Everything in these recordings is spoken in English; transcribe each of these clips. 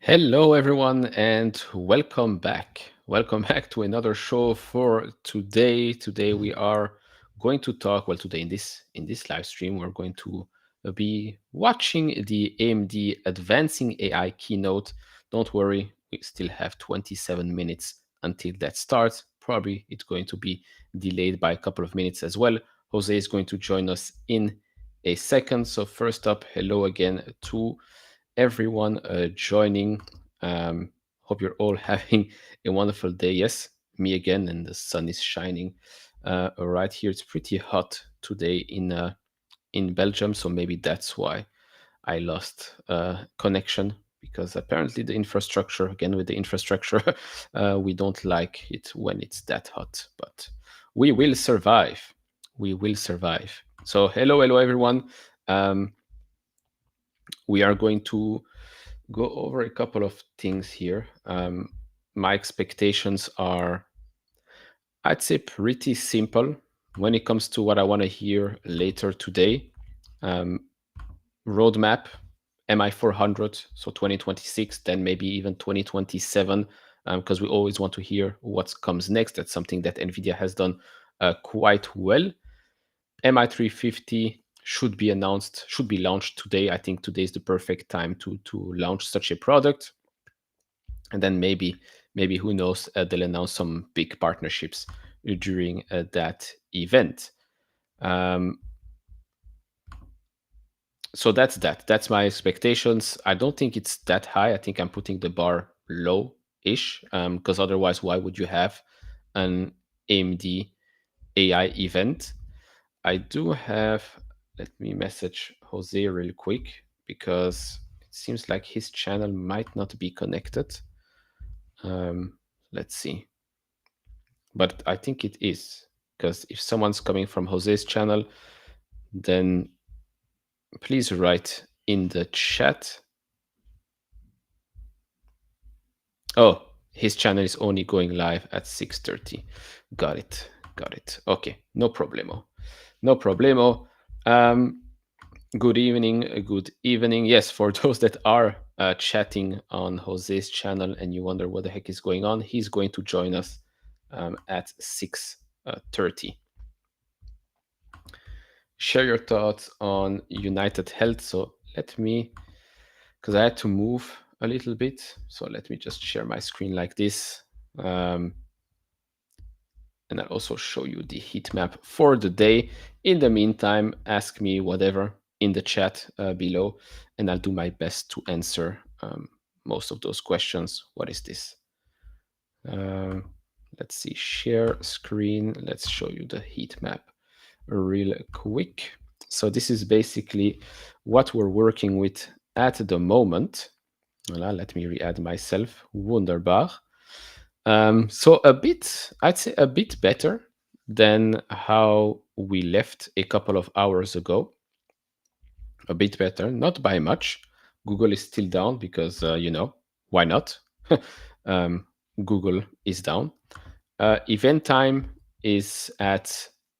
Hello, everyone, and welcome back. Welcome back to another show for today. Today we are going to talk. Well, today in this live stream, we're going to be watching the AMD Advancing AI Keynote. Don't worry, we still have 27 minutes until that starts. Probably it's going to be delayed by a couple of minutes as well. Jose is going to join us in a second. So first up, hello again to everyone joining. Hope you're all having a wonderful day. Yes, me again, and the sun is shining right here. It's pretty hot today in Belgium, so maybe that's why I lost connection, because apparently the infrastructure, again with the infrastructure, we don't like it when it's that hot, but we will survive. We will survive. So hello everyone. We are going to go over a couple of things here. My expectations are, I'd say, pretty simple when it comes to what I want to hear later today. Roadmap, MI400, so 2026, then maybe even 2027, because we always want to hear what comes next. That's something that NVIDIA has done quite well. MI350 should be announced, should be launched today. I think today is the perfect time to launch such a product. And then maybe who knows, they'll announce some big partnerships during that event. So that's my expectations. I don't think it's that high. I think I'm putting the bar low-ish, because otherwise why would you have an AMD AI event? I do have, let me message Jose real quick, because it seems like his channel might not be connected. Let's see. But I think it is, because if someone's coming from Jose's channel, then please write in the chat. Oh, his channel is only going live at 6:30. Got it. Okay, no problemo. Good evening. Yes, for those that are chatting on Jose's channel and you wonder what the heck is going on, he's going to join us at 6:30. Share your thoughts on United Health. So let me, because I had to move a little bit. So let me just share my screen like this. And I'll also show you the heat map for the day. In the meantime, ask me whatever in the chat below, and I'll do my best to answer most of those questions. What is this? Um, let's see, share screen. Let's show you the heat map real quick. So this is basically what we're working with at the moment. Voilà, let me re-add myself. Wunderbar. So a bit, I'd say a bit better than how we left a couple of hours ago. A bit better, not by much. Google is still down because, why not? um, Google is down. Event time is at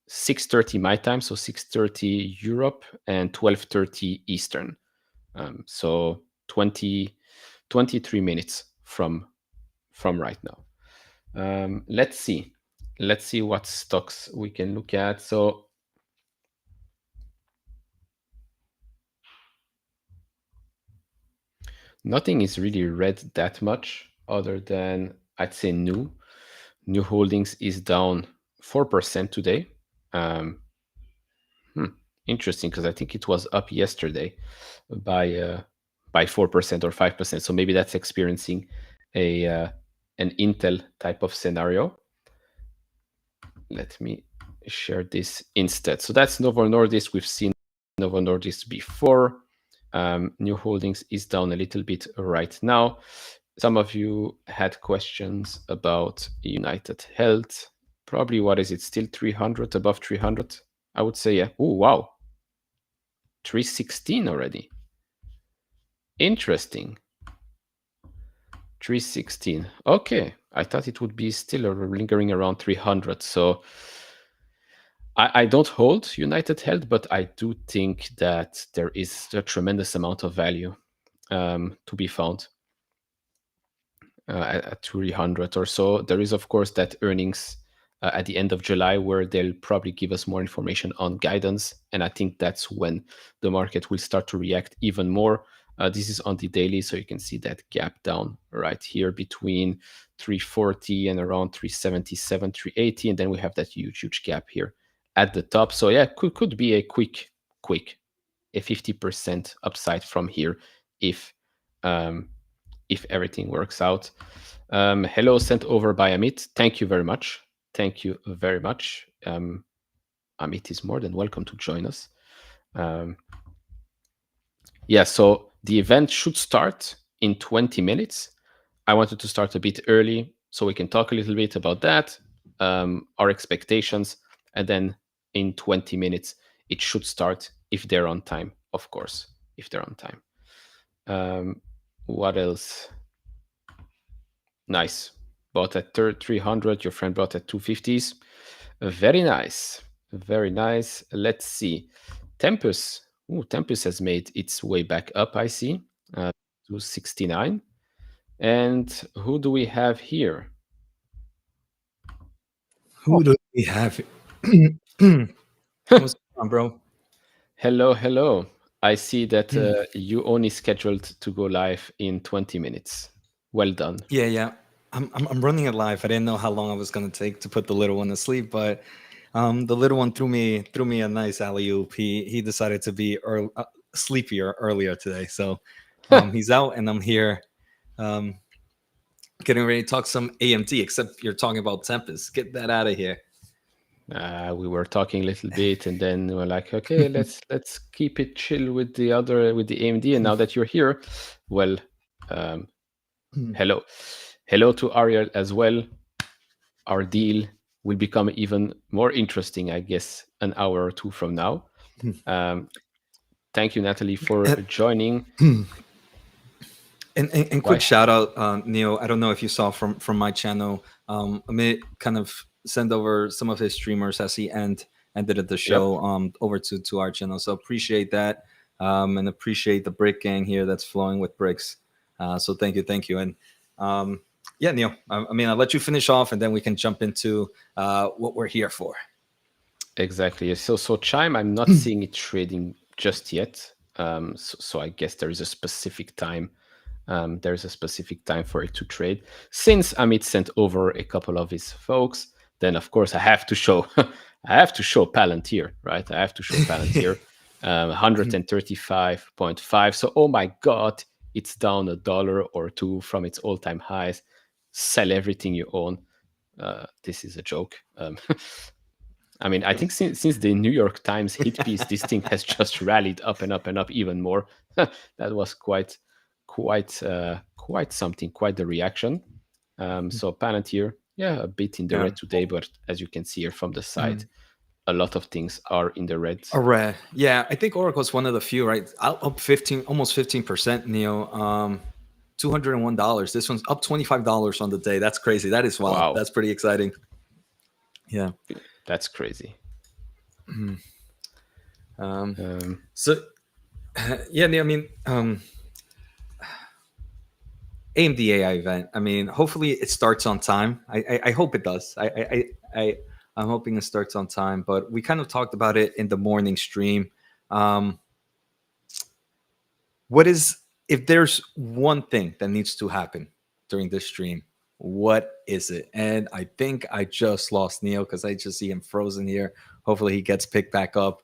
6:30 my time, so 6:30 Europe and 12:30 Eastern. So 23 minutes from right now. Let's see what stocks we can look at. So nothing is really red that much other than, I'd say, new holdings is down 4% today. um, Interesting, because I think it was up yesterday by 4% or 5%, so maybe that's experiencing a an Intel type of scenario. Let me share this instead. So that's Novo Nordisk. We've seen Novo Nordisk before. New holdings is down a little bit right now. Some of you had questions about United Health. Probably, what is it, still 300, above 300? I would say, yeah. Oh, wow. 316 already. Interesting. 316. Okay. I thought it would be still lingering around 300. So I don't hold United Health, but I do think that there is a tremendous amount of value to be found at 300 or so. There is, of course, that earnings at the end of July where they'll probably give us more information on guidance. And I think that's when the market will start to react even more. This is on the daily, so you can see that gap down right here between 340 and around 377, 380. And then we have that huge gap here at the top. So yeah, could be a quick a 50% upside from here if everything works out. Hello sent over by Amit. Thank you very much. Thank you very much. Amit is more than welcome to join us. Yeah, so the event should start in 20 minutes. I wanted to start a bit early so we can talk a little bit about that, our expectations, and then in 20 minutes, it should start if they're on time, of course, if they're on time. What else? Nice. Bought at 300. Your friend bought at 250s. Very nice. Very nice. Let's see. Tempus. Ooh, Tempus has made its way back up, I see, to 69. And who do we have here? Who do we have? What's going on, bro? Hello, hello. I see that you only scheduled to go live in 20 minutes. Well done. Yeah. I'm running it live. I didn't know how long I was gonna take to put the little one to sleep, but the little one threw me a nice alley oop. He decided to be sleepier earlier today, so he's out, and I'm here, um, getting ready to talk some AMD. Except you're talking about Tempest. Get that out of here. We were talking a little bit, and then we were like, okay, let's keep it chill with the AMD. And now that you're here, well, hello to Ariel as well. Our deal will become even more interesting, I guess, an hour or two from now. Thank you, Natalie, for joining. And quick shout out, Neil. I don't know if you saw from my channel. Amit kind of send over some of his streamers as he ended the show over to our channel. So appreciate that, and appreciate the brick gang here that's flowing with bricks. So thank you, and yeah, Neil. I mean, I'll let you finish off, and then we can jump into what we're here for. Exactly. So Chime, I'm not seeing it trading just yet. So I guess there is a specific time. There's a specific time for it to trade. Since Amit sent over a couple of his folks, then of course I have to show Palantir, right? I have to show Palantir, 135.5. So oh my god, it's down $1 or $2 from its all-time highs, sell everything you own. This is a joke. I mean, I think since the New York Times hit piece, this thing has just rallied up and up and up even more. That was quite something, quite the reaction. So Palantir, yeah, a bit in the Yeah. red today, but as you can see here from the side, a lot of things are in the red. A red. Yeah, I think Oracle's one of the few, right? Up 15, almost 15%, Neo. $201. This one's up $25 on the day. That's crazy. That is wild. Wow, That's pretty exciting. Yeah. that's crazy. Um, Um, so yeah, I mean, AMD AI event. I mean, hopefully it starts on time. I hope it does. I'm hoping it starts on time. But we kind of talked about it in the morning stream. Um, what is if there's one thing that needs to happen during this stream? What is it? And I think I just lost Neil because I just see him frozen here. Hopefully he gets picked back up.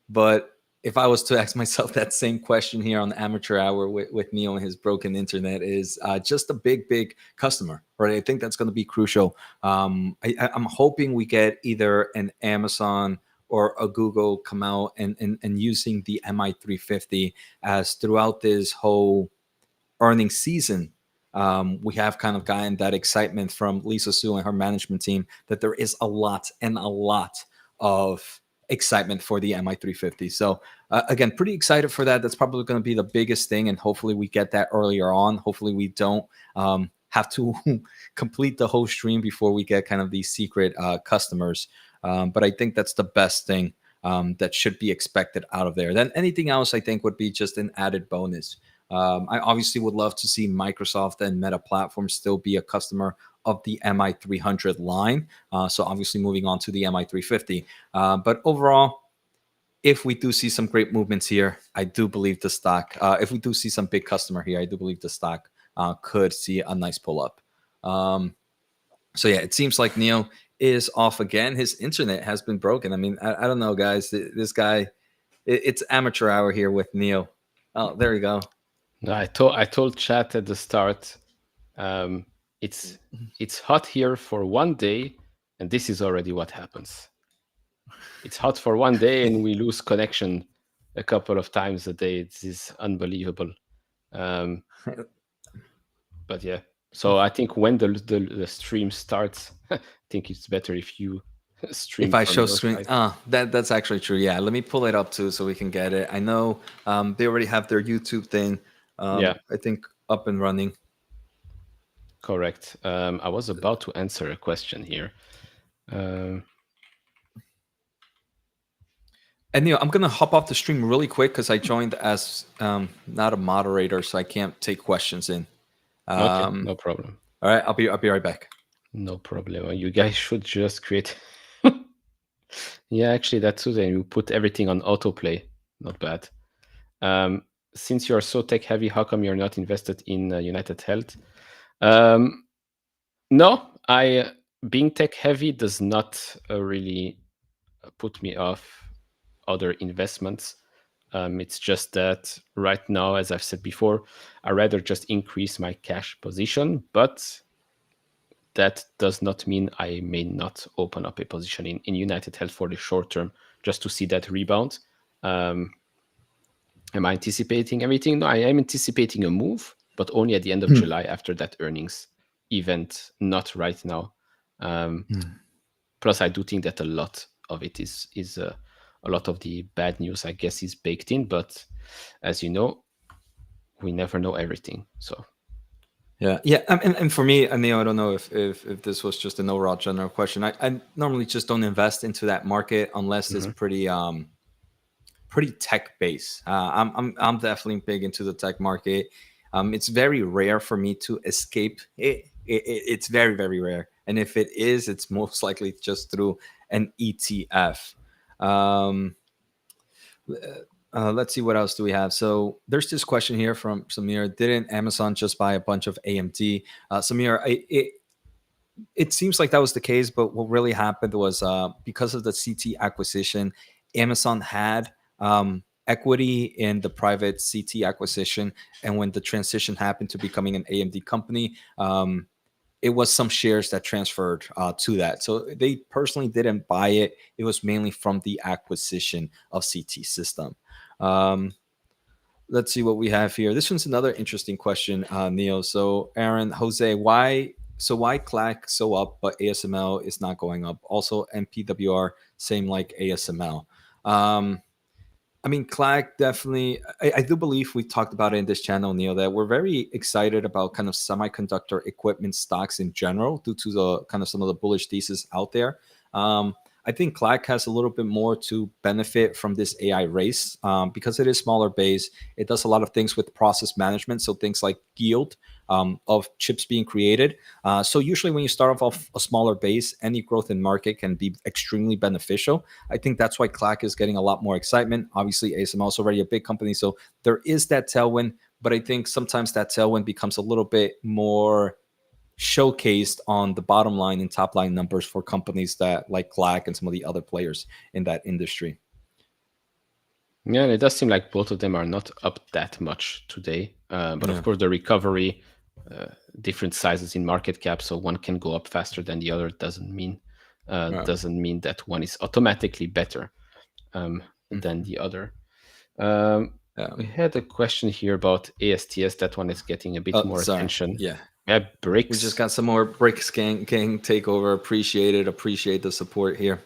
But if I was to ask myself that same question here on the amateur hour with Neil and his broken internet, is just a big customer, right? I think that's going to be crucial. I'm hoping we get either an Amazon or a Google come out and using the MI350 as throughout this whole earnings season. We have kind of gotten that excitement from Lisa Su and her management team that there is a lot of excitement for the MI350. So again, pretty excited for that. That's probably going to be the biggest thing, and hopefully we get that earlier on. Hopefully we don't have to complete the whole stream before we get kind of these secret customers. But I think that's the best thing that should be expected out of there. Then anything else, I think, would be just an added bonus. I obviously would love to see Microsoft and Meta Platforms still be a customer of the MI300 line. So obviously moving on to the MI350. But overall, if we do see some great movements here, I do believe the stock, if we do see some big customer here, I do believe the stock could see a nice pull up. So yeah, it seems like Neil is off again. His internet has been broken. I mean, I don't know, guys. This guy, it's amateur hour here with Neil. Oh, there we go. no, I told chat at the start, um, it's it's hot here for one day, and this is already what happens. It's hot for one day, and we lose connection a couple of times a day. This is unbelievable. Um, but yeah, so I think when the stream starts, I think it's better if you stream If I from show your screen, side. that's actually true. Yeah, let me pull it up too so we can get it. I know they already have their YouTube thing. Yeah, I think up and running. correct. I was about to answer a question here. Um, And Neil, I'm gonna hop off the stream really quick because I joined as not a moderator, so I can't take questions in. okay, Um, no problem. all right, I'll be right back. No problem. You guys should just create. Yeah, actually, that's too. Then you put everything on autoplay. Not bad. Since you are so tech heavy, how come you're not invested in United Health? No, I being tech heavy does not really put me off other investments. It's just that right now, as I've said before, I rather just increase my cash position, but that does not mean I may not open up a position in United Health for the short term just to see that rebound. Am I anticipating everything? No, I am anticipating a move, but only at the end of July after that earnings event, not right now. Plus, I do think that a lot of it is a lot of the bad news, I guess, is baked in. But as you know, we never know everything. So Yeah. And for me, Neil, I don't know if this was just an overall general question. I normally just don't invest into that market unless it's pretty tech based. I'm definitely big into the tech market. It's very rare for me to escape it. It's very rare, and if it is, it's most likely just through an ETF. Um, let's see what else do we have. So there's this question here from Samir. Didn't Amazon just buy a bunch of AMD? Samir, it seems like that was the case, but what really happened was because of the CT acquisition, Amazon had equity in the private CT acquisition, and when the transition happened to becoming an AMD company, it was some shares that transferred to that. So they personally didn't buy it. It was mainly from the acquisition of CT System. Um, let's see what we have here. This one's another interesting question, Neil. So Aaron, Jose, why CLAC so up but ASML is not going up? Also MPWR same like ASML. Um, I mean, Clark definitely. I do believe we talked about it in this channel, Neil, that we're very excited about kind of semiconductor equipment stocks in general due to the kind of some of the bullish thesis out there. I think Clark has a little bit more to benefit from this AI race because it is smaller base. It does a lot of things with process management, so things like yield of chips being created. So usually when you start off a smaller base, any growth in market can be extremely beneficial. I think that's why Clack is getting a lot more excitement. Obviously, ASML is already a big company, so there is that tailwind. But I think sometimes that tailwind becomes a little bit more showcased on the bottom line and top line numbers for companies that like Clack and some of the other players in that industry. Yeah, and it does seem like both of them are not up that much today. But of Yeah. course, the recovery, uh, different sizes in market cap, so one can go up faster than the other. Right. Doesn't mean that one is automatically better than Mhm. the other. Um, Yeah. we had a question here about ASTS. That one is getting a bit Oh, more sorry. attention. Yeah. Yeah, We just bricks. got some more Bricks gang takeover. Appreciate it. Appreciate the support here.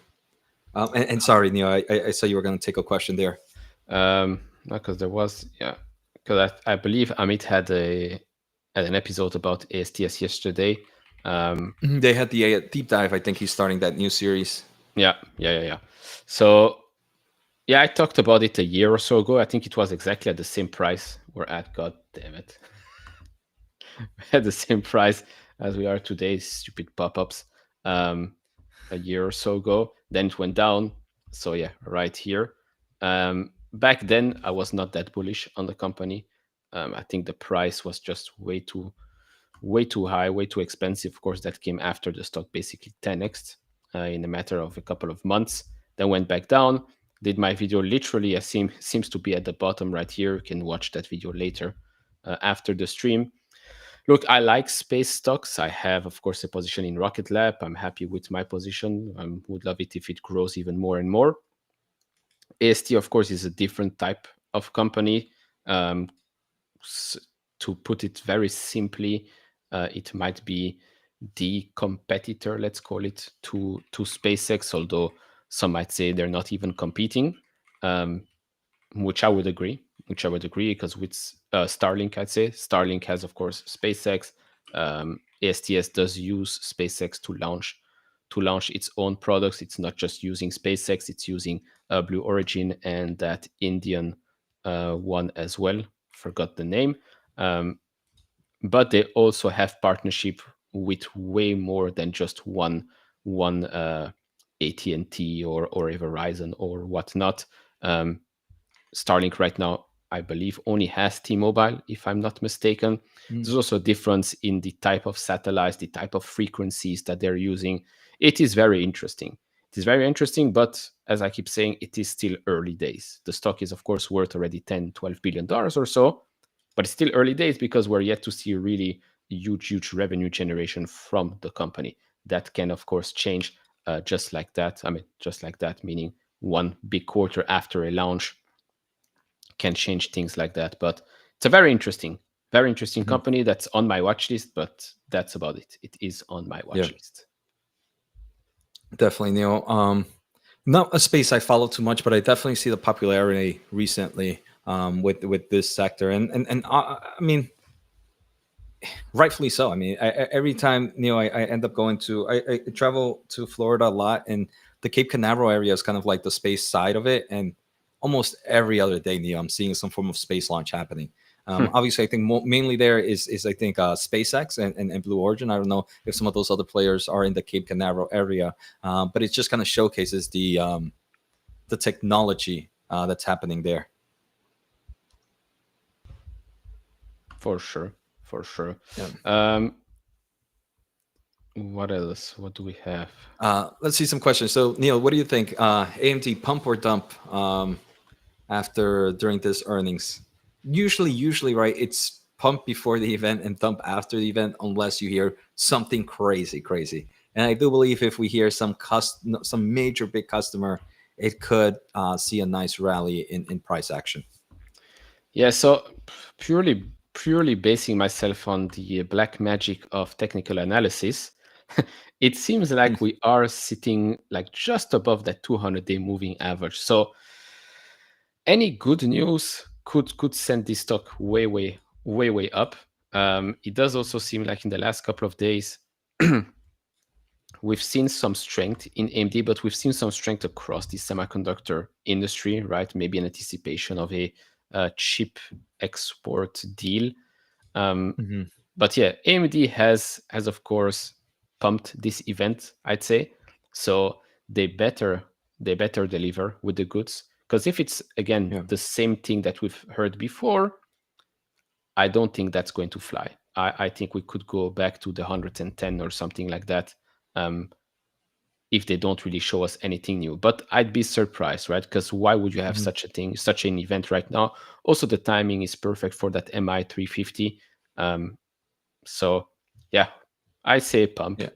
And sorry, Neil, I saw you were going to take a question there. Because there was, yeah, because I believe Amit had an episode about ASTS yesterday. Mhm. They had the deep dive. I think he's starting that new series. Yeah. So yeah, I talked about it a year or so ago. I think it was exactly at the same price we're at. God damn it, at the same price as we are today. Stupid pop-ups. Um, a year or so ago. Then it went down. So yeah, right here. Back then, I was not that bullish on the company. I think the price was just way too high, way too expensive. Of course, that came after the stock basically 10x in a matter of a couple of months. Then went back down. Did my video literally. I seems to be at the bottom right here. You can watch that video later after the stream. Look, I like space stocks. I have, of course, a position in Rocket Lab. I'm happy with my position. I would love it if it grows even more and more. AST, of course, is a different type of company. Um, to put it very simply, it might be the competitor, let's call it, to SpaceX, although some might say they're not even competing. Um, which I would agree. Which I would agree because with Starlink, I'd say Starlink has, of course, SpaceX. ASTS does use SpaceX to launch its own products. It's not just using SpaceX; it's using Blue Origin and that Indian one as well. Forgot the name, um, but they also have partnership with way more than just one AT&T or a Verizon or whatnot. Um, Starlink right now, I believe, only has T-Mobile, if I'm not mistaken. Mm. There's also a difference in the type of satellites, the type of frequencies that they're using. It is very interesting. It is very interesting, but as I keep saying, it is still early days. The stock is, of course, worth already 10, $12 billion or so, but it's still early days because we're yet to see really huge revenue generation from the company. That can, of course, change just like that. I mean, just like that, meaning one big quarter after a launch can change things like that. But it's a very interesting Mhm. company that's on my watch list. But that's about it. It is on my Yeah, watch list. definitely, Neil. Not a space I follow too much, but I definitely see the popularity recently with this sector, and I mean, rightfully so. I mean, every time I end up going to I travel to Florida a lot, and the Cape Canaveral area is kind of like the space side of it, and almost every other day, I'm seeing some form of space launch happening. Obviously, I think mainly there is I think SpaceX and Blue Origin. I don't know if some of those other players are in the Cape Canaveral area, but it just kind of showcases the technology that's happening there. For sure, for sure. Yeah. Um, what else? What do we have? Let's see some questions. So, Neil, what do you think? AMD pump or dump? after during this earnings. Usually, right? It's pump before the event and dump after the event, unless you hear something crazy. And I do believe if we hear some major big customer, it could see a nice rally in price action. Yeah, so purely basing myself on the black magic of technical analysis, it seems like we are sitting like just above that 200-day moving average. So any good news could send this stock way up. It does also seem like in the last couple of days we've seen some strength in AMD, but we've seen some strength across the semiconductor industry, right? Maybe in anticipation of a chip export deal. Um, Hmm. but yeah, AMD has of course pumped this event, I'd say. So they better they better deliver with the goods. Because if it's again Yeah. the same thing that we've heard before, I don't think that's going to fly. I think we could go back to the 110 or something like that. Um, if they don't really show us anything new. But I'd be surprised, right? Because why would you have Hmm. such a thing, such an event right now? Also, the timing is perfect for that MI 350. So, yeah, I say pump. Yeah.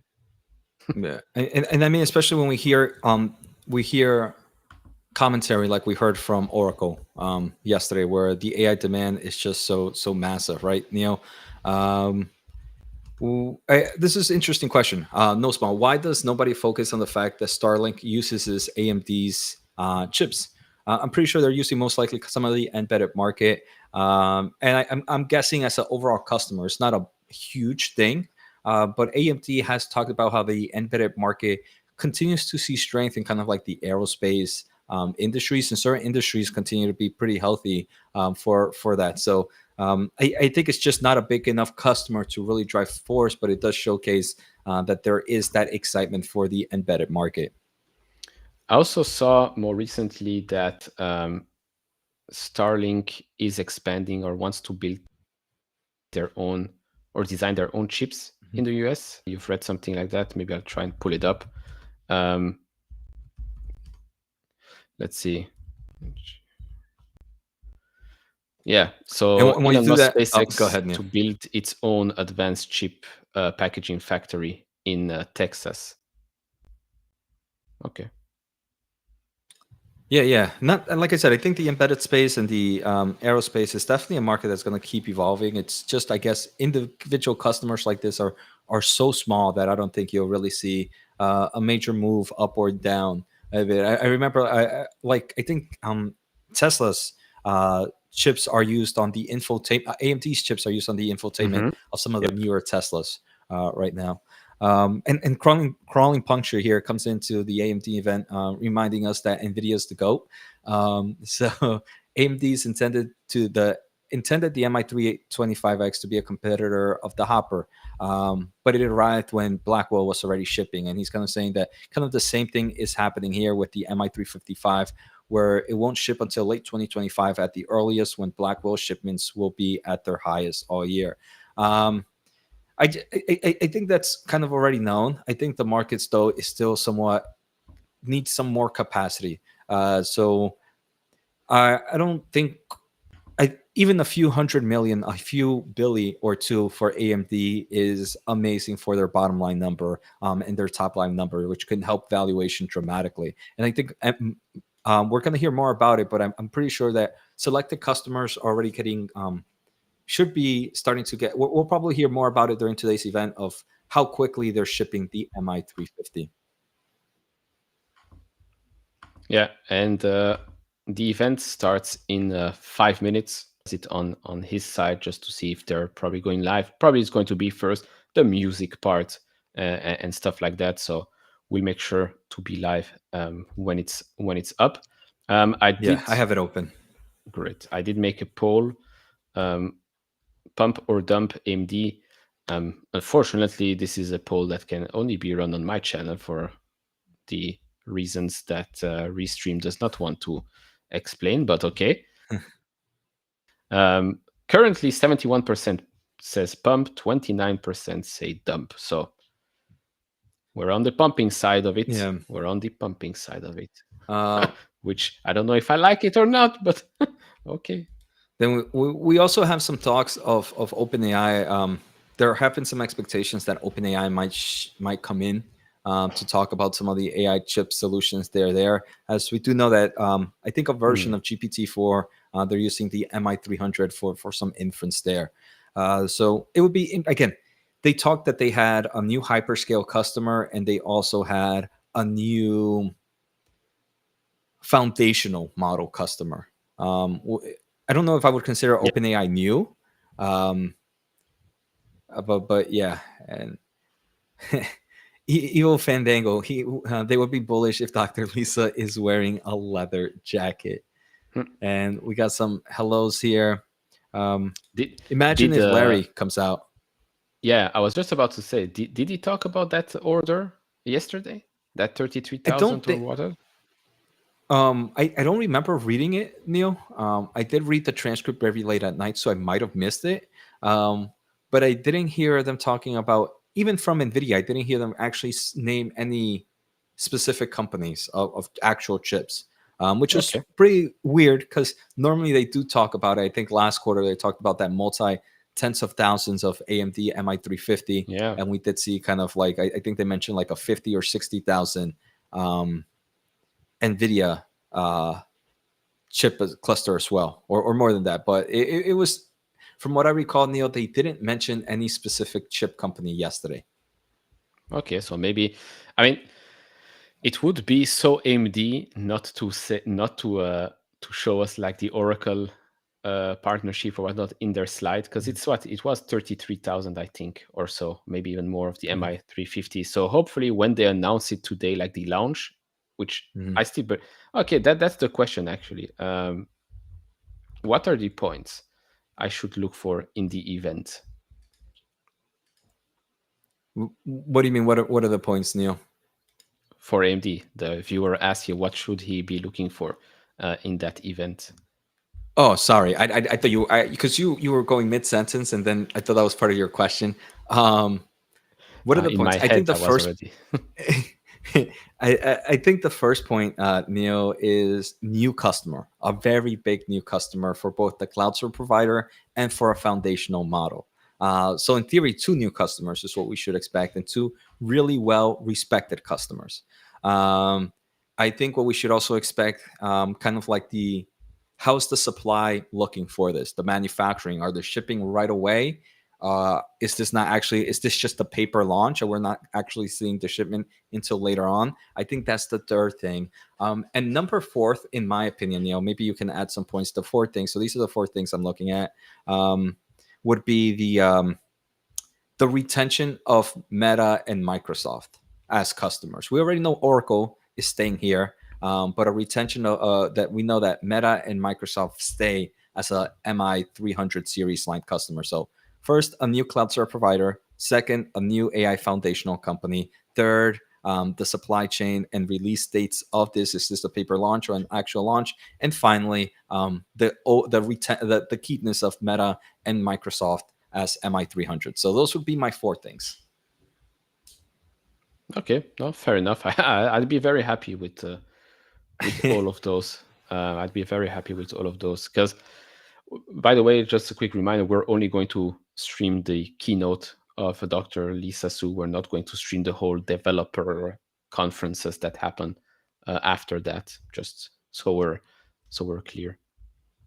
Yeah. And I mean, especially when we hear commentary like we heard from Oracle yesterday, where the AI demand is just so massive, right, Neil? Um, this is an interesting question. No small. Why does nobody focus on the fact that Starlink uses his AMD's chips? I'm pretty sure they're using most likely some of the embedded market, and I'm guessing as an overall customer, it's not a huge thing. But AMD has talked about how the embedded market continues to see strength in kind of like the aerospace industries, and certain industries continue to be pretty healthy for that. So I think it's just not a big enough customer to really drive force, but it does showcase that there is that excitement for the embedded market. I also saw more recently that Starlink is expanding or wants to build their own or design their own chips in Mhm. the US. You've read something like that. Maybe I'll try and pull it up. Um, let's see. Yeah, And so when you Elon do Musk that, go SpaceX ahead, Neil. to build its own advanced chip packaging factory in Texas. Okay. Yeah. Not and like I said, I think the embedded space and the aerospace is definitely a market that's going to keep evolving. It's just, I guess, individual customers like this are so small that I don't think you'll really see a major move up or down of it. I remember, I think Tesla's chips are used on the infotainment. AMD's chips are used on the infotainment Hmm. of some of the Yep. newer Teslas right now. And crawling puncture here comes into the AMD event, reminding us that Nvidia's the goat. So AMD's intended the MI325X to be a competitor of the Hopper, but it arrived when Blackwell was already shipping, and he's kind of saying that kind of the same thing is happening here with the MI355, where it won't ship until late 2025 at the earliest, when Blackwell shipments will be at their highest all year. Um, I think that's kind of already known. I think the markets though is still somewhat needs some more capacity. So I don't think even a few hundred million, a few billy or two for AMD is amazing for their bottom line number and their top line number, which can help valuation dramatically. And I think we're going to hear more about it, but I'm pretty sure that selected customers are already getting should be starting to get. We'll probably hear more about it during today's event of how quickly they're shipping the MI350. Yeah, and the event starts in 5 minutes. It on his side just to see if they're probably going live. Probably it's going to be first the music part and stuff like that. So we'll make sure to be live when it's up. I Yeah, did I have it open. great. I did make a poll. Um, Pump or dump AMD. Unfortunately, this is a poll that can only be run on my channel for the reasons that Restream does not want to explain, but okay. Currently, 71% says pump, 29% say dump. So we're on the pumping side of it. Yeah. We're on the pumping side of it. which I don't know if I like it or not, but okay. Then we also have some talks of OpenAI. There have been some expectations that OpenAI might come in to talk about some of the AI chip solutions there. As we do know that I think a version Hmm. of GPT-4, they're using the MI300 for some inference there. So it would be again. They talked that they had a new hyperscale customer and they also had a new foundational model customer. I don't know if I would consider Yeah. OpenAI new, um, but yeah, and Evil Fandango, they would be bullish if Dr. Lisa is wearing a leather jacket. Hmm. And we got some hellos here. Um, Did Imagine did if Larry comes out. yeah, I was just about to say, did he talk about that order yesterday? That I don't 33,000 or think what? I don't remember reading it, Neil. I did read the transcript very late at night, so I might have missed it. Um, but I didn't hear them talking about, even from NVIDIA, I didn't hear them actually name any specific companies of actual chips, which is Okay. pretty weird because normally they do talk about it. I think last quarter they talked about that multi tens of thousands of AMD MI350, Yeah. and we did see kind of like, I think they mentioned like a 50 or 60,000 um, NVIDIA uh, chip cluster as well, or more than that. But it was, from what I recall, Neil, they didn't mention any specific chip company yesterday. Okay. So maybe, I mean, it would be so AMD not to say, not to show us like the Oracle partnership or whatnot in their slide, because it's what it was 33,000, I think, or so, maybe even more of the Mhm. MI350. So hopefully when they announce it today, like the launch, which Mhm. I still, but okay, that's the question actually. What are the points I should look for in the event What do you mean? What are the points, Neil? for AMD? The viewer asked you what should he be looking for in that event. Oh, sorry. I thought you, because you were going mid sentence, and then I thought that was part of your question. Um, what are the In points? my I think head, the I was first already. I think the first point, Neil, is new customer, a very big new customer for both the cloud service provider and for a foundational model. So in theory, two new customers is what we should expect, and two really well respected customers. Um, I think what we should also expect, kind of like the, how's the supply looking for this? The manufacturing, are they shipping right away? Is this not actually, is this just a paper launch, or we're not actually seeing the shipment until later on? I think that's the third thing. And number fourth, in my opinion, maybe you can add some points to four things. So these are the four things I'm looking at. Um, would be the retention of Meta and Microsoft as customers. We already know Oracle is staying here, but a retention of, that we know that Meta and Microsoft stay as a MI300 series line customer. So first, a new cloud service provider. Second, a new AI foundational company. Third, the supply chain and release dates of this. Is this a paper launch or an actual launch? And finally, the keepness of Meta and Microsoft as MI300. So those would be my four things. Okay, no, fair enough. I'd be very happy with all of those. I'd be very happy with all of those because, by the way, just a quick reminder: we're only going to stream the keynote of Dr. Lisa Su. We're not going to stream the whole developer conferences that happen after that. Just so we're clear.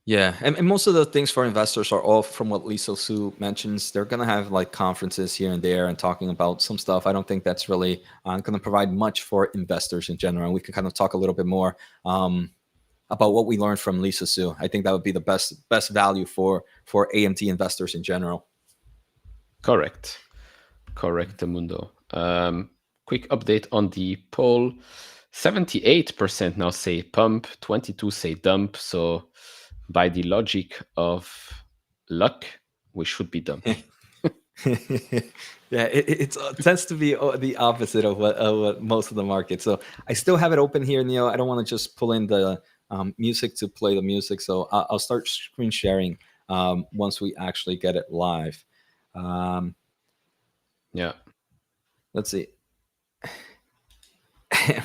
Yeah, and most of the things for investors are all from what Lisa Su mentions. They're gonna have like conferences here and there and talking about some stuff. I don't think that's really gonna provide much for investors in general. And we can kind of talk a little bit more about what we learned from Lisa Su. I think that would be the best value for AMD investors in general. Correct. Correct, Mundo. Quick update on the poll. 78% now say pump, 22 say dump. So by the logic of luck, we should be dumping. Yeah, it tends to be the opposite of what most of the market. So I still have it open here, Neil. I don't want to just pull in the music to play the music. So I'll start screen sharing once we actually get it live. Um, Yeah. let's see.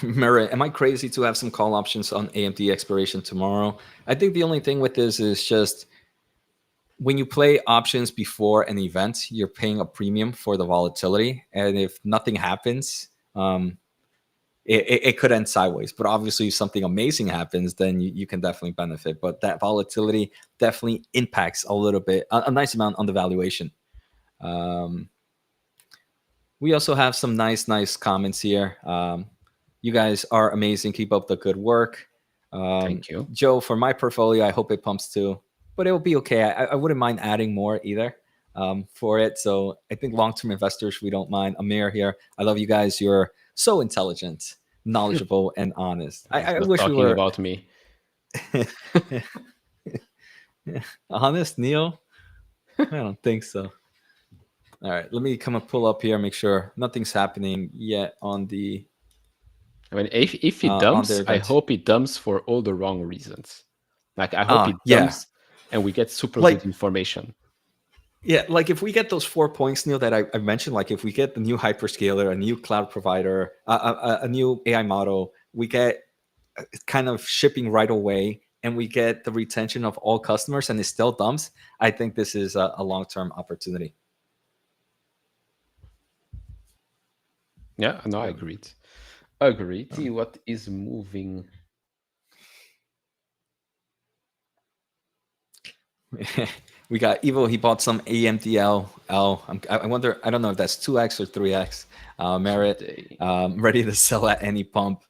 Merit, am I crazy to have some call options on AMD expiration tomorrow? I think the only thing with this is just when you play options before an event, you're paying a premium for the volatility. And if nothing happens, it could end sideways. But obviously, if something amazing happens, then you can definitely benefit. But that volatility definitely impacts a little bit, a nice amount on the valuation. Um, we also have some nice comments here. You guys are amazing. Keep up the good work. Thank you. Joe, for my portfolio, I hope it pumps too, but it will be okay. I wouldn't mind adding more either for it. So I think long-term investors, we don't mind. Amir here. I love you guys. You're so intelligent, knowledgeable, and honest. He's I not wish we talking were about me. honest, Neil. I don't think so. All right, let me come and pull up here, make sure nothing's happening yet I mean, if it on their dumps, I event. hope it dumps for all the wrong reasons. Like, I hope it Yeah, dumps and we get super good like information. yeah, like if we get those 4 points, Neil, that I mentioned, like if we get the new hyperscaler, a new cloud provider, a new AI model, we get kind of shipping right away, and we get the retention of all customers, and it still dumps. I think this is a long term opportunity. Yeah, no, I Um, agreed. Agreed. um, What is moving? we got Evo. He bought some AMDL. I wonder. I don't know if that's 2x or 3x. Merit Today? ready to sell at any pump.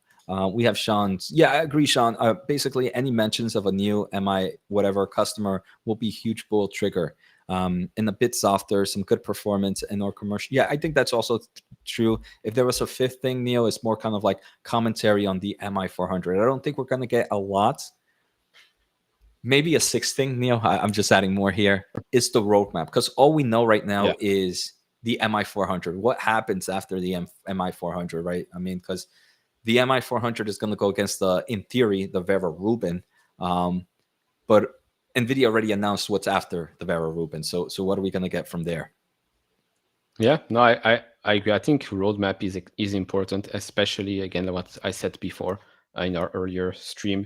We have Sean's. Yeah, I agree, Sean. Basically, any mentions of a new MI whatever customer will be huge bull trigger. And a bit softer, some good performance and or commercial. Yeah, I think that's also true. If there was a fifth thing, Neo, it's more kind of like commentary on the MI 400. I don't think we're going to get a lot. Maybe a sixth thing, Neo. I'm just adding more here. Is the roadmap, because all we know right now Yeah. is the MI 400. What happens after the MI 400, right? I mean, because the MI 400 is going to go against the, in theory, the Vera Rubin, but Nvidia already announced what's after the Vera Rubin. So what are we going to get from there? Yeah, no, I agree. I think roadmap is important, especially again what I said before in our earlier stream.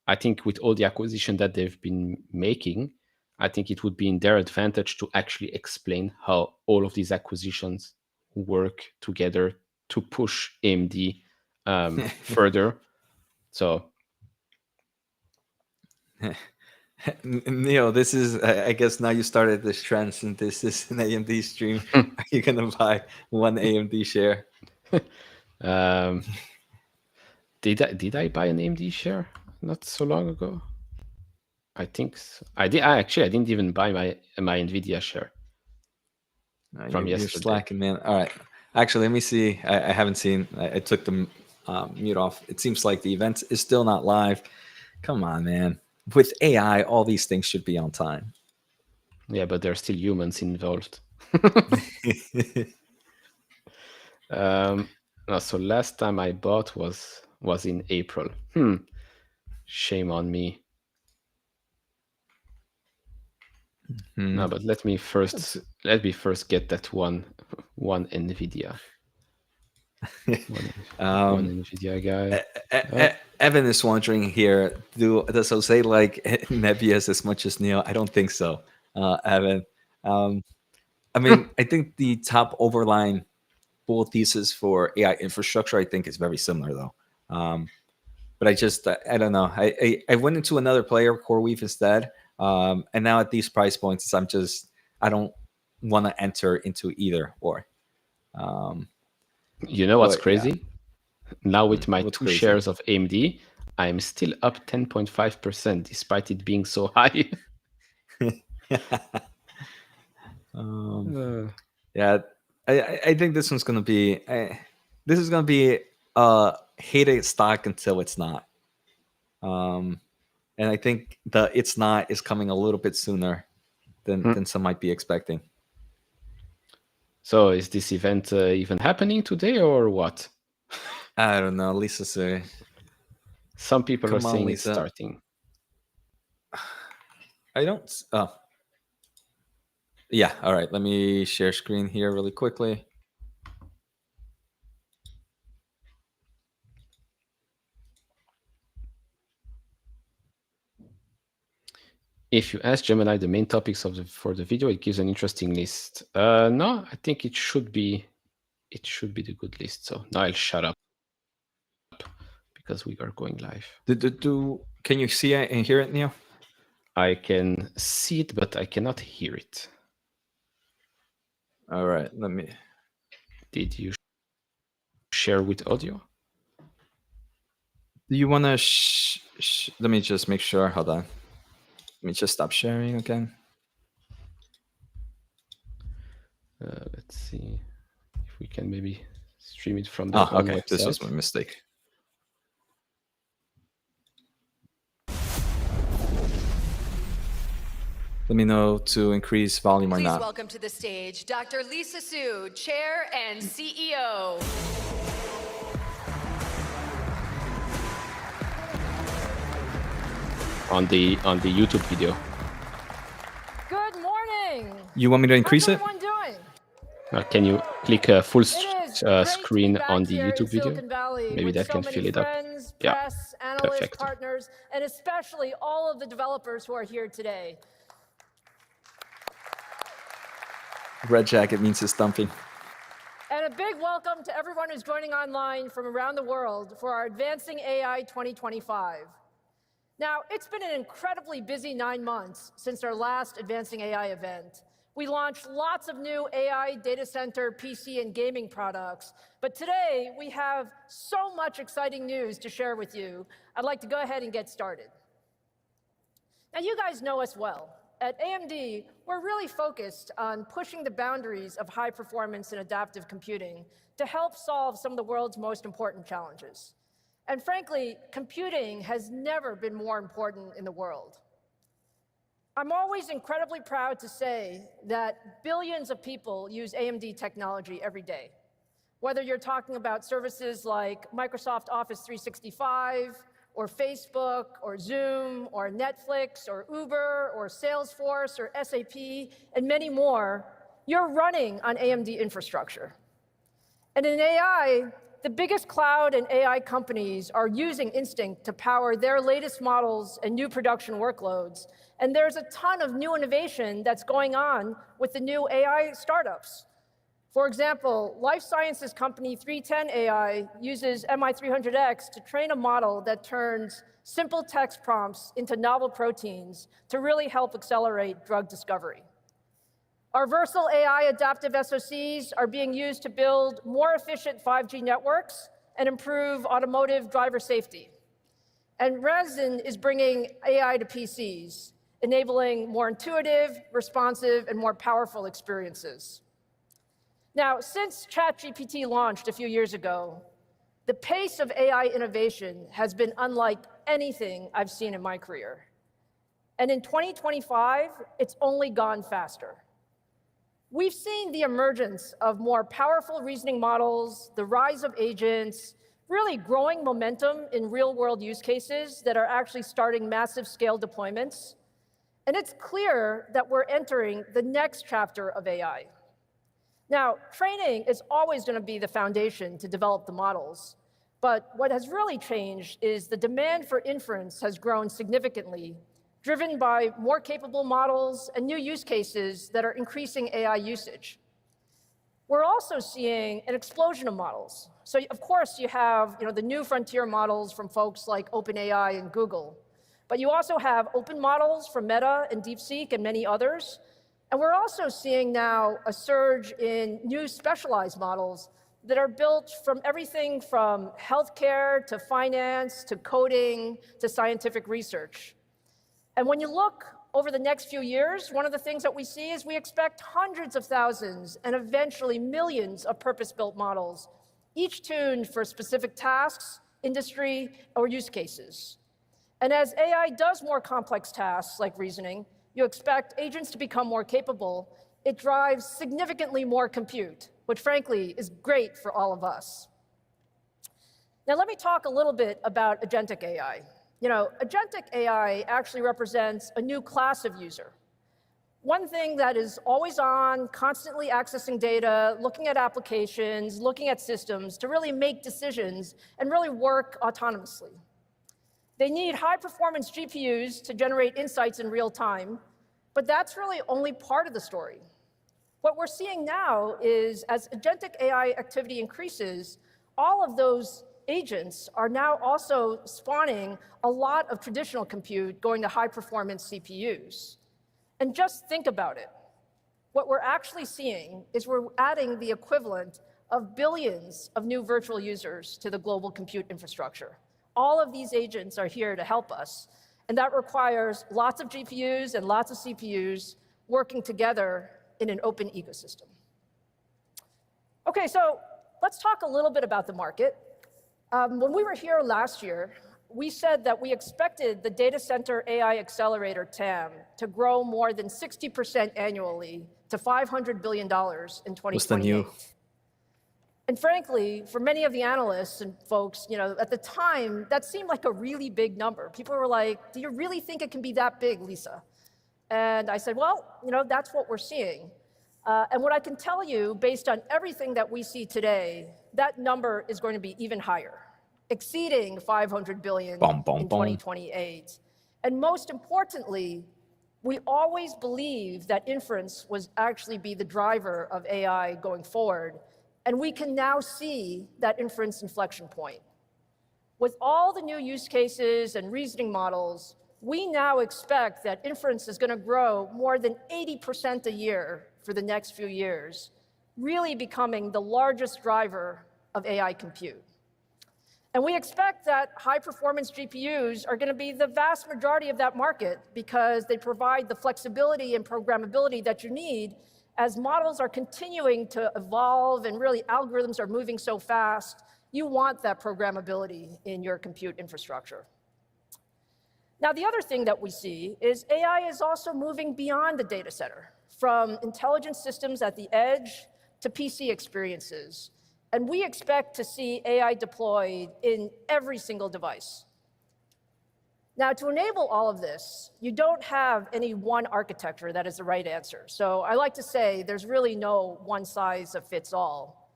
I think with all the acquisition that they've been making, I think it would be in their advantage to actually explain how all of these acquisitions work together to push AMD further. So Neo, this is, I guess now you started this trend since this is an AMD stream. Are you going to buy one AMD share? um, did I buy an AMD share not so long ago? I think so. I did. I didn't even buy my Nvidia share from You're yesterday. slacking, man. All right. Actually, let me see. I haven't seen. I took the mute off. It seems like the event is still not live. Come on, man. With AI, all these things should be on time. Yeah, but there are still humans involved. No, so last time I bought was in April. Shame on me. No, but let me first get that one Nvidia. One um, Nvidia guy. Evan is wondering here: does Jose like Nebius as much as Neil? I don't think so, Evan. Um, I mean, I think the top overline bull thesis for AI infrastructure, I think, is very similar though. But I don't know. I went into another player, CoreWeave, instead, and now at these price points, I don't want to enter into either or. Um, You know what's but yeah, crazy? Now with my what's two crazy? shares of AMD, I'm still up 10.5% despite it being so high. um, Uh, yeah, I think this one's gonna be this is gonna be a hated stock until it's not. Um, and I think the it's not is coming a little bit sooner than some might be expecting. so is this event even happening today or what? I don't know, Lisa. Say, Some people are come on, saying it's Lisa. starting. I don't. Yeah. All right. Let me share screen here really quickly. If you ask Gemini the main topics for the video, it gives an interesting list. No, I think it should be the good list. So now I'll shut up because we are going live. Can you see it and hear it, Neil? I can see it, but I cannot hear it. All right, let me. Did you share with audio? Do you want to? Let me just make sure. Hold on. Let me just stop sharing again. Let's see if we can maybe stream it from the home website. This was my mistake. Let me know to increase volume or not. Please welcome to the stage Dr. Lisa Su, Chair and CEO. On the YouTube video. Good morning. You want me to increase it? How's everyone doing? Can you click a full screen on the YouTube video? Maybe that can fill it up. Press, analysts, partners, and especially all of the developers who are here today. Red jacket means it's dumping. And a big welcome to everyone who's joining online from around the world for our Advancing AI 2025. Now, it's been an incredibly busy 9 months since our last Advancing AI event. We launched lots of new AI data center, PC, and gaming products. But today, we have so much exciting news to share with you. I'd like to go ahead and get started. Now, you guys know us well. At AMD, we're really focused on pushing the boundaries of high performance and adaptive computing to help solve some of the world's most important challenges. And frankly, computing has never been more important in the world. I'm always incredibly proud to say that billions of people use AMD technology every day. Whether you're talking about services like Microsoft Office 365, or Facebook, or Zoom, or Netflix, or Uber, or Salesforce, or SAP, and many more, you're running on AMD infrastructure. And in AI, the biggest cloud and AI companies are using Instinct to power their latest models and new production workloads. And there's a ton of new innovation that's going on with the new AI startups. For example, life sciences company 310 AI uses MI300X to train a model that turns simple text prompts into novel proteins to really help accelerate drug discovery. Our Versal AI adaptive SoCs are being used to build more efficient 5G networks and improve automotive driver safety. And Resin is bringing AI to PCs, enabling more intuitive, responsive, and more powerful experiences. Now, since ChatGPT launched a few years ago, the pace of AI innovation has been unlike anything I've seen in my career. And in 2025, it's only gone faster. We've seen the emergence of more powerful reasoning models, the rise of agents, really growing momentum in real-world use cases that are actually starting massive scale deployments. And it's clear that we're entering the next chapter of AI. Now, training is always going to be the foundation to develop the models. But what has really changed is the demand for inference has grown significantly, driven by more capable models and new use cases that are increasing AI usage. We're also seeing an explosion of models. So of course you have the new frontier models from folks like OpenAI and Google, but you also have open models from Meta and DeepSeek and many others. And we're also seeing now a surge in new specialized models that are built from everything from healthcare to finance to coding to scientific research. And when you look over the next few years, one of the things that we see is we expect hundreds of thousands and eventually millions of purpose-built models, each tuned for specific tasks, industry, or use cases. And as AI does more complex tasks like reasoning, you expect agents to become more capable. It drives significantly more compute, which frankly is great for all of us. Now let me talk a little bit about agentic AI. Agentic AI actually represents a new class of user. One thing that is always on, constantly accessing data, looking at applications, looking at systems to really make decisions and really work autonomously. They need high-performance GPUs to generate insights in real time, but that's really only part of the story. What we're seeing now is, as agentic AI activity increases, all of those agents are now also spawning a lot of traditional compute going to high-performance CPUs. And just think about it. What we're actually seeing is we're adding the equivalent of billions of new virtual users to the global compute infrastructure. All of these agents are here to help us, and that requires lots of GPUs and lots of CPUs working together in an open ecosystem. Okay, so let's talk a little bit about the market. When we were here last year, we said that we expected the data center AI accelerator TAM to grow more than 60% annually to $500 billion in 2028. What's the new? And frankly, for many of the analysts and folks, at the time, that seemed like a really big number. People were like, do you really think it can be that big, Lisa? And I said, well, that's what we're seeing. And what I can tell you, based on everything that we see today, that number is going to be even higher, exceeding $500 billion in 2028. And most importantly, we always believed that inference was actually be the driver of AI going forward. And we can now see that inference inflection point. With all the new use cases and reasoning models, we now expect that inference is going to grow more than 80% a year for the next few years, really becoming the largest driver of AI compute. And we expect that high-performance GPUs are going to be the vast majority of that market because they provide the flexibility and programmability that you need as models are continuing to evolve and really algorithms are moving so fast. You want that programmability in your compute infrastructure. Now, the other thing that we see is AI is also moving beyond the data center, from intelligent systems at the edge to PC experiences. And we expect to see AI deployed in every single device. Now, to enable all of this, you don't have any one architecture that is the right answer. So I like to say there's really no one size fits all.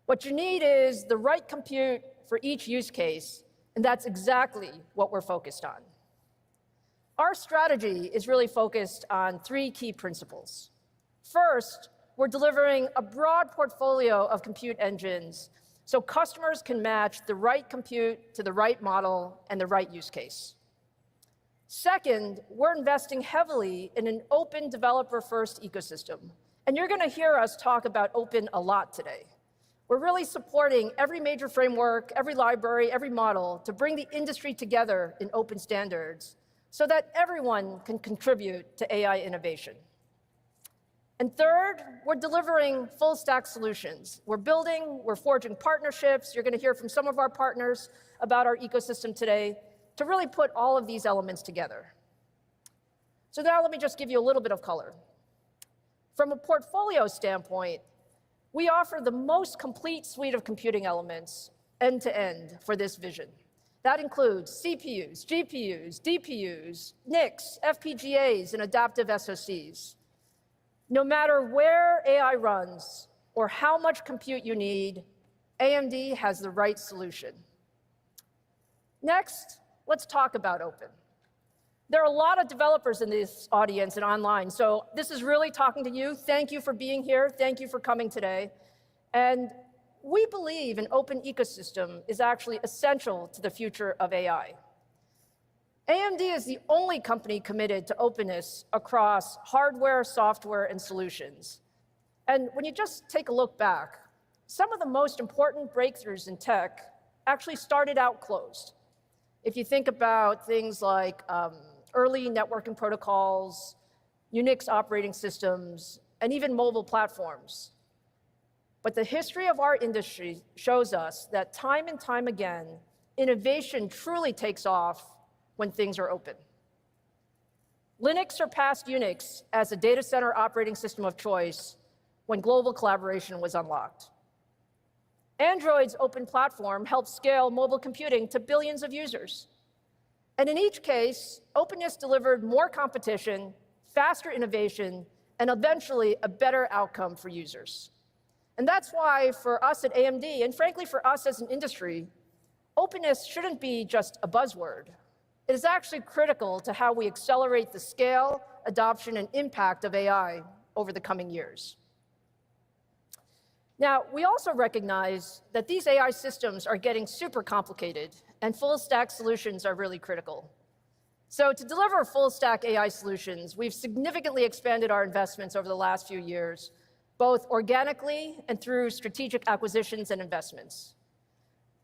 What you need is the right compute for each use case, and that's exactly what we're focused on. Our strategy is really focused on three key principles. First, we're delivering a broad portfolio of compute engines so customers can match the right compute to the right model and the right use case. Second, we're investing heavily in an open developer-first ecosystem. And you're going to hear us talk about open a lot today. We're really supporting every major framework, every library, every model to bring the industry together in open standards so that everyone can contribute to AI innovation. And third, we're delivering full stack solutions. We're forging partnerships. You're going to hear from some of our partners about our ecosystem today to really put all of these elements together. So now let me just give you a little bit of color. From a portfolio standpoint, we offer the most complete suite of computing elements end to end for this vision. That includes CPUs, GPUs, DPUs, NICs, FPGAs, and adaptive SoCs. No matter where AI runs or how much compute you need, AMD has the right solution. Next, let's talk about open. There are a lot of developers in this audience and online, so this is really talking to you. Thank you for being here. Thank you for coming today. And we believe an open ecosystem is actually essential to the future of AI. AMD is the only company committed to openness across hardware, software, and solutions. And when you just take a look back, some of the most important breakthroughs in tech actually started out closed. If you think about things like early networking protocols, Unix operating systems, and even mobile platforms. But the history of our industry shows us that time and time again, innovation truly takes off when things are open. Linux surpassed Unix as a data center operating system of choice when global collaboration was unlocked. Android's open platform helped scale mobile computing to billions of users. And in each case, openness delivered more competition, faster innovation, and eventually a better outcome for users. And that's why for us at AMD, and frankly for us as an industry, openness shouldn't be just a buzzword. It is actually critical to how we accelerate the scale, adoption, and impact of AI over the coming years. Now, we also recognize that these AI systems are getting super complicated, and full-stack solutions are really critical. So to deliver full-stack AI solutions, we've significantly expanded our investments over the last few years, both organically and through strategic acquisitions and investments.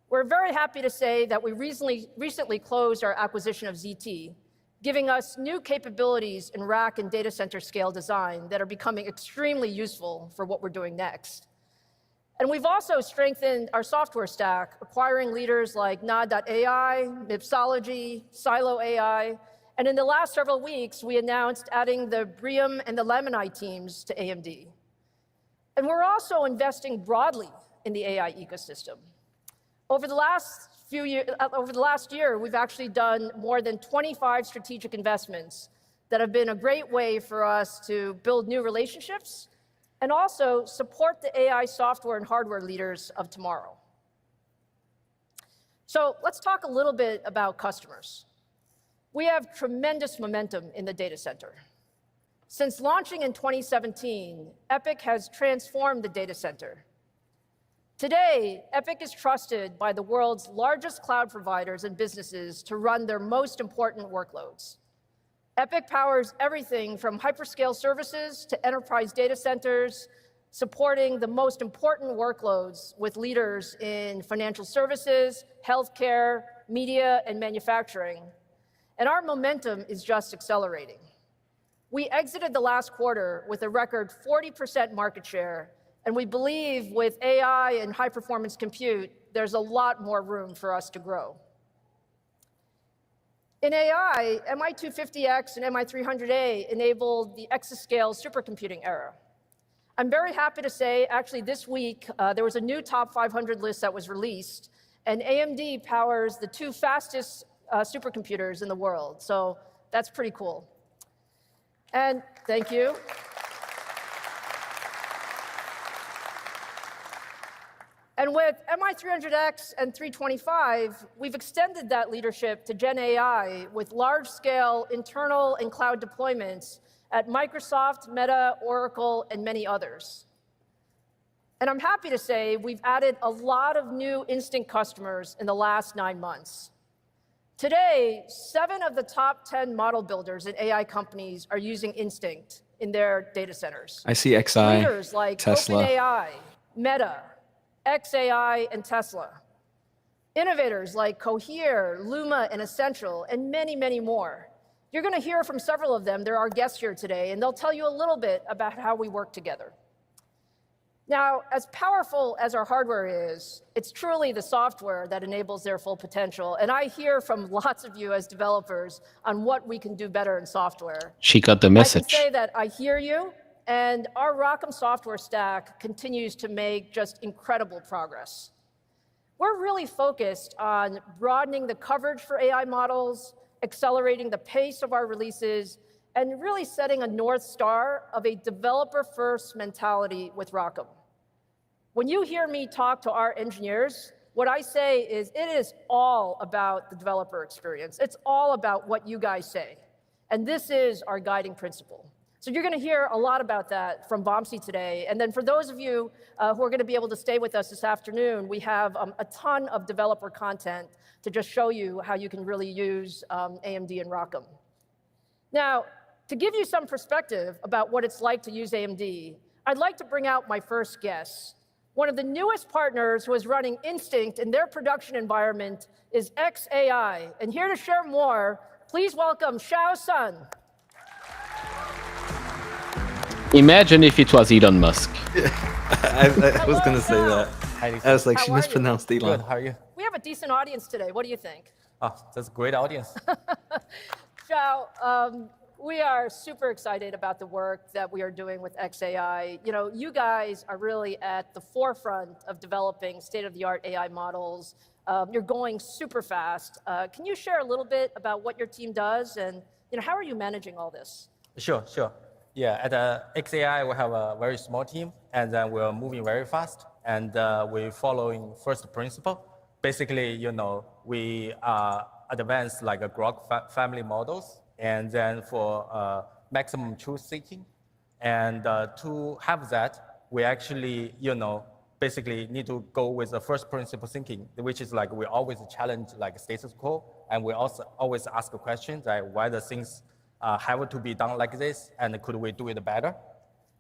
We're very happy to say that we recently closed our acquisition of ZT, giving us new capabilities in rack and data center scale design that are becoming extremely useful for what we're doing next. And we've also strengthened our software stack, acquiring leaders like Nod.ai, Mipsology, Silo AI, and in the last several weeks, we announced adding the Brium and the Lamini teams to AMD. And we're also investing broadly in the AI ecosystem. Over the last year, we've actually done more than 25 strategic investments that have been a great way for us to build new relationships and also support the AI software and hardware leaders of tomorrow. So let's talk a little bit about customers. We have tremendous momentum in the data center. Since launching in 2017, EPYC has transformed the data center. Today, EPYC is trusted by the world's largest cloud providers and businesses to run their most important workloads. EPYC powers everything from hyperscale services to enterprise data centers, supporting the most important workloads with leaders in financial services, healthcare, media, and manufacturing. And our momentum is just accelerating. We exited the last quarter with a record 40% market share, and we believe with AI and high-performance compute, there's a lot more room for us to grow. In AI, MI250X and MI300A enabled the exascale supercomputing era. I'm very happy to say, actually this week, there was a new top 500 list that was released, and AMD powers the 2 fastest supercomputers in the world, so that's pretty cool. And thank you. And with MI300X and 325, we've extended that leadership to Gen AI with large-scale internal and cloud deployments at Microsoft, Meta, Oracle, and many others. And I'm happy to say we've added a lot of new Instinct customers in the last 9 months. Today, 7 of the top 10 model builders in AI companies are using Instinct in their data centers. I see XI, Leaders like Tesla. OpenAI, Meta, xAI, and Tesla. Innovators like Cohere, Luma, and Essential, and many, many more. You're going to hear from several of them. They're our guests here today, and they'll tell you a little bit about how we work together. Now, as powerful as our hardware is, it's truly the software that enables their full potential. And I hear from lots of you as developers on what we can do better in software. She got the message. I can say that I hear you, and our ROCm software stack continues to make just incredible progress. We're really focused on broadening the coverage for AI models, accelerating the pace of our releases, and really setting a North Star of a developer-first mentality with ROCm. When you hear me talk to our engineers, what I say is it is all about the developer experience. It's all about what you guys say. And this is our guiding principle. So you're going to hear a lot about that from Vamsi today. And then for those of you who are going to be able to stay with us this afternoon, we have a ton of developer content to just show you how you can really use AMD and ROCm. Now, to give you some perspective about what it's like to use AMD, I'd like to bring out my first guest. One of the newest partners who is running Instinct in their production environment is xAI. And here to share more, please welcome Xiao Sun. Imagine if it was Elon Musk. I was going to say that. Hi, I was like, How she are you? mispronounced Elon. Good. How are you? We have a decent audience today. What do you think? Oh, that's a great audience. Xiao, we are super excited about the work that we are doing with xAI. You know, you guys are really at the forefront of developing state-of-the-art AI models. You're going super fast. Can you share a little bit about what your team does and how are you managing all this? Sure. Yeah, at xAI, we have a very small team, and then we're moving very fast, and we're following first principle. Basically, we are advanced like a Grok family models, and then for maximum truth seeking. And to have that, we actually, basically need to go with the first principle thinking, which is like we always challenge like status quo, and we also always ask questions like why the things have to be done like this, and could we do it better?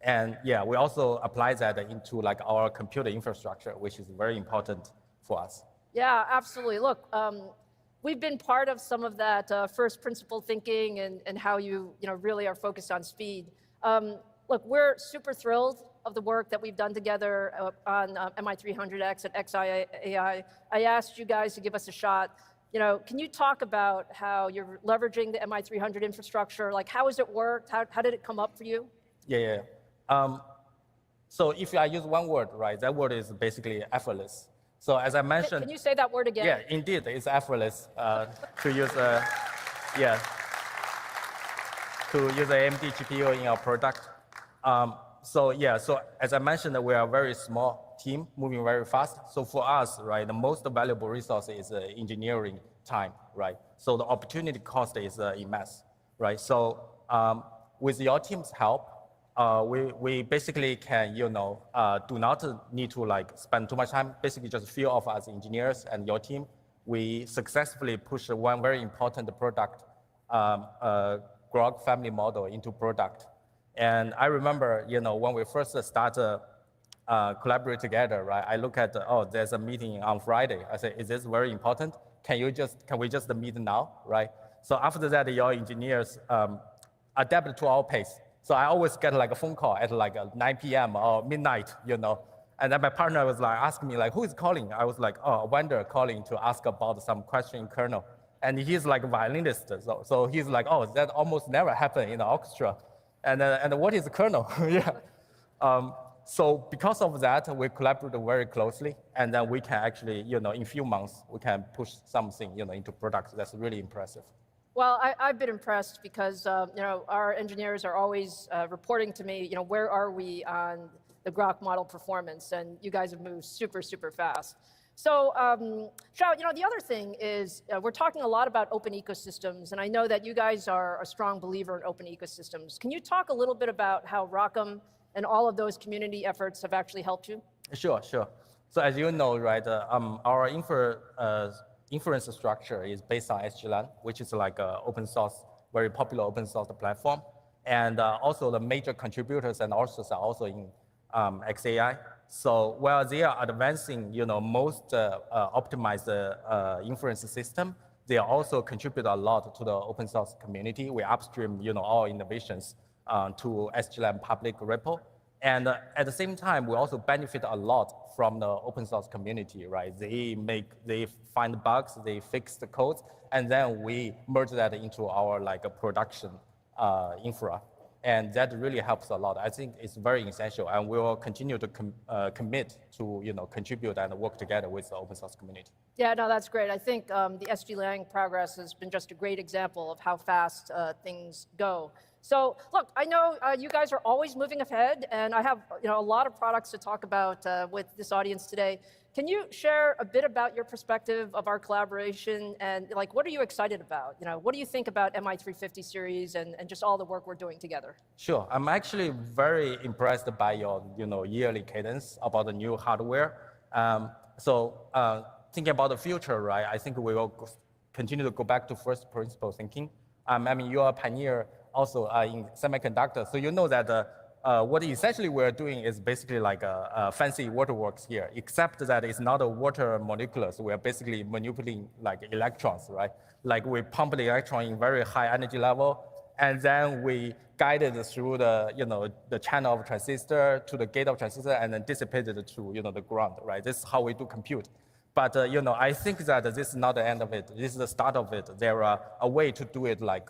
And yeah, we also apply that into like our computer infrastructure, which is very important for us. Yeah, absolutely. Look, we've been part of some of that first principle thinking and how you really are focused on speed. Look, we're super thrilled of the work that we've done together on MI300X at XAI. I asked you guys to give us a shot. Can you talk about how you're leveraging the MI300 infrastructure? Like, how has it worked? How did it come up for you? Yeah. So if I use one word, right, that word is basically effortless. So as I mentioned— Can you say that word again? Yeah, indeed, it's effortless to use AMD GPU in our product. So as I mentioned, we are a very small team moving very fast. So for us, right, the most valuable resource is engineering time, right? So the opportunity cost is immense, right? So with your team's help, we basically can, do not need to like spend too much time, basically just few of us engineers and your team, we successfully push one very important product, Grok family model into product. And I remember, when we first started collaborate together, right? I look at, there's a meeting on Friday. I say, is this very important? Can we just meet now, right? So after that, your engineers adapt to our pace. So I always get like a phone call at like 9 p.m. or midnight, And then my partner was like asking me like, who is calling? I was like, a vendor calling to ask about some question in kernel. And he's like a violinist, so he's like, that almost never happened in the orchestra. And what is kernel? Yeah. So because of that, we collaborate very closely, and then we can actually, in few months, we can push something, into product. That's really impressive. Well, I've been impressed because our engineers are always reporting to me, where are we on the Grok model performance, and you guys have moved super, super fast. So, Xiao, the other thing is we're talking a lot about open ecosystems, and I know that you guys are a strong believer in open ecosystems. Can you talk a little bit about how ROCm and all of those community efforts have actually helped you? Sure. So as you know, right, our inference structure is based on SGLang, which is like an open source, very popular open source platform. And also the major contributors and authors are also in XAI. So while they are advancing, most optimized inference system, they also contribute a lot to the open source community. We upstream, all innovations to SGLang public repo. And at the same time, we also benefit a lot from the open source community, right? They find bugs, they fix the codes, and then we merge that into our like a production infra. And that really helps a lot. I think it's very essential, and we will continue to commit to contribute and work together with the open source community. Yeah, no, that's great. I think the SGLang progress has been just a great example of how fast things go. So look, I know you guys are always moving ahead, and I have a lot of products to talk about with this audience today. Can you share a bit about your perspective of our collaboration, and like, what are you excited about? What do you think about MI350 series and just all the work we're doing together? Sure, I'm actually very impressed by your yearly cadence about the new hardware. Thinking about the future, right? I think we will continue to go back to first principle thinking. I mean, you are a pioneer also in semiconductor, so you know that what essentially we're doing is basically like a fancy waterworks here, except that it's not a water molecular. So we're basically manipulating like electrons, right? Like we pump the electron in very high energy level, and then we guide it through the the channel of transistor to the gate of transistor, and then dissipate it to the ground, right? This is how we do compute. But I think that this is not the end of it. This is the start of it. There are a way to do it like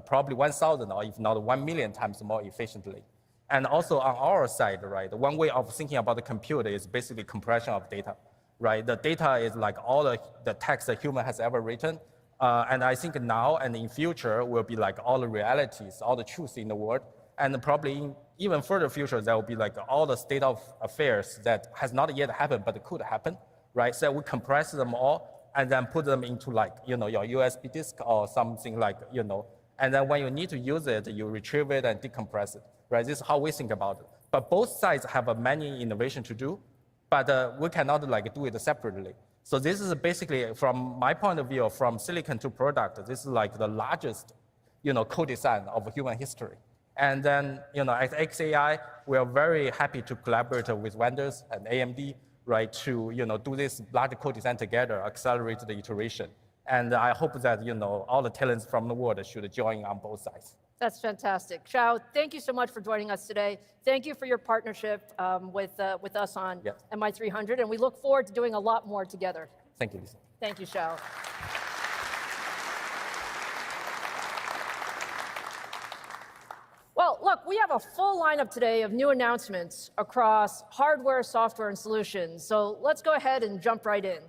probably 1,000 or if not 1 million times more efficiently. And also on our side, right, one way of thinking about the computer is basically compression of data, right? The data is like all the text a human has ever written. And I think now and in future will be like all the realities, all the truths in the world. And probably in even further future, there will be like all the state of affairs that has not yet happened, but could happen, right? So we compress them all and then put them into like, your USB disk or something like, and then when you need to use it, you retrieve it and decompress it, right? This is how we think about it. But both sides have many innovation to do, but we cannot like do it separately. So this is basically, from my point of view, from silicon to product, this is like the largest, co-design of human history. And then, at XAI, we are very happy to collaborate with vendors and AMD, right, to, do this large co-design together, accelerate the iteration. And I hope that, all the talents from the world should join on both sides. That's fantastic. Xiao, thank you so much for joining us today. Thank you for your partnership with us on MI300, and we look forward to doing a lot more together. Thank you, Lisa. Thank you, Xiao. Well, look, we have a full lineup today of new announcements across hardware, software, and solutions. So let's go ahead and jump right in.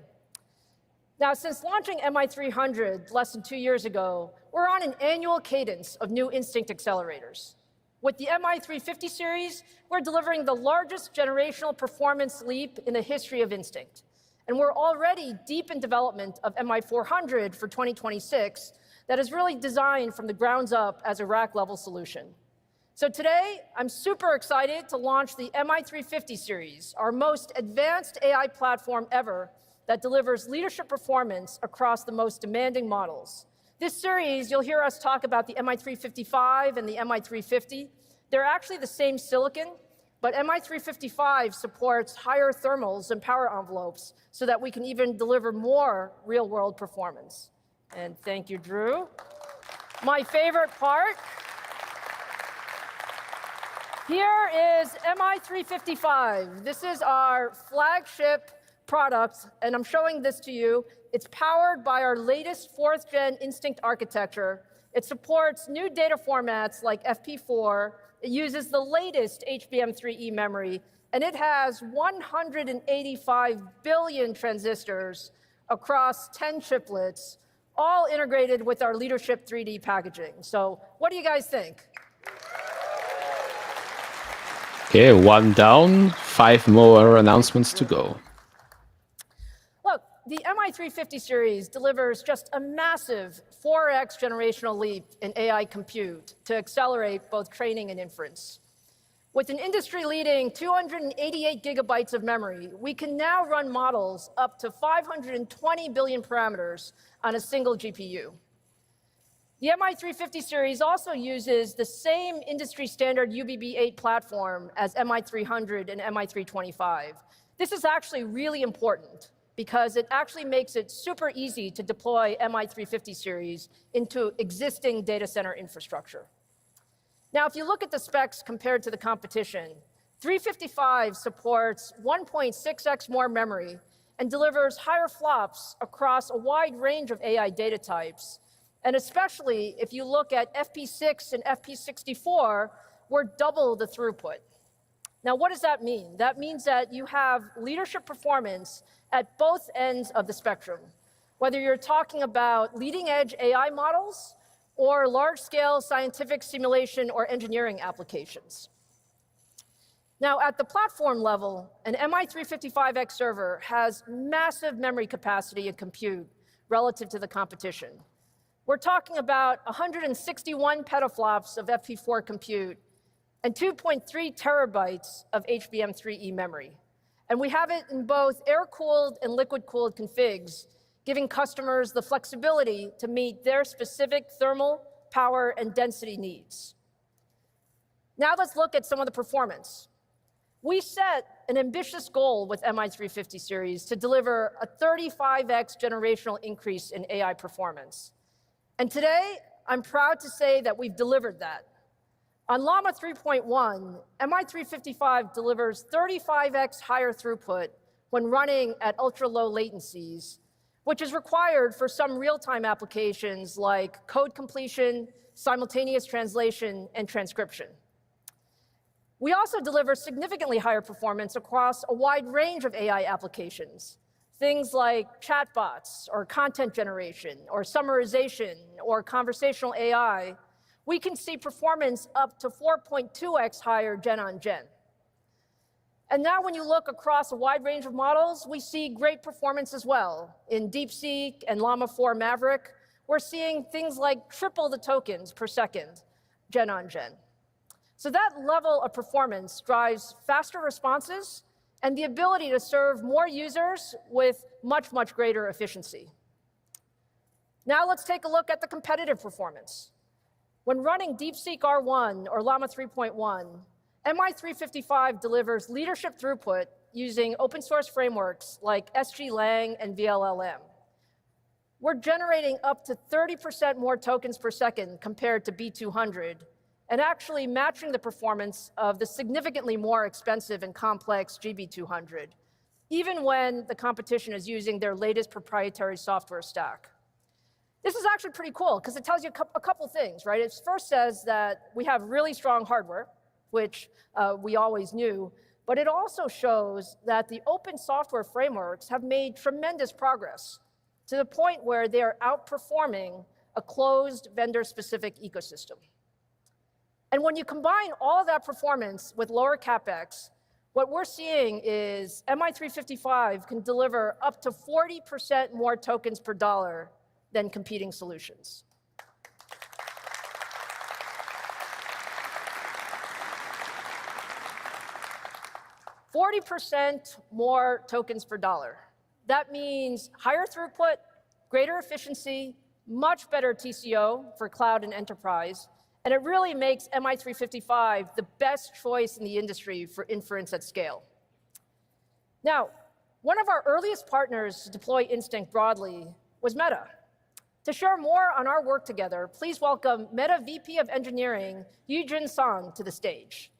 Now, since launching MI300 less than 2 years ago, we're on an annual cadence of new Instinct accelerators. With the MI350 series, we're delivering the largest generational performance leap in the history of Instinct. And we're already deep in development of MI400 for 2026 that is really designed from the grounds up as a rack-level solution. So today, I'm super excited to launch the MI350 series, our most advanced AI platform ever that delivers leadership performance across the most demanding models. This series, you'll hear us talk about the MI355 and the MI350. They're actually the same silicon, but MI355 supports higher thermals and power envelopes so that we can even deliver more real-world performance. And thank you, Drew. My favorite part. Here is MI355. This is our flagship product, and I'm showing this to you. It's powered by our latest 4th-gen Instinct architecture. It supports new data formats like FP4. It uses the latest HBM3E memory, and it has 185 billion transistors across 10 chiplets, all integrated with our leadership 3D packaging. So what do you guys think? Okay, 1 down, 5 more announcements to go. Look, the MI350 series delivers just a massive 4x generational leap in AI compute to accelerate both training and inference. With an industry-leading 288 gigabytes of memory, we can now run models up to 520 billion parameters on a single GPU. The MI350 series also uses the same industry-standard UBB8 platform as MI300 and MI325. This is actually really important because it actually makes it super easy to deploy MI350 series into existing data center infrastructure. Now, if you look at the specs compared to the competition, 355 supports 1.6x more memory and delivers higher flops across a wide range of AI data types. And especially if you look at FP6 and FP64, we're double the throughput. Now, what does that mean? That means that you have leadership performance at both ends of the spectrum, whether you're talking about leading-edge AI models or large-scale scientific simulation or engineering applications. Now, at the platform level, an MI355X server has massive memory capacity and compute relative to the competition. We're talking about 161 petaflops of FP4 compute and 2.3 terabytes of HBM3E memory. And we have it in both air-cooled and liquid-cooled configs, giving customers the flexibility to meet their specific thermal, power, and density needs. Now let's look at some of the performance. We set an ambitious goal with MI350 series to deliver a 35x generational increase in AI performance. And today, I'm proud to say that we've delivered that. On Llama 3.1, MI355 delivers 35x higher throughput when running at ultra-low latencies, which is required for some real-time applications like code completion, simultaneous translation, and transcription. We also deliver significantly higher performance across a wide range of AI applications. Things like chatbots, or content generation, or summarization, or conversational AI, we can see performance up to 4.2x higher gen on gen. And now when you look across a wide range of models, we see great performance as well. In DeepSeek and Llama 4 Maverick, we're seeing things like triple the tokens per second, gen on gen. So that level of performance drives faster responses and the ability to serve more users with much, much greater efficiency. Now let's take a look at the competitive performance. When running DeepSeek R1 or Llama 3.1, MI355 delivers leadership throughput using open source frameworks like SGLang and VLLM. We're generating up to 30% more tokens per second compared to B200, and actually matching the performance of the significantly more expensive and complex GB200, even when the competition is using their latest proprietary software stack. This is actually pretty cool, because it tells you a couple things, right? It first says that we have really strong hardware, which we always knew, but it also shows that the open software frameworks have made tremendous progress to the point where they are outperforming a closed vendor-specific ecosystem. And when you combine all of that performance with lower CapEx, what we're seeing is MI355 can deliver up to 40% more tokens per dollar than competing solutions. %40 more tokens per dollar. That means higher throughput, greater efficiency, much better TCO for cloud and enterprise, and it really makes MI355 the best choice in the industry for inference at scale. Now, one of our earliest partners to deploy Instinct broadly was Meta. To share more on our work together, please welcome Meta VP of Engineering, Yujin Song, to the stage.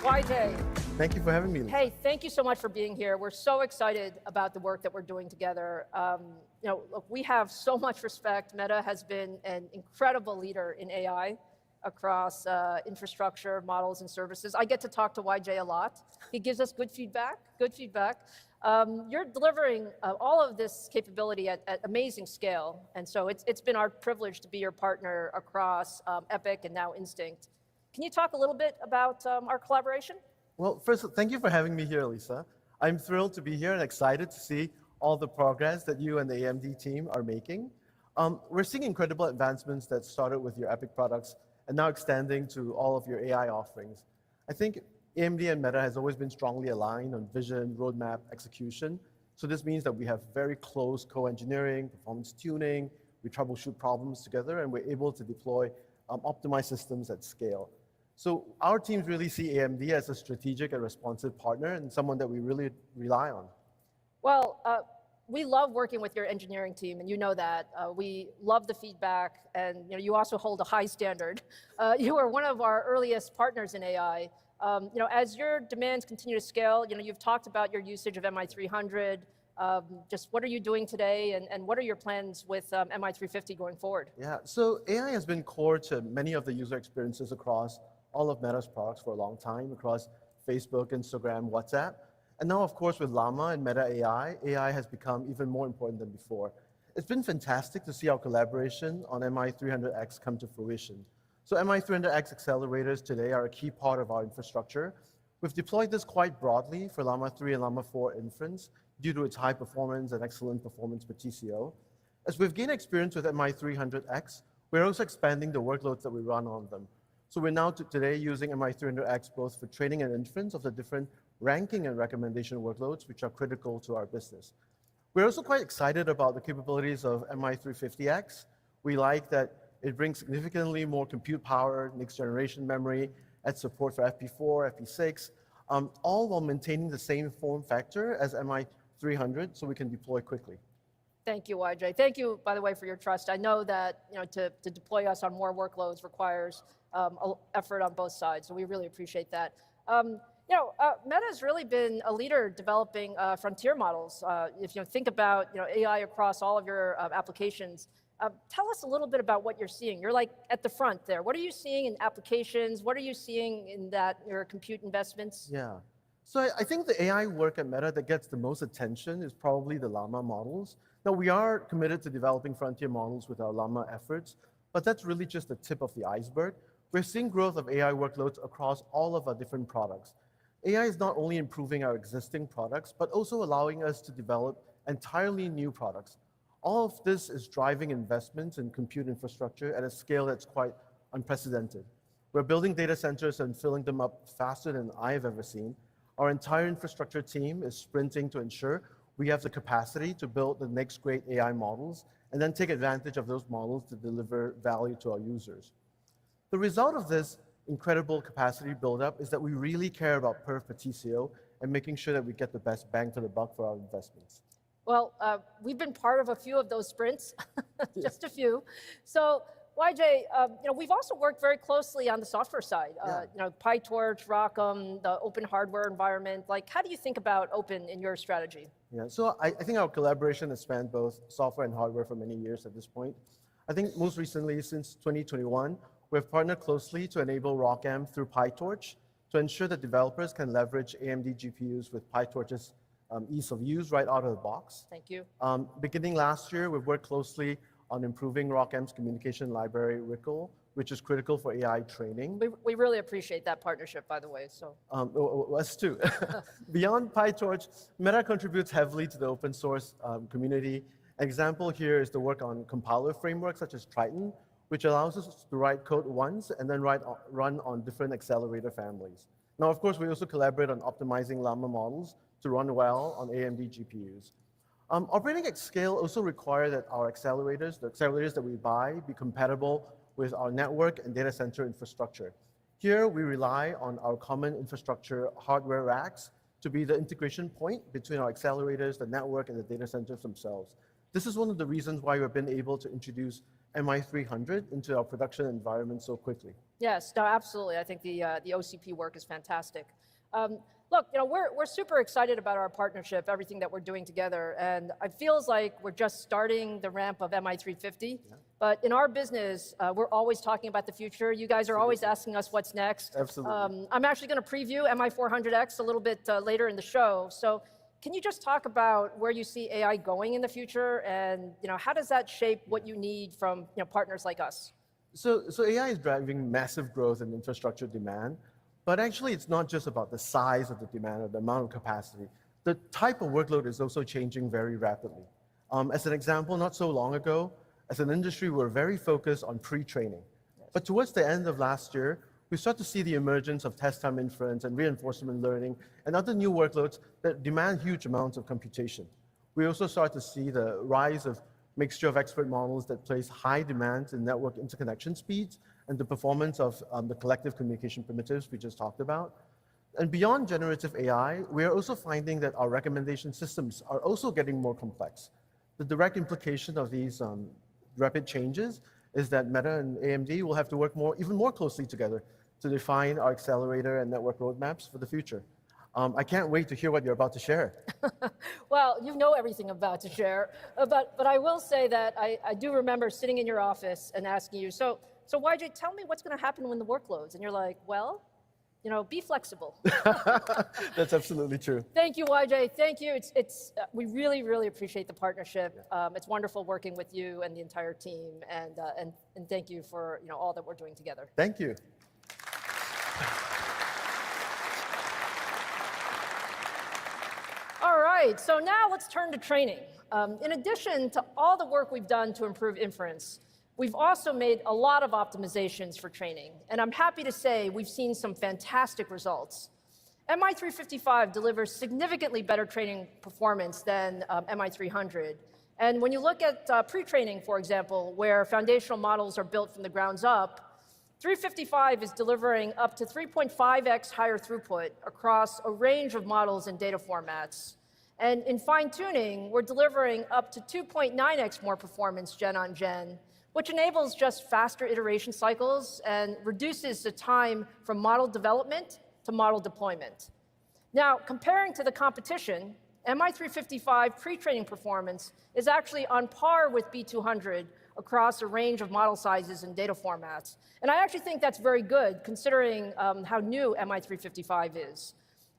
YJ. Thank you for having me, Lisa. Hey, thank you so much for being here. We're so excited about the work that we're doing together. Look, we have so much respect. Meta has been an incredible leader in AI across infrastructure, models, and services. I get to talk to YJ a lot. He gives us good feedback, You're delivering all of this capability at amazing scale, and so it's been our privilege to be your partner across Epic and now Instinct. Can you talk a little bit about our collaboration? Well, first, thank you for having me here, Lisa. I'm thrilled to be here and excited to see all the progress that you and the AMD team are making. We're seeing incredible advancements that started with your Epic products and now extending to all of your AI offerings. I think AMD and Meta has always been strongly aligned on vision, roadmap, execution. So this means that we have very close co-engineering, performance tuning, we troubleshoot problems together, and we're able to deploy optimized systems at scale. So our teams really see AMD as a strategic and responsive partner and someone that we really rely on. Well, we love working with your engineering team, and you know that. We love the feedback, and you also hold a high standard. You are one of our earliest partners in AI. As your demands continue to scale, you've talked about your usage of MI300. Just what are you doing today, and what are your plans with MI350 going forward? Yeah, so AI has been core to many of the user experiences across all of Meta's products for a long time, across Facebook, Instagram, WhatsApp. And now, of course, with Llama and Meta AI, AI has become even more important than before. It's been fantastic to see our collaboration on MI300X come to fruition. So MI300X accelerators today are a key part of our infrastructure. We've deployed this quite broadly for Llama 3 and Llama 4 inference due to its high performance and excellent performance per TCO. As we've gained experience with MI300X, we're also expanding the workloads that we run on them. So we're now today using MI300X both for training and inference of the different ranking and recommendation workloads which are critical to our business. We're also quite excited about the capabilities of MI350X. We like that it brings significantly more compute power, next generation memory, adds support for FP4, FP6, all while maintaining the same form factor as MI300 so we can deploy quickly. Thank you, YJ. Thank you, by the way, for your trust. I know that to deploy us on more workloads requires effort on both sides, so we really appreciate that. Meta's really been a leader developing frontier models. If you think about AI across all of your applications, tell us a little bit about what you're seeing. You're like at the front there. What are you seeing in applications? What are you seeing in your compute investments? Yeah. So I think the AI work at Meta that gets the most attention is probably the Llama models. Now, we are committed to developing frontier models with our Llama efforts, But that's really just the tip of the iceberg. We're seeing growth of AI workloads across all of our different products. AI is not only improving our existing products, but also allowing us to develop entirely new products. All of this is driving investments in compute infrastructure at a scale that's quite unprecedented. We're building data centers and filling them up faster than I've ever seen. Our entire infrastructure team is sprinting to ensure we have the capacity to build the next great AI models and then take advantage of those models to deliver value to our users. The result of this incredible capacity buildup is that we really care about perf per TCO and making sure that we get the best bang for the buck for our investments. Well, we've been part of a few of those sprints, just a few. So YJ, we've also worked very closely on the software side. PyTorch, ROCm, the open hardware environment. Like, how do you think about open in your strategy? Yeah, so I think our collaboration has spanned both software and hardware for many years at this point. I think most recently, since 2021, we've partnered closely to enable ROCm through PyTorch to ensure that developers can leverage AMD GPUs with PyTorch's ease of use right out of the box. Thank you. Beginning last year, we've worked closely on improving ROCm's communication library, Rickle, which is critical for AI training. We really appreciate that partnership, by the way. So us too. Beyond PyTorch, Meta contributes heavily to the open source community. An example here is the work on compiler frameworks such as Triton, which allows us to write code once and then run on different accelerator families. Now, of course, we also collaborate on optimizing Llama models to run well on AMD GPUs. Operating at scale also requires that our accelerators, the accelerators that we buy, be compatible with our network and data center infrastructure. Here, we rely on our common infrastructure hardware racks to be the integration point between our accelerators, the network, and the data centers themselves. This is one of the reasons why we've been able to introduce MI300 into our production environment so quickly. Yes, no, absolutely. I think the OCP work is fantastic. Look, we're super excited about our partnership, everything that we're doing together, and it feels like we're just starting the ramp of MI350. Yeah. But in our business, we're always talking about the future. You guys are always asking us what's next. Absolutely. I'm actually going to preview MI400X a little bit later in the show. So can you just talk about where you see AI going in the future, and how does that shape what you need from partners like us? So AI is driving massive growth in infrastructure demand. But actually, it's not just about the size of the demand or the amount of capacity. The type of workload is also changing very rapidly. As an example, not so long ago, as an industry, we were very focused on pre-training. Yes. But towards the end of last year, we start to see the emergence of test time inference and reinforcement learning and other new workloads that demand huge amounts of computation. We also start to see the rise of mixture of expert models that place high demands in network interconnection speeds and the performance of the collective communication primitives we just talked about. And beyond generative AI, we are also finding that our recommendation systems are also getting more complex. The direct implication of these rapid changes is that Meta and AMD will have to work even more closely together to define our accelerator and network roadmaps for the future. I can't wait to hear what you're about to share. Well, you know everything I'm about to share, but I will say that I do remember sitting in your office and asking you, so YJ, tell me what's going to happen when the workloads, and you're like, well, be flexible. That's absolutely true. Thank you, YJ. Thank you. We really, really appreciate the partnership. Yeah. It's wonderful working with you and the entire team, and thank you for all that we're doing together. Thank you. All right, so now let's turn to training. In addition to all the work we've done to improve inference, we've also made a lot of optimizations for training, and I'm happy to say we've seen some fantastic results. MI355 delivers significantly better training performance than MI300. And when you look at pre-training, for example, where foundational models are built from the ground up, 355 is delivering up to 3.5x higher throughput across a range of models and data formats. And in fine-tuning, we're delivering up to 2.9x more performance gen on gen, which enables just faster iteration cycles and reduces the time from model development to model deployment. Now, comparing to the competition, MI355 pre-training performance is actually on par with B200 across a range of model sizes and data formats. And I actually think that's very good, considering how new MI355 is.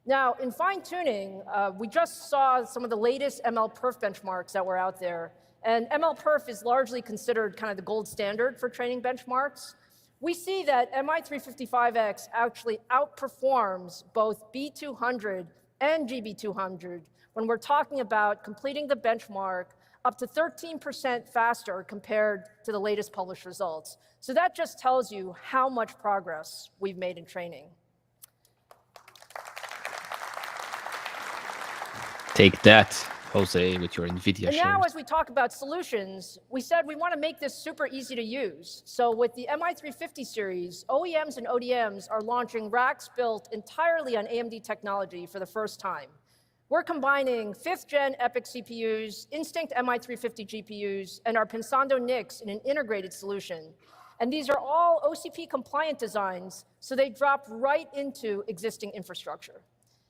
Now, in fine-tuning, we just saw some of the latest ML perf benchmarks that were out there, and MLPerf is largely considered kind of the gold standard for training benchmarks. We see that MI355X actually outperforms both B200 and GB200 when we're talking about completing the benchmark up to 13% faster compared to the latest published results. So that just tells you how much progress we've made in training. Take that, Jose, with your NVIDIA And now, shares. as we talk about solutions, we said we want to make this super easy to use. So with the MI350 series, OEMs and ODMs are launching racks built entirely on AMD technology for the first time. We're combining 5th-gen EPYC CPUs, Instinct MI350 GPUs, and our Pensando NICs in an integrated solution. And these are all OCP-compliant designs, so they drop right into existing infrastructure.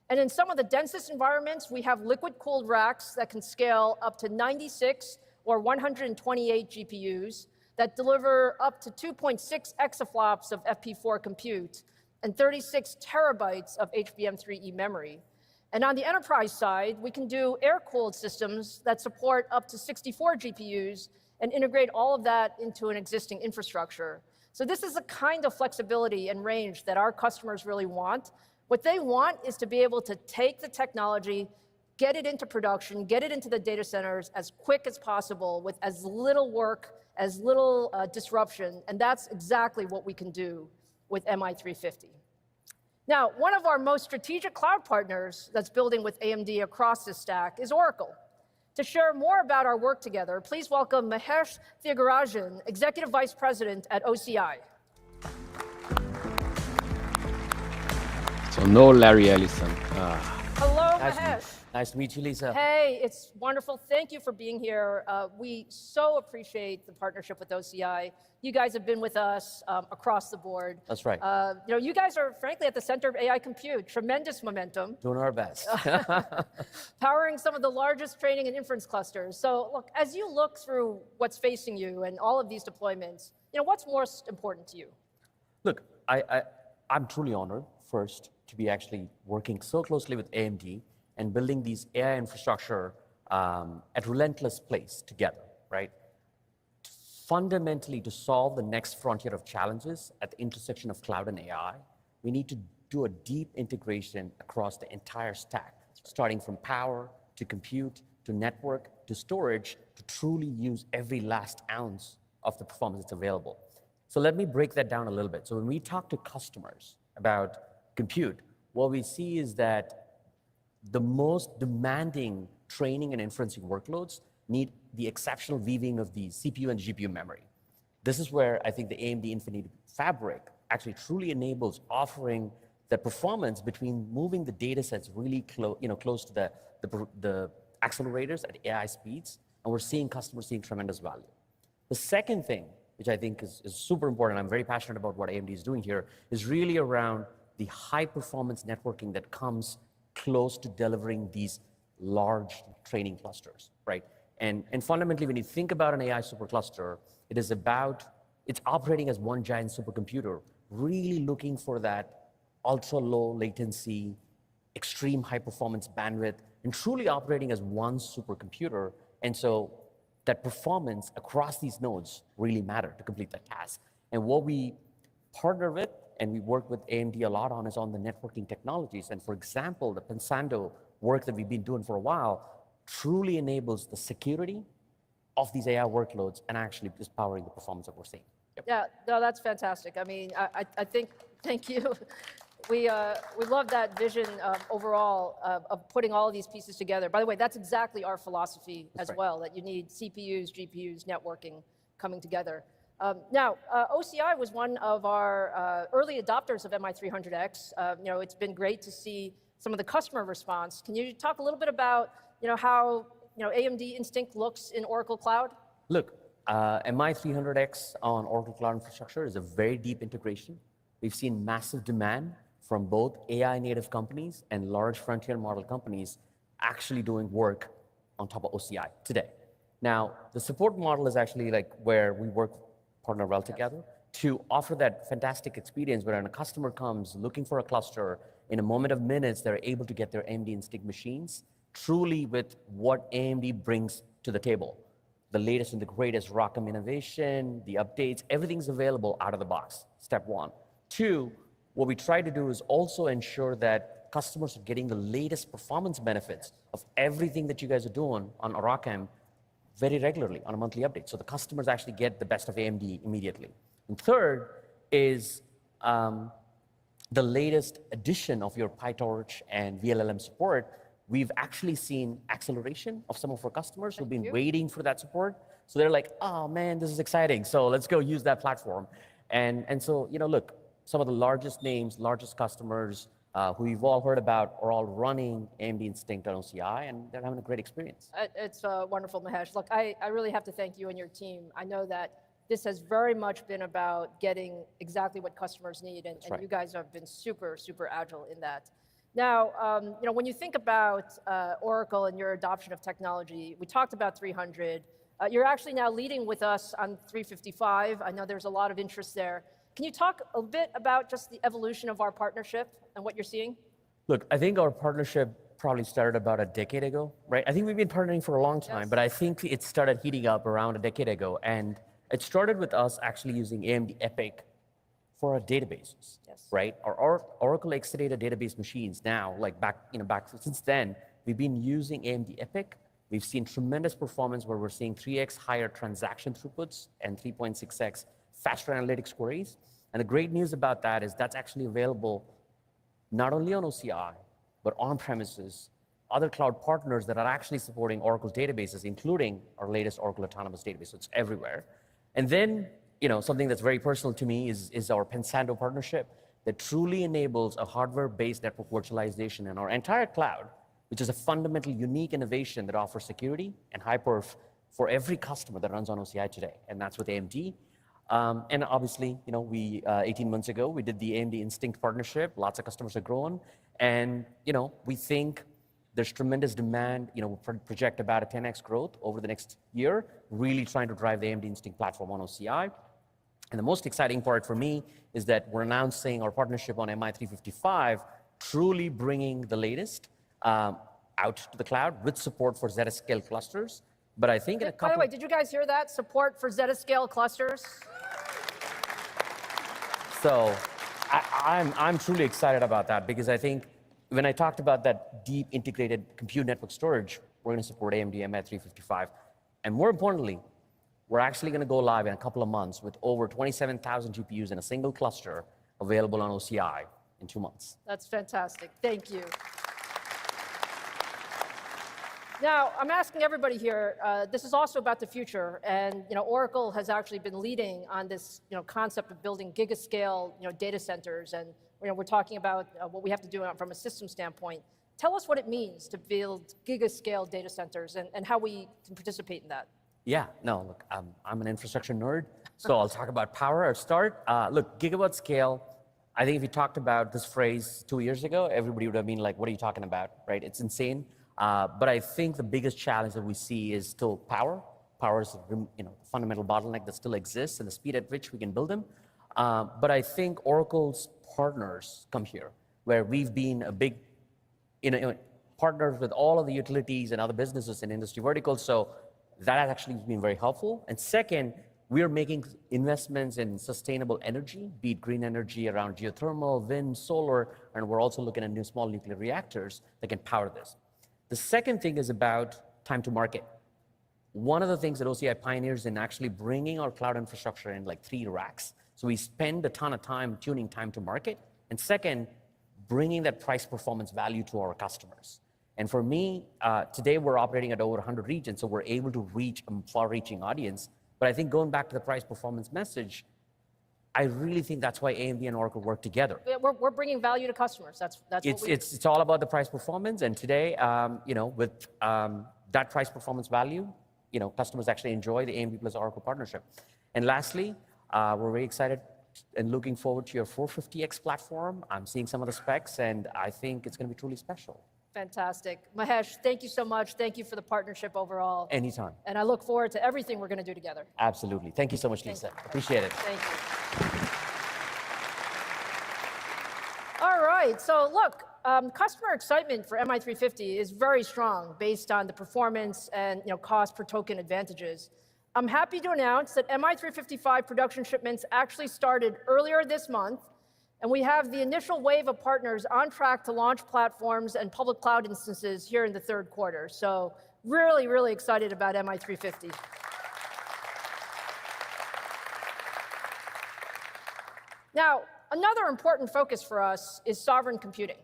And in some of the densest environments, we have liquid-cooled racks that can scale up to 96 or 128 GPUs that deliver up to 2.6 exaflops of FP4 compute and 36 terabytes of HBM3E memory. And on the enterprise side, we can do air-cooled systems that support up to 64 GPUs and integrate all of that into an existing infrastructure. So this is the kind of flexibility and range that our customers really want. What they want is to be able to take the technology, get it into production, get it into the data centers as quick as possible with as little work, as little disruption, and that's exactly what we can do with MI350. Now, one of our most strategic cloud partners that's building with AMD across this stack is Oracle. To share more about our work together, please welcome Mahesh Thiagarajan, Executive Vice President at OCI. So no Larry Ellison. Hello, Mahesh. Nice to meet you, Lisa. Hey, it's wonderful. Thank you for being here. We so appreciate the partnership with OCI. You guys have been with us across the board. That's right. You guys are frankly at the center of AI compute. Tremendous momentum. Doing our best. Powering some of the largest training and inference clusters. So look, as you look through what's facing you and all of these deployments, what's most important to you? Look, I'm truly honored, first, to be actually working so closely with AMD and building these AI infrastructure at relentless pace together, right? Fundamentally, to solve the next frontier of challenges at the intersection of cloud and AI, we need to do a deep integration across the entire stack, starting from power to compute to network to storage to truly use every last ounce of the performance that's available. So let me break that down a little bit. So when we talk to customers about compute, what we see is that the most demanding training and inferencing workloads need the exceptional weaving of the CPU and GPU memory. This is where I think the AMD Infinity Fabric actually truly enables offering the performance between moving the data sets really close to the accelerators at AI speeds, and we're seeing customers seeing tremendous value. The second thing, which I think is super important, I'm very passionate about what AMD is doing here, is really around the high-performance networking that comes close to delivering these large training clusters, right? And fundamentally, when you think about an AI supercluster, it's operating as one giant supercomputer, really looking for that ultra-low latency, extreme high-performance bandwidth, and truly operating as one supercomputer. And so that performance across these nodes really matter to complete that task. And what we partner with and we work with AMD a lot on is on the networking technologies. And for example, the Pensando work that we've been doing for a while truly enables the security of these AI workloads and actually is powering the performance that we're seeing. Yep. Yeah, no, that's fantastic. I mean, I think, thank you. We love that vision overall of putting all of these pieces together. By the way, that's exactly our philosophy as well, that you need CPUs, GPUs, networking coming together. Now, OCI was one of our early adopters of MI300X. It's been great to see some of the customer response. Can you talk a little bit about how AMD Instinct looks in Oracle Cloud? Look, MI300X on Oracle Cloud Infrastructure is a very deep integration. We've seen massive demand from both AI native companies and large frontier model companies actually doing work on top of OCI today. Now, the support model is actually like where we partner well together to offer that fantastic experience where when a customer comes looking for a cluster, in a moment of minutes, they're able to get their AMD Instinct machines truly with what AMD brings to the table. the latest and the greatest ROCm innovation, the updates, everything's available out of the box, step one. Two, what we try to do is also ensure that customers are getting the latest performance benefits of everything that you guys are doing on ROCm very regularly on a monthly update. So the customers actually get the best of AMD immediately. And third is the latest addition of your PyTorch and VLLM support. We've actually seen acceleration of some of our customers who've been waiting for that support. So they're like, oh man, this is exciting. So let's go use that platform. And so, you know, look, some of the largest names, largest customers who you've all heard about are all running AMD Instinct on OCI, and they're having a great experience. It's wonderful, Mahesh. Look, I really have to thank you and your team. I know that this has very much been about getting exactly what customers need, and you guys have been super, super agile in that. Now, you know, when you think about Oracle and your adoption of technology, we talked about 300. You're actually now leading with us on 355. I know there's a lot of interest there. Can you talk a bit about just the evolution of our partnership and what you're seeing? Look, I think our partnership probably started about a decade ago, right? I think we've been partnering for a long time, but I think it started heating up around a decade ago. And it started with us actually using AMD EPYC for our databases, right? Our Oracle Exadata database machines now, like back since then, we've been using AMD EPYC. We've seen tremendous performance where we're seeing 3x higher transaction throughputs and 3.6x faster analytics queries. And the great news about that is that's actually available not only on OCI, but on premises, other cloud partners that are actually supporting Oracle databases, including our latest Oracle Autonomous Database. So it's everywhere. And then, you know, something that's very personal to me is our Pensando partnership that truly enables a hardware-based network virtualization in our entire cloud, which is a fundamental unique innovation that offers security and high perf for every customer that runs on OCI today. And that's with AMD. And obviously, you know, 18 months ago, we did the AMD Instinct partnership. Lots of customers are growing. And, you know, we think there's tremendous demand. You know, we project about a 10x growth over the next year, really trying to drive the AMD Instinct platform on OCI. And the most exciting part for me is that we're announcing our partnership on MI355, truly bringing the latest out to the cloud with support for Zettascale clusters. But I think in a couple... By the way, did you guys hear that? Support for Zettascale clusters? So I'm truly excited about that because I think when I talked about that deep integrated compute network storage, we're going to support AMD MI355. And more importantly, we're actually going to go live in a couple of months with over 27,000 GPUs in a single cluster available on OCI in 2 months. That's fantastic. Thank you. Now, I'm asking everybody here, this is also about the future, and you know, Oracle has actually been leading on this concept of building gigascale data centers, and we're talking about what we have to do from a system standpoint. Tell us what it means to build gigascale data centers and how we can participate in that. Yeah, no, look, I'm an infrastructure nerd, so I'll talk about power or start. Look, gigawatt scale, I think if you talked about this phrase 2 years ago, everybody would have been like, what are you talking about, right? It's insane. But I think the biggest challenge that we see is still power. Power is a fundamental bottleneck that still exists and the speed at which we can build them. But I think Oracle's partners come here, where we've been a big partners with all of the utilities and other businesses and industry verticals. So that has actually been very helpful. And second, we're making investments in sustainable energy, be it green energy around geothermal, wind, solar, and we're also looking at new small nuclear reactors that can power this. The second thing is about time to market. One of the things that OCI pioneers in actually bringing our cloud infrastructure in like 3 racks. So we spend a ton of time tuning time to market. And second, bringing that price performance value to our customers. And for me, today we're operating at over 100 regions, so we're able to reach a far-reaching audience. But I think going back to the price performance message, I really think that's why AMD and Oracle work together. We're bringing value to customers. That's what it's all about the price performance. And today, with that price performance value, customers actually enjoy the AMD plus Oracle partnership. And lastly, we're very excited and looking forward to your 450X platform. I'm seeing some of the specs, and I think it's going to be truly special. Fantastic. Mahesh, thank you so much. Thank you for the partnership overall. Anytime. And I look forward to everything we're going to do together. Absolutely. Thank you so much, Lisa. Appreciate it. Thank you. All right. So look, customer excitement for MI350 is very strong based on the performance and cost per token advantages. I'm happy to announce that MI355 production shipments actually started earlier this month, and we have the initial wave of partners on track to launch platforms and public cloud instances here in the third quarter. So really, really excited about MI350. Now, another important focus for us is sovereign computing.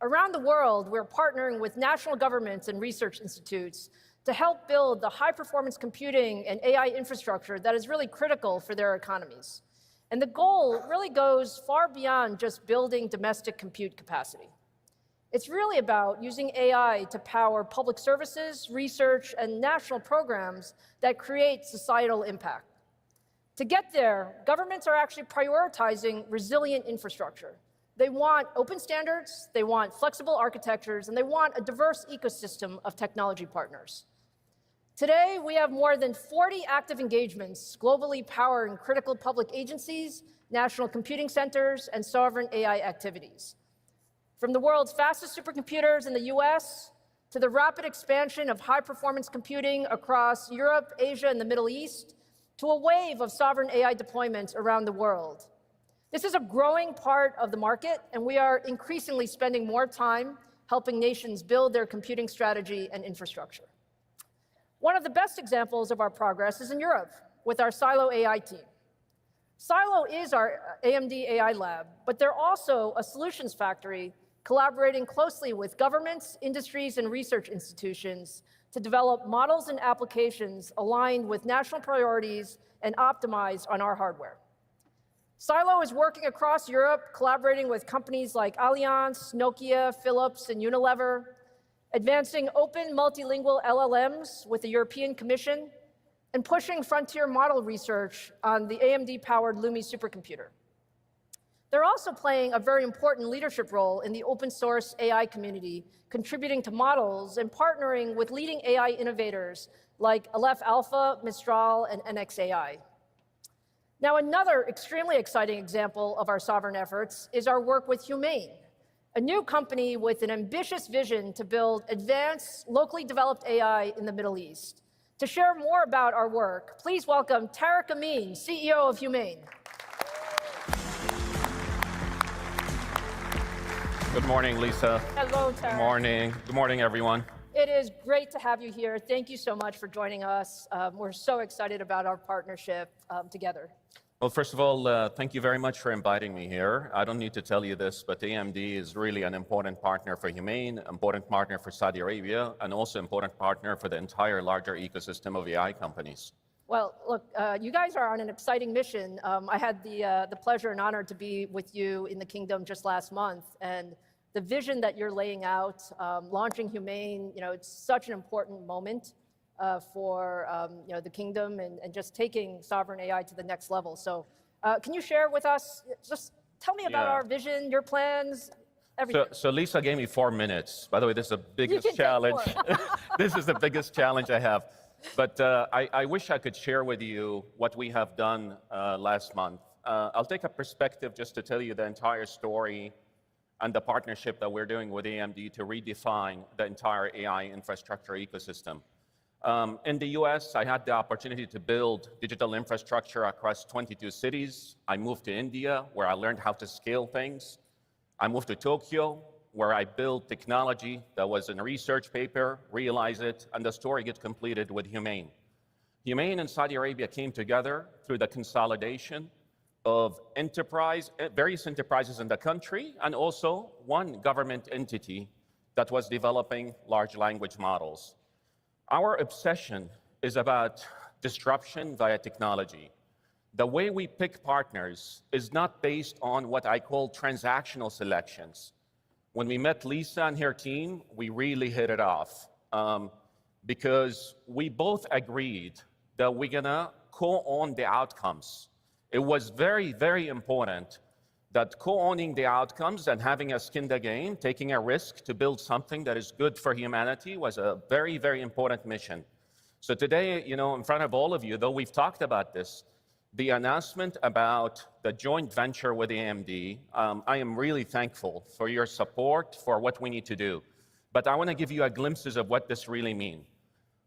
Around the world, we're partnering with national governments and research institutes to help build the high-performance computing and AI infrastructure that is really critical for their economies. And the goal really goes far beyond just building domestic compute capacity. It's really about using AI to power public services, research, and national programs that create societal impact. To get there, governments are actually prioritizing resilient infrastructure. They want open standards, they want flexible architectures, and they want a diverse ecosystem of technology partners. Today, we have more than 40 active engagements globally powering critical public agencies, national computing centers, and sovereign AI activities. From the world's fastest supercomputers in the US, to the rapid expansion of high-performance computing across Europe, Asia, and the Middle East, to a wave of sovereign AI deployments around the world. This is a growing part of the market, and we are increasingly spending more time helping nations build their computing strategy and infrastructure. One of the best examples of our progress is in Europe, with our Silo AI team. Silo is our AMD AI lab, but they're also a solutions factory collaborating closely with governments, industries, and research institutions to develop models and applications aligned with national priorities and optimized on our hardware. Silo is working across Europe, collaborating with companies like Allianz, Nokia, Philips, and Unilever, advancing open multilingual LLMs with the European Commission, and pushing frontier model research on the AMD-powered Lumi supercomputer. They're also playing a very important leadership role in the open source AI community, contributing to models and partnering with leading AI innovators like Aleph Alpha, Mistral, and NXAI. Now, another extremely exciting example of our sovereign efforts is our work with Humane, a new company with an ambitious vision to build advanced, locally developed AI in the Middle East. To share more about our work, please welcome Tariq Amin, CEO of Humane. Good morning, Lisa. Hello, Tariq. Good morning. Good morning, everyone. It is great to have you here. Thank you so much for joining us. We're so excited about our partnership together. Well, first of all, thank you very much for inviting me here. I don't need to tell you this, but AMD is really an important partner for Humane, important partner for Saudi Arabia, and also important partner for the entire larger ecosystem of AI companies. Well, look, you guys are on an exciting mission. I had the pleasure and honor to be with you in the kingdom just last month, and the vision that you're laying out, launching Humane, it's such an important moment for the kingdom and just taking sovereign AI to the next level. So can you share with us, just tell me about our vision, your plans, everything. So Lisa gave me 4 minutes. By the way, this is the biggest challenge. This is the biggest challenge I have. But I wish I could share with you what we have done last month. I'll take a perspective just to tell you the entire story and the partnership that we're doing with AMD to redefine the entire AI infrastructure ecosystem. In the US, I had the opportunity to build digital infrastructure across 22 cities. I moved to India, where I learned how to scale things. I moved to Tokyo, where I built technology that was in a research paper, realized it, and the story gets completed with Humane. Humane and Saudi Arabia came together through the consolidation of various enterprises in the country, and also one government entity that was developing large language models. Our obsession is about disruption via technology. The way we pick partners is not based on what I call transactional selections. When we met Lisa and her team, we really hit it off because we both agreed that we're gonna co-own the outcomes. It was very, very important that co-owning the outcomes and having a skin in the game, taking a risk to build something that is good for humanity was a very, very important mission. So today, in front of all of you, though we've talked about this, the announcement about the joint venture with AMD, I am really thankful for your support for what we need to do. But I want to give you a glimpses of what this really means.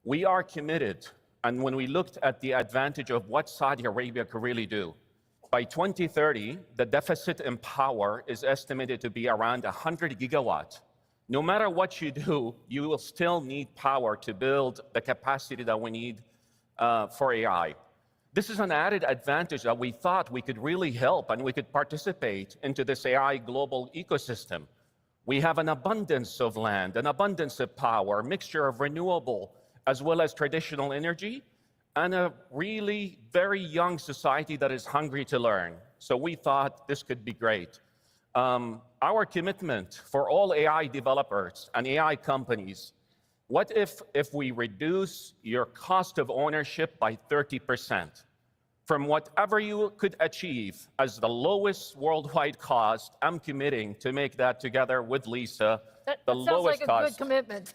We are committed and when we looked at the advantage of what Saudi Arabia could really do, by 2030, the deficit in power is estimated to be around 100 gigawatt. No matter what you do, you will still need power to build the capacity that we need for AI. This is an added advantage that we thought we could really help and we could participate into this AI global ecosystem. We have an abundance of land, an abundance of power, a mixture of renewable as well as traditional energy, and a really very young society that is hungry to learn. So we thought this could be great. Our commitment for all AI developers and AI companies, what if we reduce your cost of ownership by 30%? From whatever you could achieve as the lowest worldwide cost, I'm committing to make that together with Lisa, the lowest sounds like cost. a good commitment.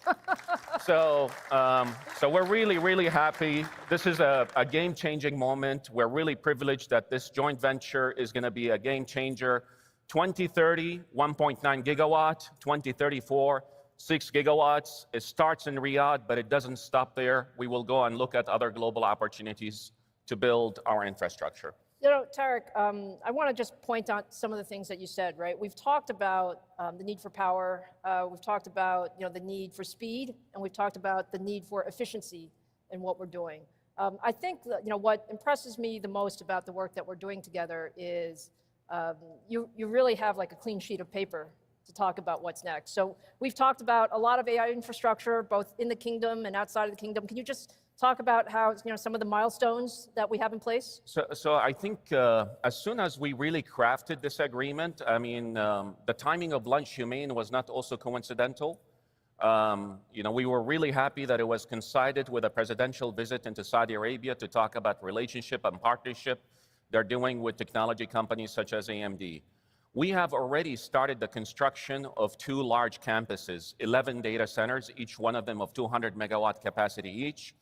So we're really, really happy. This is a game-changing moment. We're really privileged that this joint venture is going to be a game changer. 2030, 1.9 gigawatt. 2034, 6 gigawatts. It starts in Riyadh, but it doesn't stop there. We will go and look at other global opportunities to build our infrastructure. You know, Tarek, I want to just point out some of the things that you said, right? We've talked about the need for power. We've talked about, the need for speed, and we've talked about the need for efficiency in what we're doing. I think that, what impresses me the most about the work that we're doing together is you really have like a clean sheet of paper to talk about what's next. So we've talked about a lot of AI infrastructure, both in the kingdom and outside of the kingdom. Can you just talk about how, some of the milestones that we have in place? So I think as soon as we really crafted this agreement, I mean, the timing of Lunch Humane was not also coincidental. We were really happy that it was coincided with a presidential visit into Saudi Arabia to talk about relationship and partnership they're doing with technology companies such as AMD. We have already started the construction of 2 large campuses, 11 data centers, each one of them of 200 megawatt capacity each.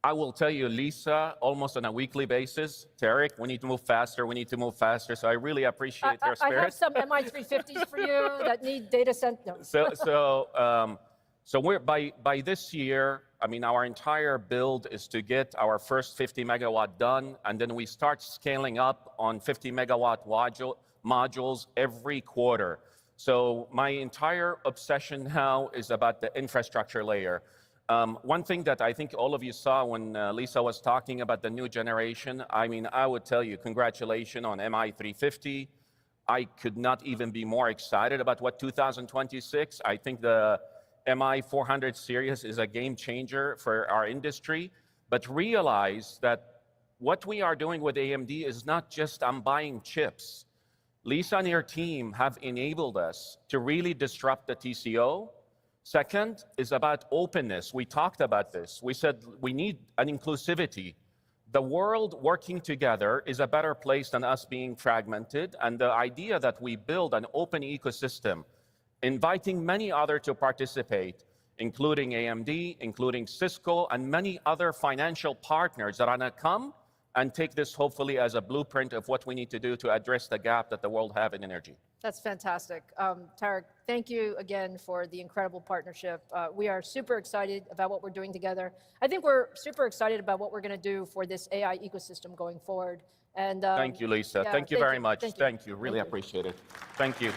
I will tell you, Lisa, almost on a weekly basis, Tarek, we need to move faster, we need to move faster. So I really appreciate your spirit. I have some MI350s for you that need data center. So we're by this year, I mean, our entire build is to get our first 50 megawatt done, and then we start scaling up on 50 megawatt modules every quarter. So my entire obsession now is about the infrastructure layer. One thing that I think all of you saw when Lisa was talking about the new generation, I mean, I would tell you, congratulations on MI350. I could not even be more excited about what 2026. I think the MI400 series is a game changer for our industry, but realize that what we are doing with AMD is not just I'm buying chips. Lisa and her team have enabled us to really disrupt the TCO. Second is about openness. We talked about this. We said we need an inclusivity. The world working together is a better place than us being fragmented. And the idea that we build an open ecosystem, inviting many others to participate, including AMD, including Cisco, and many other financial partners that are going to come and take this hopefully as a blueprint of what we need to do to address the gap that the world has in energy. That's fantastic. Tarek, thank you again for the incredible partnership. We are super excited about what we're doing together. I think we're super excited about what we're going to do for this AI ecosystem going forward. And thank you, Lisa. Yeah, thank you very much. Thank you. Really appreciate it. Thank you.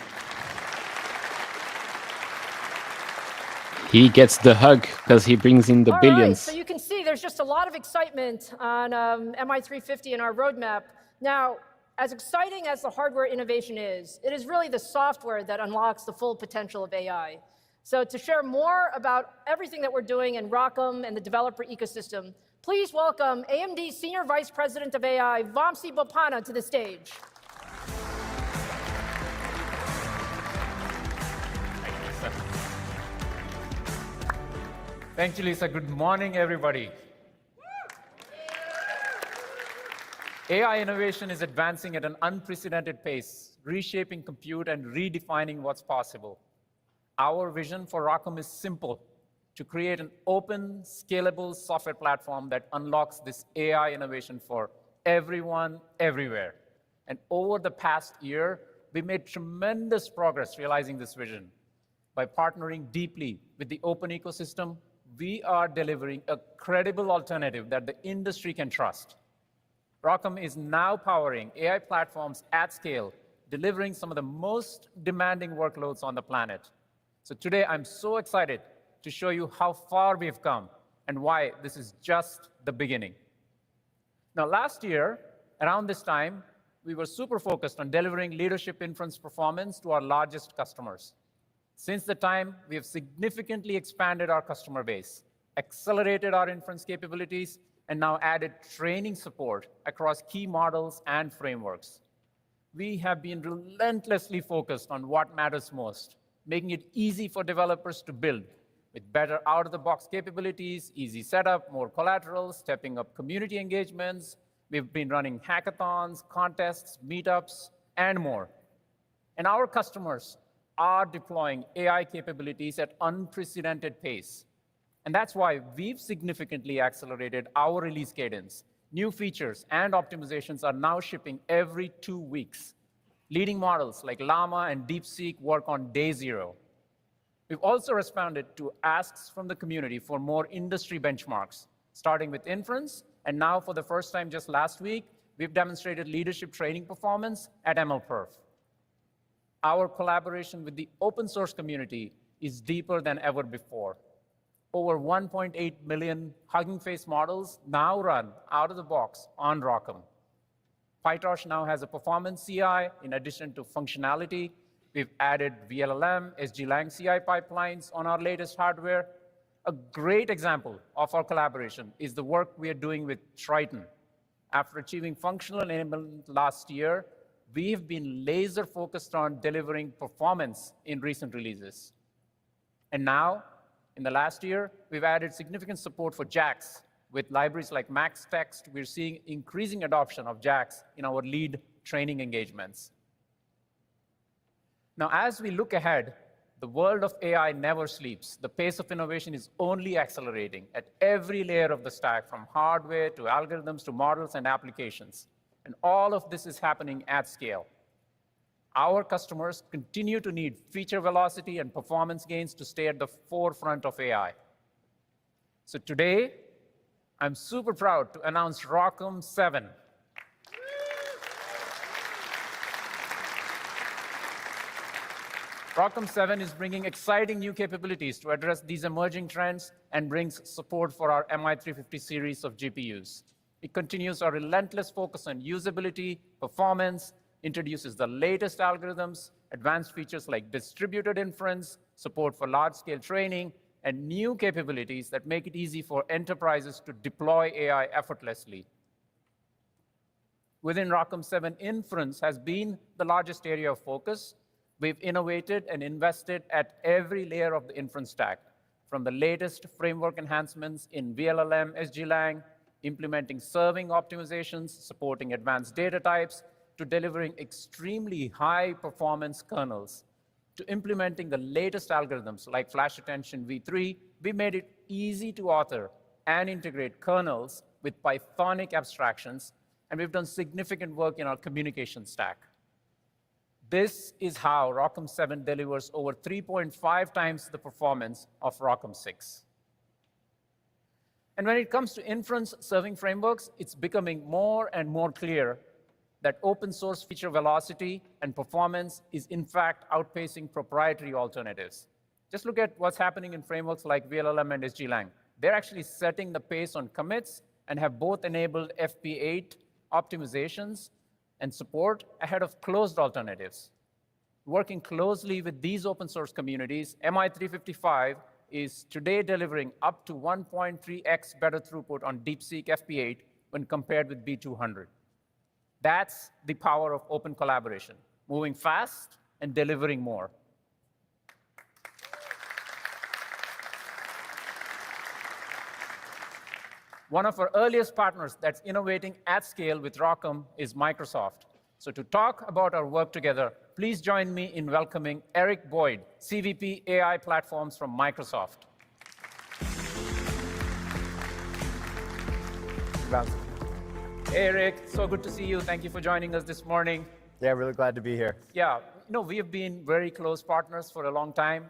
He gets the hug because he brings in the billions. Right, so you can see there's just a lot of excitement on MI350 and our roadmap. Now, as exciting as the hardware innovation is, it is really the software that unlocks the full potential of AI. So to share more about everything that we're doing in ROCm and the developer ecosystem, please welcome AMD Senior Vice President of AI, Vamsi Bopanna, to the stage. Thank you, Lisa. Good morning, everybody. AI innovation is advancing at an unprecedented pace, reshaping compute and redefining what's possible. Our vision for ROCm is simple: to create an open, scalable software platform that unlocks this AI innovation for everyone, everywhere. And over the past year, we made tremendous progress realizing this vision. By partnering deeply with the open ecosystem, we are delivering a credible alternative that the industry can trust. ROCm is now powering AI platforms at scale, delivering some of the most demanding workloads on the planet. So today, I'm so excited to show you how far we've come and why this is just the beginning. Now, last year, around this time, we were super focused on delivering leadership inference performance to our largest customers. Since the time, we have significantly expanded our customer base, accelerated our inference capabilities, and now added training support across key models and frameworks. We have been relentlessly focused on what matters most, making it easy for developers to build with better out-of-the-box capabilities, easy setup, more collateral, stepping up community engagements. We've been running hackathons, contests, meetups, and more. And our customers are deploying AI capabilities at unprecedented pace. And that's why we've significantly accelerated our release cadence. New features and optimizations are now shipping every 2 weeks. Leading models like Llama and DeepSeek work on day 0. We've also responded to asks from the community for more industry benchmarks, starting with inference, and now for the first time just last week, we've demonstrated leadership training performance at MLPerf. Our collaboration with the open source community is deeper than ever before. Over 1.8 million Hugging Face models now run out of the box on ROCm. PyTorch now has a performance CI in addition to functionality. We've added VLLM, SGLang CI pipelines on our latest hardware. A great example of our collaboration is the work we are doing with Triton. After achieving functional enablement last year, we've been laser focused on delivering performance in recent releases. And now, in the last year, we've added significant support for JAX. With libraries like MaxText, we're seeing increasing adoption of JAX in our lead training engagements. Now, as we look ahead, the world of AI never sleeps. The pace of innovation is only accelerating at every layer of the stack, from hardware to algorithms to models and applications. And all of this is happening at scale. Our customers continue to need feature velocity and performance gains to stay at the forefront of AI. So today, I'm super proud to announce ROCm 7. ROCm 7 is bringing exciting new capabilities to address these emerging trends and brings support for our MI350 series of GPUs. It continues our relentless focus on usability, performance, introduces the latest algorithms, advanced features like distributed inference, support for large-scale training, and new capabilities that make it easy for enterprises to deploy AI effortlessly. Within ROCm 7, inference has been the largest area of focus. We've innovated and invested at every layer of the inference stack, from the latest framework enhancements in VLLM, SGLang, implementing serving optimizations, supporting advanced data types, to delivering extremely high-performance kernels, to implementing the latest algorithms like Flash Attention v3. We made it easy to author and integrate kernels with Pythonic abstractions, and we've done significant work in our communication stack. This is how ROCm 7 delivers over 3.5 times the performance of ROCm 6. And when it comes to inference serving frameworks, it's becoming more and more clear that open source feature velocity and performance is in fact outpacing proprietary alternatives. Just look at what's happening in frameworks like VLLM and SGLang. They're actually setting the pace on commits and have both enabled FP8 optimizations and support ahead of closed alternatives. Working closely with these open source communities, MI355 is today delivering up to 1.3x better throughput on DeepSeek FP8 when compared with B200. That's the power of open collaboration, moving fast and delivering more. One of our earliest partners that's innovating at scale with ROCm is Microsoft. So to talk about our work together, please join me in welcoming Eric Boyd, CVP AI Platforms from Microsoft. Hey, Eric, so good to see you. Thank you for joining us this morning. Yeah, really glad to be here. Yeah, we have been very close partners for a long time.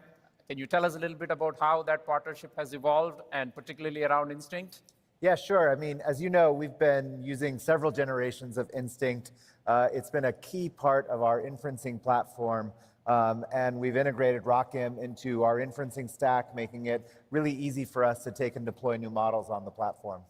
Can you tell us a little bit about how that partnership has evolved, and particularly around Instinct? Yeah, sure. I mean, as you know, we've been using several generations of Instinct. It's been a key part of our inferencing platform, and we've integrated ROCm into our inferencing stack, making it really easy for us to take and deploy new models on the platform.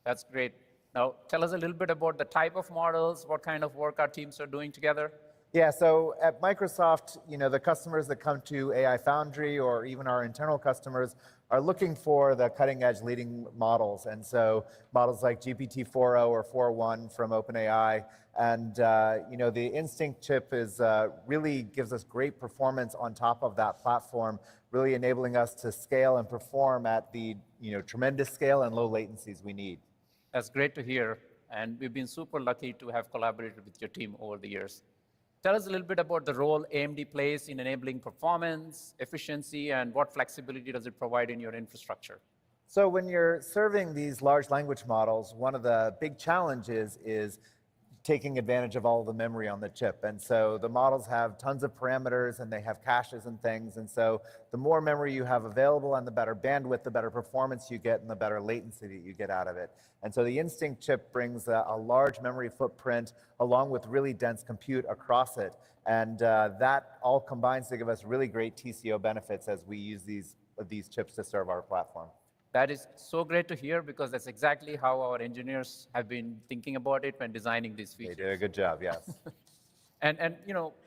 That's great. Now, tell us a little bit about the type of models, what kind of work our teams are doing together. Yeah, so at Microsoft, the customers that come to AI Foundry or even our internal customers are looking for the cutting edge leading models. And so models like GPT-4o or 4.1 from OpenAI. And the Instinct chip really gives us great performance on top of that platform, really enabling us to scale and perform at the tremendous scale and low latencies we need. That's great to hear. And we've been super lucky to have collaborated with your team over the years. Tell us a little bit about the role AMD plays in enabling performance, efficiency, and what flexibility does it provide in your infrastructure? So when you're serving these large language models, one of the big challenges is taking advantage of all the memory on the chip. And so the models have tons of parameters and they have caches and things. And so the more memory you have available and the better bandwidth, the better performance you get and the better latency that you get out of it. And so the Instinct chip brings a large memory footprint along with really dense compute across it. And that all combines to give us really great TCO benefits as we use these chips to serve our platform. That is so great to hear, because that's exactly how our engineers have been thinking about it when designing these features. They did a good job, yes. And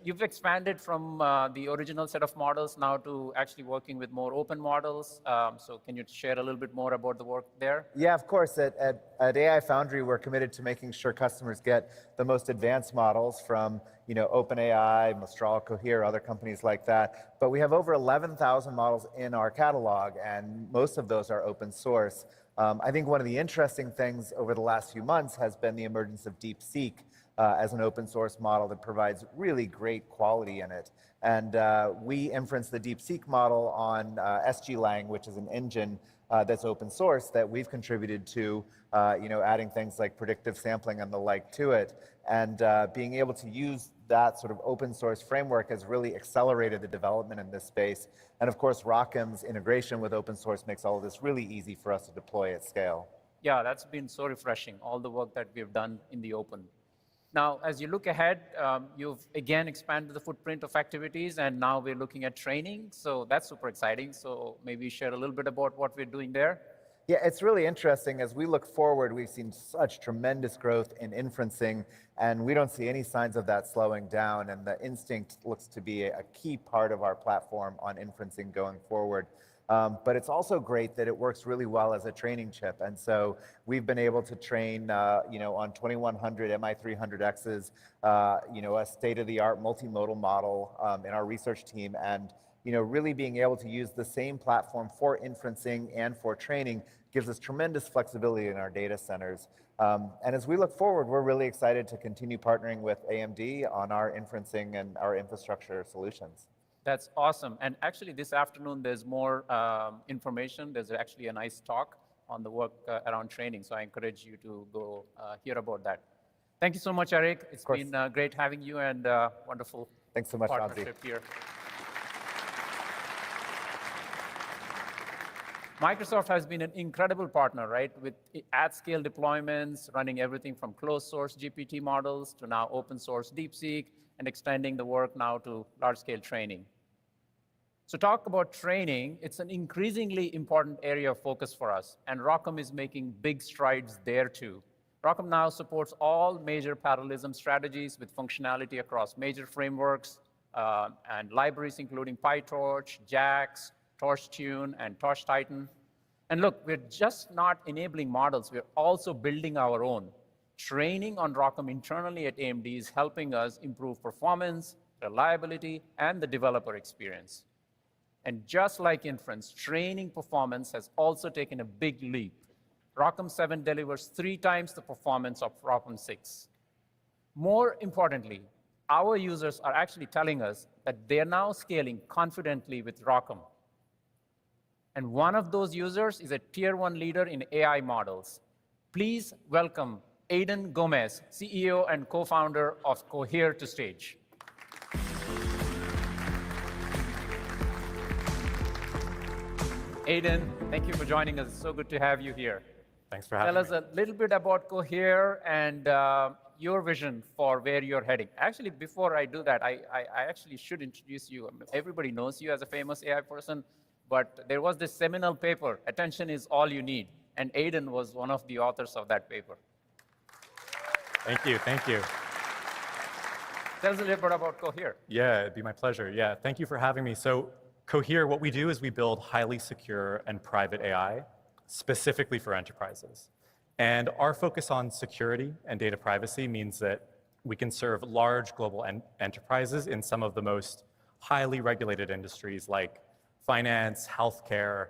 you've expanded from the original set of models now to actually working with more open models. So can you share a little bit more about the work there? Yeah, of course. At AI Foundry, we're committed to making sure customers get the most advanced models from OpenAI, Mistral, Cohere, other companies like that. But we have over 11,000 models in our catalog, and most of those are open source. I think one of the interesting things over the last few months has been the emergence of DeepSeek as an open source model that provides really great quality in it. And we inference the DeepSeek model on SGLang, which is an engine that's open source that we've contributed to, adding things like predictive sampling and the like to it. And being able to use that sort of open source framework has really accelerated the development in this space. And of course, ROCm's integration with open source makes all of this really easy for us to deploy at scale. Yeah, that's been so refreshing, all the work that we've done in the open. Now, as you look ahead, you've again expanded the footprint of activities, and now we're looking at training. So that's super exciting. So maybe share a little bit about what we're doing there. Yeah, it's really interesting. As we look forward, we've seen such tremendous growth in inferencing, and we don't see any signs of that slowing down. And the Instinct looks to be a key part of our platform on inferencing going forward. But it's also great that it works really well as a training chip. And so we've been able to train, on 2100 MI300Xs, a state-of-the-art multimodal model in our research team. And really being able to use the same platform for inferencing and for training gives us tremendous flexibility in our data centers. And as we look forward, we're really excited to continue partnering with AMD on our inferencing and our infrastructure solutions. That's awesome. And actually, this afternoon, there's more information. There's actually a nice talk on the work around training. So I encourage you to go hear about that. Thank you so much, Eric. It's been great having you, and wonderful Thanks so much, partnership here. Microsoft has been an incredible partner, right? With at-scale deployments, running everything from closed-source GPT models to now open-source DeepSeek, and extending the work now to large-scale training. So talk about training, it's an increasingly important area of focus for us, and ROCm is making big strides there too. ROCm now supports all major parallelism strategies with functionality across major frameworks and libraries including PyTorch, JAX, TorchTune, and TorchTitan. And look, we're just not enabling models, we're also building our own. Training on ROCm internally at AMD is helping us improve performance, reliability, and the developer experience. And just like inference, training performance has also taken a big leap. ROCm 7 delivers 3 times the performance of ROCm 6. More importantly, our users are actually telling us that they're now scaling confidently with ROCm. And one of those users is a tier 1 leader in AI models. Please welcome Aidan Gomez, CEO and co-founder of Cohere, to stage. Aiden, thank you for joining us. It's so good to have you here. Thanks for having me. Tell us a little bit about Cohere and your vision for where you're heading. Actually, before I do that, I actually should introduce you. Everybody knows you as a famous AI person, but there was this seminal paper, Attention is All You Need, and Aiden was one of the authors of that paper. Thank you, thank you. Tell us a little bit about Cohere. Yeah, it'd be my pleasure. Yeah, thank you for having me. So Cohere, what we do is we build highly secure and private AI specifically for enterprises. And our focus on security and data privacy means that we can serve large global enterprises in some of the most highly regulated industries like finance, healthcare,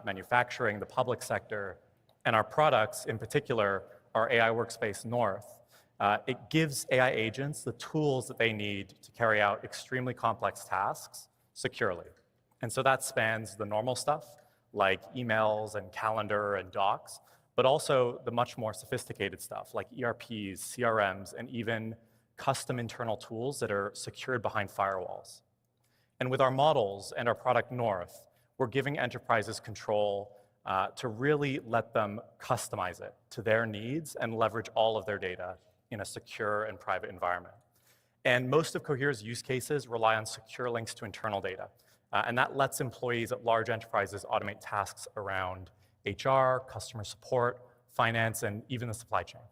manufacturing, the public sector, and our products, in particular, our AI workspace North. It gives AI agents the tools that they need to carry out extremely complex tasks securely. And so that spans the normal stuff, like emails and calendar and docs, but also the much more sophisticated stuff, like ERPs, CRMs, and even custom internal tools that are secured behind firewalls. And with our models and our product North, we're giving enterprises control to really let them customize it to their needs and leverage all of their data in a secure and private environment. And most of Cohere's use cases rely on secure links to internal data. And that lets employees at large enterprises automate tasks around HR, customer support, finance, and even the supply chain.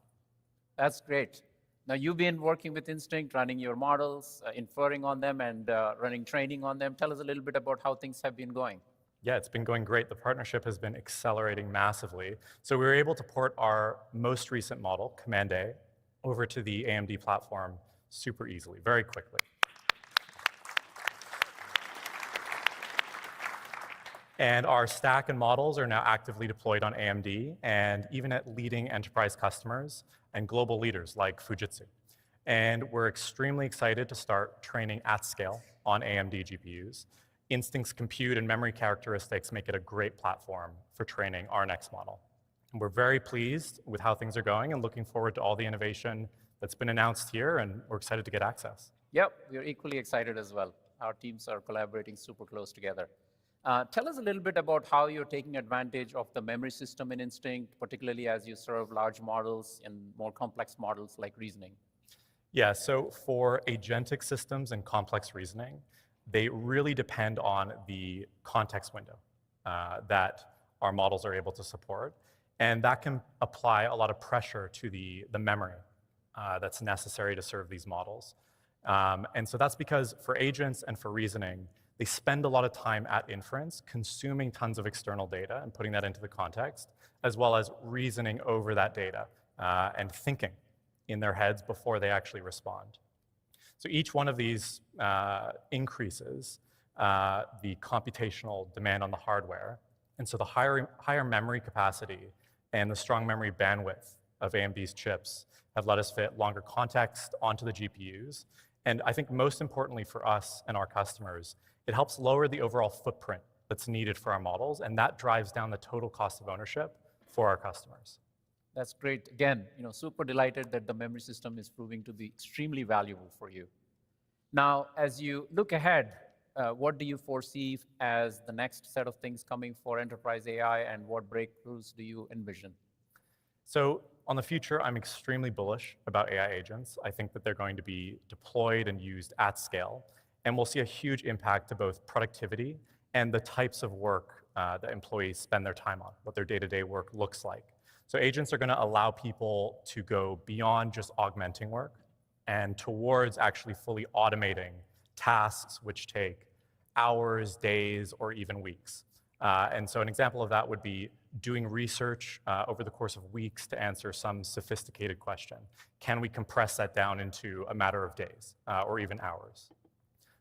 That's great. Now, you've been working with Instinct, running your models, inferring on them, and running training on them. Tell us a little bit about how things have been going. Yeah, it's been going great. The partnership has been accelerating massively. So we were able to port our most recent model, Command A, over to the AMD platform super easily, very quickly. And our stack and models are now actively deployed on AMD and even at leading enterprise customers and global leaders like Fujitsu. And we're extremely excited to start training at scale on AMD GPUs. Instinct's compute and memory characteristics make it a great platform for training our next model. And we're very pleased with how things are going and looking forward to all the innovation that's been announced here, and we're excited to get access. Yep, we're equally excited as well. Our teams are collaborating super close together. Tell us a little bit about how you're taking advantage of the memory system in Instinct, particularly as you serve large models and more complex models like reasoning. Yeah, so for agentic systems and complex reasoning, they really depend on the context window that our models are able to support. And that can apply a lot of pressure to the memory that's necessary to serve these models. And so that's because for agents and for reasoning, they spend a lot of time at inference, consuming tons of external data and putting that into the context, as well as reasoning over that data and thinking in their heads before they actually respond. So each one of these increases the computational demand on the hardware. And so the higher memory capacity and the strong memory bandwidth of AMD's chips have let us fit longer context onto the GPUs. And I think most importantly for us and our customers, it helps lower the overall footprint that's needed for our models, and that drives down the total cost of ownership for our customers. That's great. Again, super delighted that the memory system is proving to be extremely valuable for you. Now, as you look ahead, what do you foresee as the next set of things coming for enterprise AI, and what breakthroughs do you envision? So on the future, I'm extremely bullish about AI agents. I think that they're going to be deployed and used at scale, and we'll see a huge impact to both productivity and the types of work that employees spend their time on, what their day-to-day work looks like. So agents are going to allow people to go beyond just augmenting work and towards actually fully automating tasks which take hours, days, or even weeks. And so an example of that would be doing research over the course of weeks to answer some sophisticated question. Can we compress that down into a matter of days or even hours?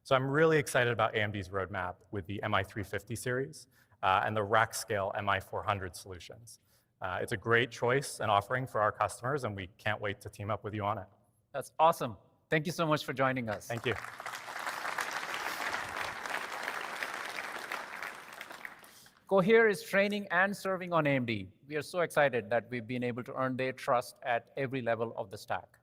So I'm really excited about AMD's roadmap with the MI350 series and the rack scale MI400 solutions. It's a great choice and offering for our customers, and we can't wait to team up with you on it. That's awesome. Thank you so much for joining us. Thank you. Cohere is training and serving on AMD. We are so excited that we've been able to earn their trust at every level of the stack.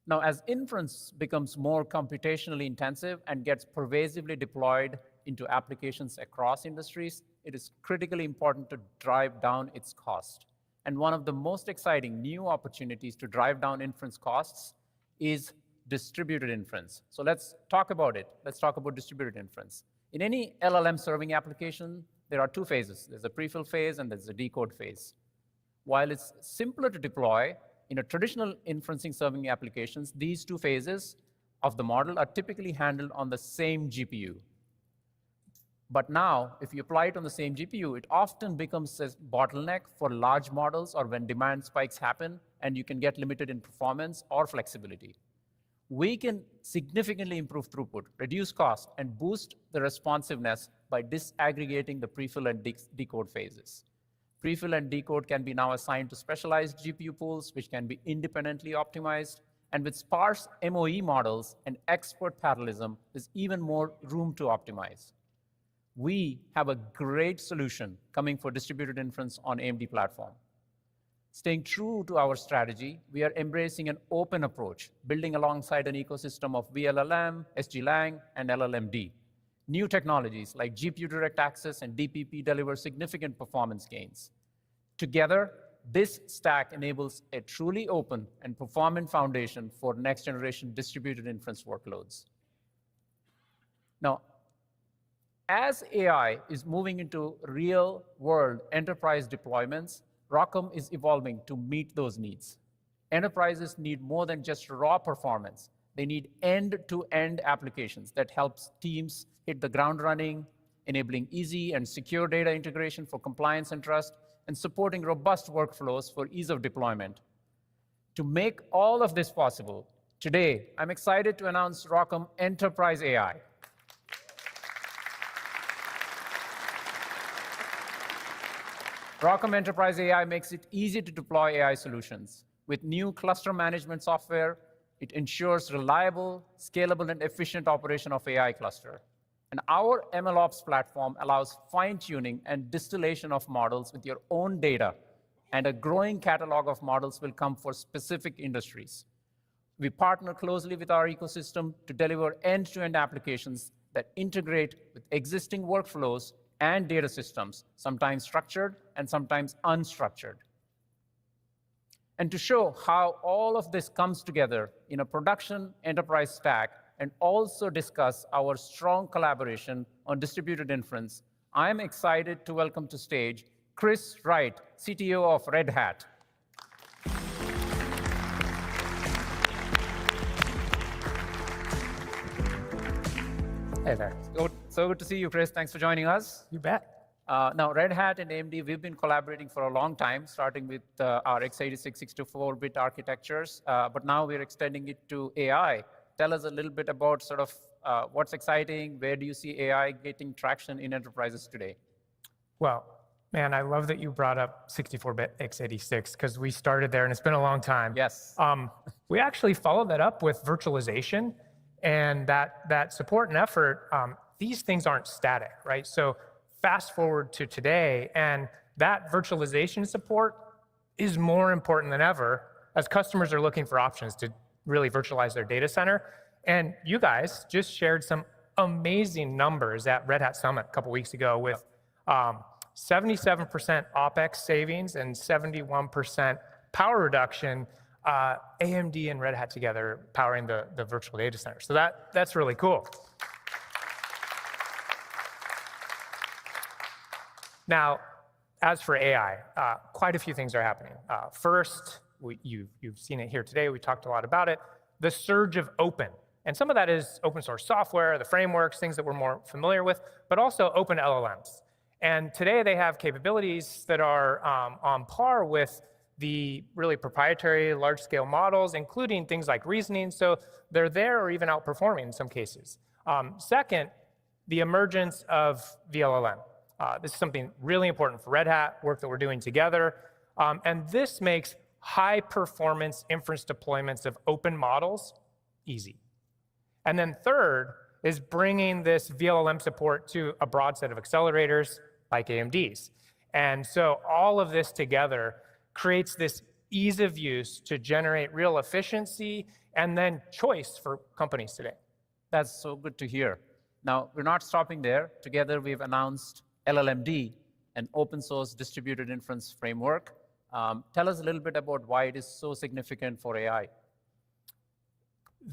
Now, as inference becomes more computationally intensive and gets pervasively deployed into applications across industries, it is critically important to drive down its cost. And one of the most exciting new opportunities to drive down inference costs is distributed inference. So let's talk about it. Let's talk about distributed inference. In any LLM serving application, there are two phases. There's a prefill phase and there's a decode phase. While it's simpler to deploy, in a traditional inferencing serving applications, these two phases of the model are typically handled on the same GPU. But now, if you apply it on the same GPU, it often becomes a bottleneck for large models or when demand spikes happen and you can get limited in performance or flexibility. We can significantly improve throughput, reduce cost, and boost the responsiveness by disaggregating the prefill and decode phases. Prefill and decode can be now assigned to specialized GPU pools, which can be independently optimized. And with sparse MOE models and expert parallelism, there's even more room to optimize. We have a great solution coming for distributed inference on AMD platform. Staying true to our strategy, we are embracing an open approach, building alongside an ecosystem of VLLM, SGLang, and LLMD. New technologies like GPU Direct Access and DPP deliver significant performance gains. Together, this stack enables a truly open and performant foundation for next-generation distributed inference workloads. Now, as AI is moving into real-world enterprise deployments, ROCm is evolving to meet those needs. Enterprises need more than just raw performance. They need end-to-end applications that helps teams hit the ground running, enabling easy and secure data integration for compliance and trust, and supporting robust workflows for ease of deployment. To make all of this possible, today, I'm excited to announce ROCm Enterprise AI. ROCm Enterprise AI makes it easy to deploy AI solutions. With new cluster management software, it ensures reliable, scalable, and efficient operation of AI cluster. And our MLOps platform allows fine-tuning and distillation of models with your own data, and a growing catalog of models will come for specific industries. We partner closely with our ecosystem to deliver end-to-end applications that integrate with existing workflows and data systems, sometimes structured and sometimes unstructured. And to show how all of this comes together in a production enterprise stack and also discuss our strong collaboration on distributed inference, I'm excited to welcome to stage Chris Wright, CTO of Red Hat. Hey there. So good to see you, Chris. Thanks for joining us. You bet. Now, Red Hat and AMD, we've been collaborating for a long time, starting with our x86 64-bit architectures, but now we're extending it to AI. Tell us a little bit about sort of what's exciting, where do you see AI getting traction in enterprises today? Well, man, I love that you brought up 64-bit x86, because we started there, and it's been a long time. Yes. We actually followed that up with virtualization, and that support and effort, these things aren't static, right? So fast forward to today, and that virtualization support is more important than ever as customers are looking for options to really virtualize their data center. And you guys just shared some amazing numbers at Red Hat Summit a couple weeks ago with 77% OpEx savings and 71% power reduction, AMD and Red Hat together powering the virtual data center. So that's really cool. Now, as for AI, quite a few things are happening. First, you've seen it here today. We talked a lot about it. The surge of open. And some of that is open source software, the frameworks, things that we're more familiar with, but also open LLMs. And today they have capabilities that are on par with the really proprietary large-scale models, including things like reasoning. So they're there or even outperforming in some cases. Second, the emergence of VLLM. This is something really important for Red Hat, work that we're doing together. And this makes high-performance inference deployments of open models easy. And then third is bringing this VLLM support to a broad set of accelerators like AMD's. And so all of this together creates this ease of use to generate real efficiency and then choice for companies today. That's so good to hear. Now, we're not stopping there. Together, we've announced LLMD, an open source distributed inference framework. Tell us a little bit about why it is so significant for AI.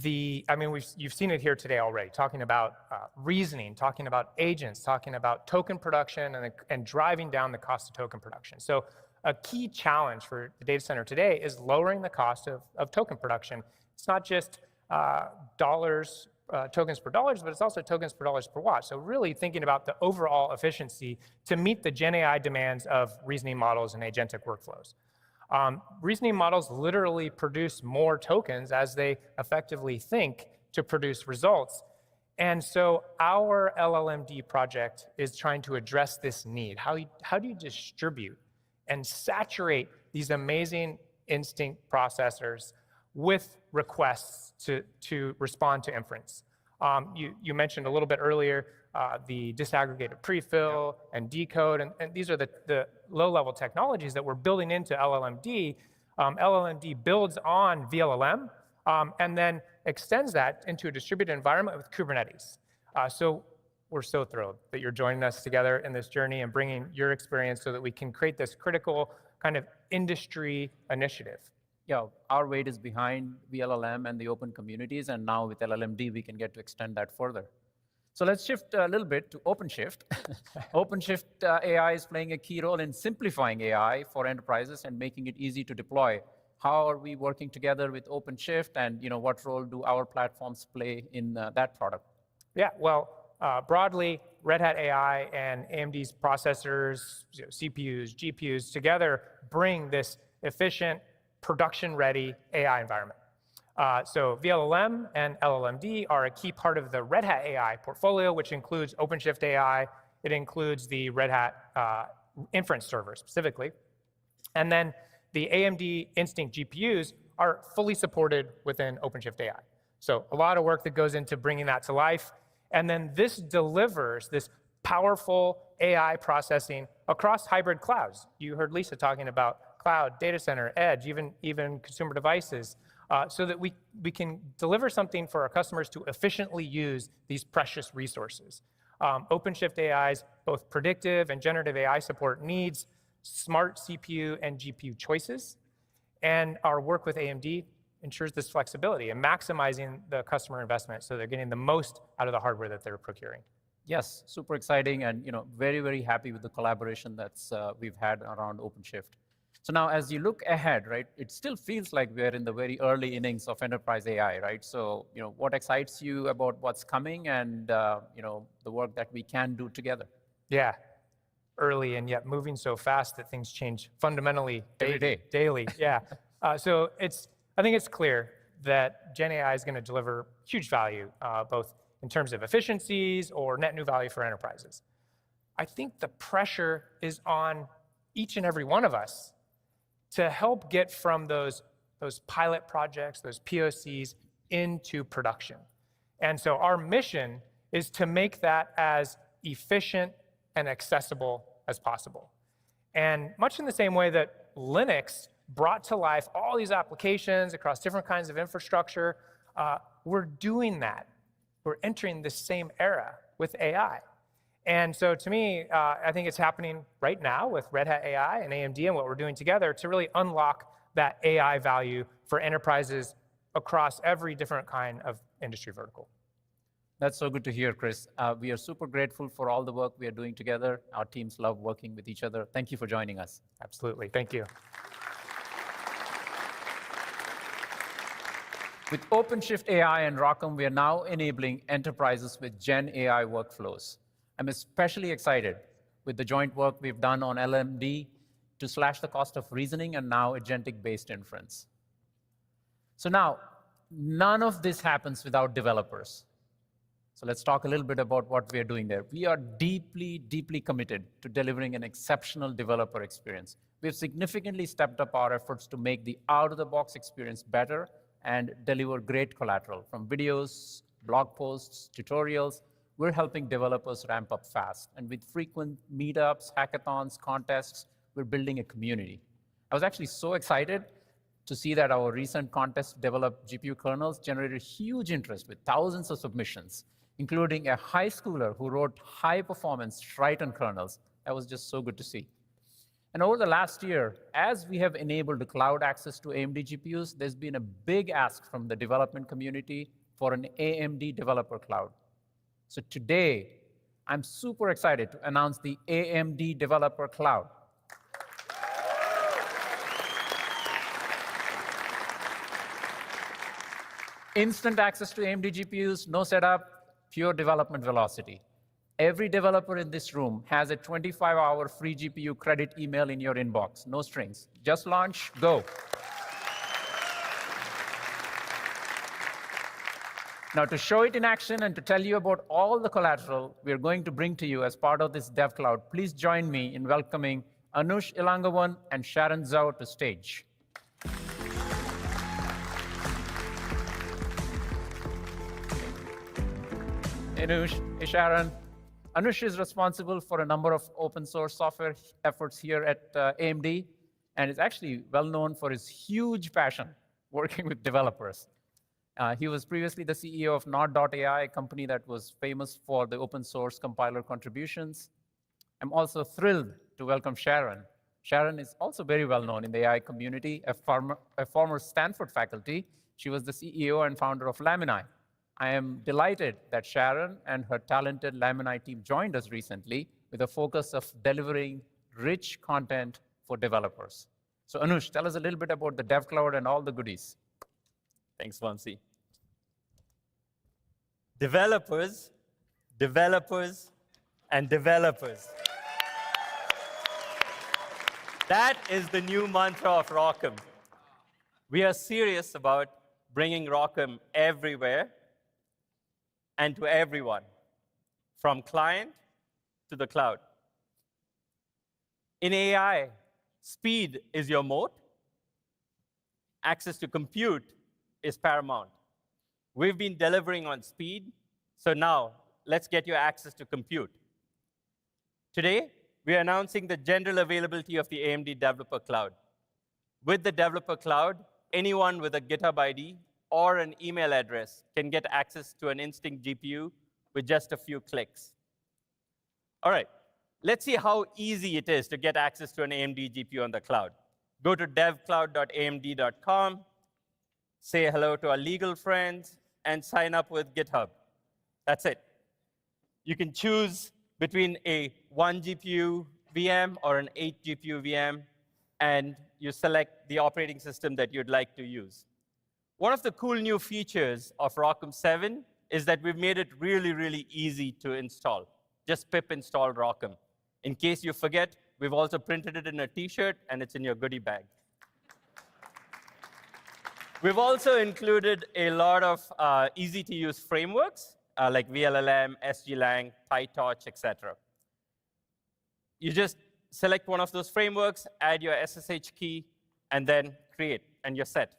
You've seen it here today already, talking about reasoning, talking about agents, talking about token production, and driving down the cost of token production. So a key challenge for the data center today is lowering the cost of token production. It's not just tokens per dollars, but it's also tokens per dollars per watt. So really thinking about the overall efficiency to meet the Gen AI demands of reasoning models and agentic workflows. Reasoning models literally produce more tokens as they effectively think to produce results. And so our LLMD project is trying to address this need. How do you distribute and saturate these amazing instinct processors with requests to respond to inference? You mentioned a little bit earlier the disaggregated prefill and decode, and these are the low-level technologies that we're building into LLMD. LLMD builds on VLLM and then extends that into a distributed environment with Kubernetes. So we're so thrilled that you're joining us together in this journey and bringing your experience so that we can create this critical kind of industry initiative. Yeah, our weight is behind VLLM and the open communities, and now with LLMD, we can get to extend that further. So let's shift a little bit to OpenShift. OpenShift AI is playing a key role in simplifying AI for enterprises and making it easy to deploy. How are we working together with OpenShift, and what role do our platforms play in that product? Yeah, well, broadly, Red Hat AI and AMD's processors, CPUs, GPUs together bring this efficient, production-ready AI environment. So VLLM and LLMD are a key part of the Red Hat AI portfolio, which includes OpenShift AI. It includes the Red Hat inference server specifically. And then the AMD Instinct GPUs are fully supported within OpenShift AI. So a lot of work that goes into bringing that to life. And then this delivers this powerful AI processing across hybrid clouds. You heard Lisa talking about cloud, data center, edge, even consumer devices, so that we can deliver something for our customers to efficiently use these precious resources. OpenShift AI's both predictive and generative AI support needs smart CPU and GPU choices, and our work with AMD ensures this flexibility and maximizing the customer investment so they're getting the most out of the hardware that they're procuring. Yes, super exciting, and very, very happy with the collaboration that's we've had around OpenShift. So now, as you look ahead, right, it still feels like we're in the very early innings of enterprise AI, right? So, what excites you about what's coming and, the work that we can do together? Yeah, early and yet moving so fast that things change fundamentally every day. Daily, yeah. So I think it's clear that Gen AI is going to deliver huge value, both in terms of efficiencies or net new value for enterprises. I think the pressure is on each and every one of us to help get from those pilot projects, those POCs, into production. And so our mission is to make that as efficient and accessible as possible. And much in the same way that Linux brought to life all these applications across different kinds of infrastructure, we're doing that. We're entering the same era with AI. And so to me, I think it's happening right now with Red Hat AI and AMD and what we're doing together to really unlock that AI value for enterprises across every different kind of industry vertical. That's so good to hear, Chris. We are super grateful for all the work we are doing together. Our teams love working with each other. Thank you for joining us. Absolutely. Thank you. With OpenShift AI and ROCm, we are now enabling enterprises with Gen AI workflows. I'm especially excited with the joint work we've done on LLMD to slash the cost of reasoning and now agentic-based inference. So now, none of this happens without developers. So let's talk a little bit about what we are doing there. We are deeply, deeply committed to delivering an exceptional developer experience. We've significantly stepped up our efforts to make the out-of-the-box experience better and deliver great collateral. From videos, blog posts, tutorials, we're helping developers ramp up fast. And with frequent meetups, hackathons, contests, we're building a community. I was actually so excited to see that our recent contest developed GPU kernels generated huge interest with thousands of submissions. including a high schooler who wrote high-performance Triton kernels. That was just so good to see. And over the last year, as we have enabled cloud access to AMD GPUs, there's been a big ask from the development community for an AMD developer cloud. So today, I'm super excited to announce the AMD Developer Cloud. Instant access to AMD GPUs, no setup, pure development velocity. Every developer in this room has a 25-hour free GPU credit email in your inbox. No strings. Just launch, go. Now, to show it in action and to tell you about all the collateral we're going to bring to you as part of this Dev Cloud, please join me in welcoming Anush Ilangavan and Sharon Zhao to stage. Hey, Anush. Hey, Sharon. Anush is responsible for a number of open source software efforts here at AMD, and is actually well known for his huge passion working with developers. He was previously the CEO of Nod.ai, a company that was famous for the open source compiler contributions. I'm also thrilled to welcome Sharon. Sharon is also very well known in the AI community, a former Stanford faculty. She was the CEO and founder of Lamini. I am delighted that Sharon and her talented Lamini team joined us recently with a focus of delivering rich content for developers. So Anush, tell us a little bit about the Dev Cloud and all the goodies. Thanks, Vamsi. Developers, developers, and developers. That is the new mantra of ROCm. We are serious about bringing ROCm everywhere and to everyone, from client to the cloud. In AI, speed is your moat. Access to compute is paramount. We've been delivering on speed, so now let's get you access to compute. Today, we are announcing the general availability of the AMD Developer Cloud. With the Developer Cloud, anyone with a GitHub ID or an email address can get access to an Instinct GPU with just a few clicks. All right, let's see how easy it is to get access to an AMD GPU on the cloud. Go to devcloud.amd.com, say hello to our legal friends, and sign up with GitHub. That's it. You can choose between a 1 GPU VM or an 8 GPU VM, and you select the operating system that you'd like to use. One of the cool new features of ROCm 7 is that we've made it really, really easy to install. Just pip install ROCm. In case you forget, we've also printed it in a T-shirt, and it's in your goodie bag. We've also included a lot of easy-to-use frameworks, like VLLM, SGLang, PyTorch, etc. You just select one of those frameworks, add your SSH key, and then create, and you're set.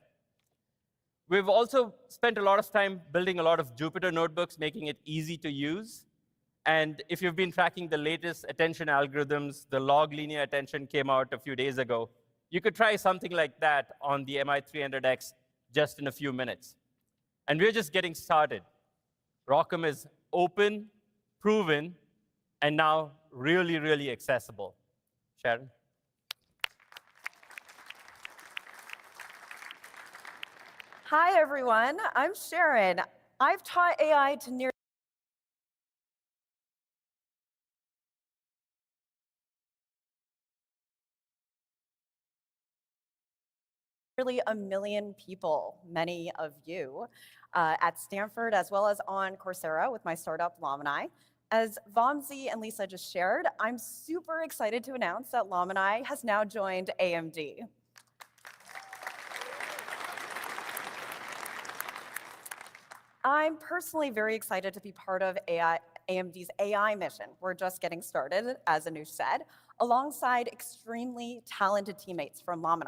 We've also spent a lot of time building a lot of Jupyter notebooks, making it easy to use. And if you've been tracking the latest attention algorithms, the log linear attention came out a few days ago. You could try something like that on the MI300X just in a few minutes. And we're just getting started. ROCm is open, proven, and now really, really accessible. Sharon? Hi, everyone. I'm Sharon. I've taught AI to nearly a million people, many of you, at Stanford, as well as on Coursera with my startup, Lamini. As Vamsi and Lisa just shared, I'm super excited to announce that Lamini has now joined AMD. I'm personally very excited to be part of AMD's AI mission. We're just getting started, as Anush said, alongside extremely talented teammates from Lamini.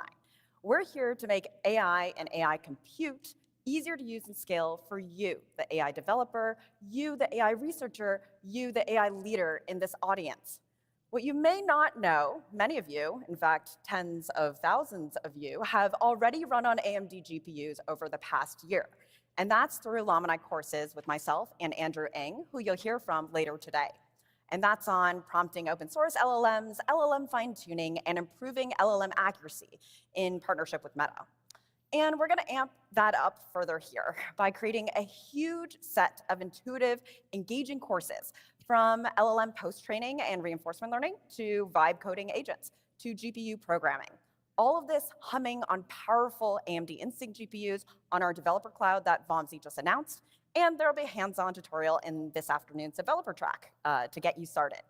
We're here to make AI and AI compute easier to use and scale for you, the AI developer, you, the AI researcher, you, the AI leader in this audience. What you may not know, many of you, in fact, tens of thousands of you, have already run on AMD GPUs over the past year. And that's through Llama Night courses with myself and Andrew Ng, who you'll hear from later today. And that's on prompting open source LLMs, LLM fine-tuning, and improving LLM accuracy in partnership with Meta. And we're going to amp that up further here by creating a huge set of intuitive, engaging courses from LLM post-training and reinforcement learning to vibe coding agents to GPU programming. All of this humming on powerful AMD Instinct GPUs on our developer cloud that Vamsi just announced. And there will be a hands-on tutorial in this afternoon's developer track to get you started.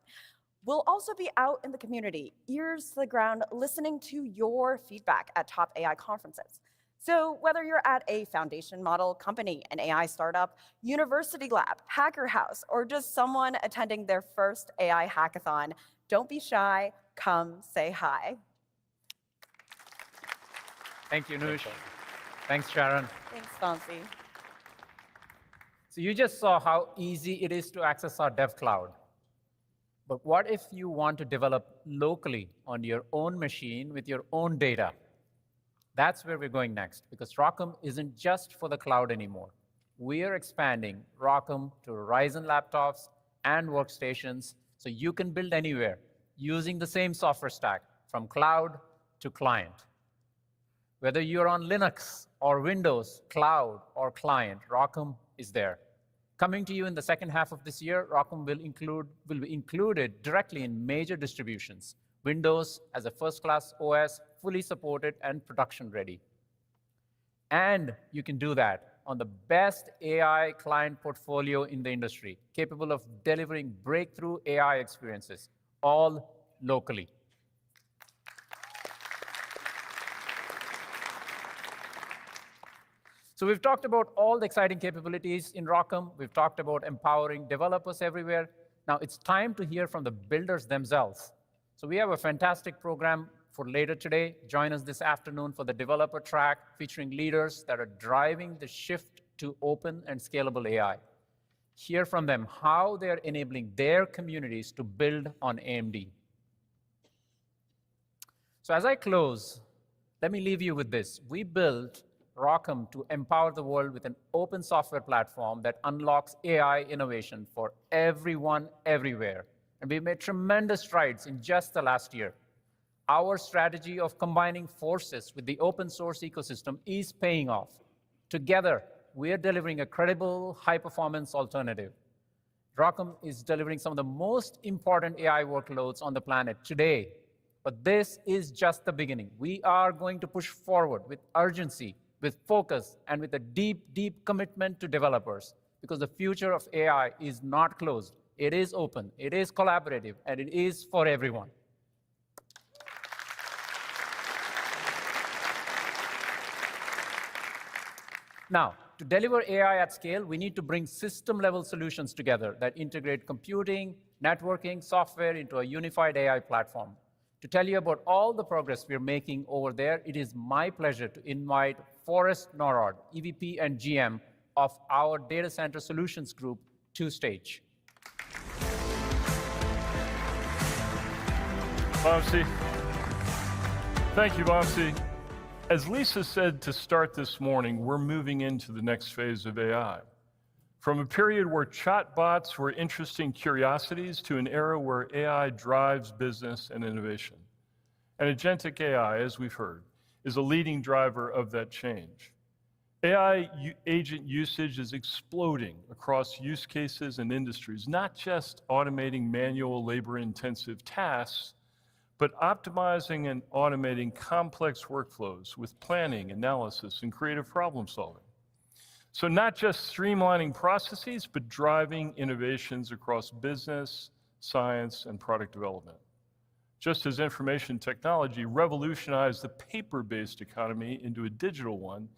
We'll also be out in the community, ears to the ground, listening to your feedback at top AI conferences. So whether you're at a foundation model company, an AI startup, university lab, hacker house, or just someone attending their first AI hackathon, don't be shy, come say hi. Thank you, Nush. Thanks, Sharon. Thanks, Vamsi. So you just saw how easy it is to access our dev cloud. But what if you want to develop locally on your own machine with your own data? That's where we're going next, because ROCm isn't just for the cloud anymore. We are expanding ROCm to Ryzen laptops and workstations so you can build anywhere using the same software stack from cloud to client. Whether you're on Linux or Windows, cloud or client, ROCm is there. Coming to you in the second half of this year, ROCm will be included directly in major distributions. Windows as a first-class OS, fully supported and production-ready. And you can do that on the best AI client portfolio in the industry, capable of delivering breakthrough AI experiences, all locally. So we've talked about all the exciting capabilities in ROCm. We've talked about empowering developers everywhere. Now it's time to hear from the builders themselves. So we have a fantastic program for later today. Join us this afternoon for the developer track, featuring leaders that are driving the shift to open and scalable AI. Hear from them how they're enabling their communities to build on AMD. So as I close, let me leave you with this. We built ROCm to empower the world with an open software platform that unlocks AI innovation for everyone, everywhere. And we've made tremendous strides in just the last year. Our strategy of combining forces with the open source ecosystem is paying off. Together, we are delivering a credible, high-performance alternative. ROCm is delivering some of the most important AI workloads on the planet today. But this is just the beginning. We are going to push forward with urgency, with focus, and with a deep, deep commitment to developers, because the future of AI is not closed. It is open, it is collaborative, and it is for everyone. Now, to deliver AI at scale, we need to bring system-level solutions together that integrate computing, networking, software into a unified AI platform. To tell you about all the progress we're making over there, it is my pleasure to invite Forrest Norrod, EVP and GM of our Data Center Solutions Group, to stage. Vamsi. Thank you, Vamsi. As Lisa said to start this morning, we're moving into the next phase of AI. From a period where chatbots were interesting curiosities to an era where AI drives business and innovation. And agentic AI, as we've heard, is a leading driver of that change. AI agent usage is exploding across use cases and industries, not just automating manual labor-intensive tasks, but optimizing and automating complex workflows with planning, analysis, and creative problem solving. So not just streamlining processes, but driving innovations across business, science, and product development. Just as information technology revolutionized the paper-based economy into a digital one,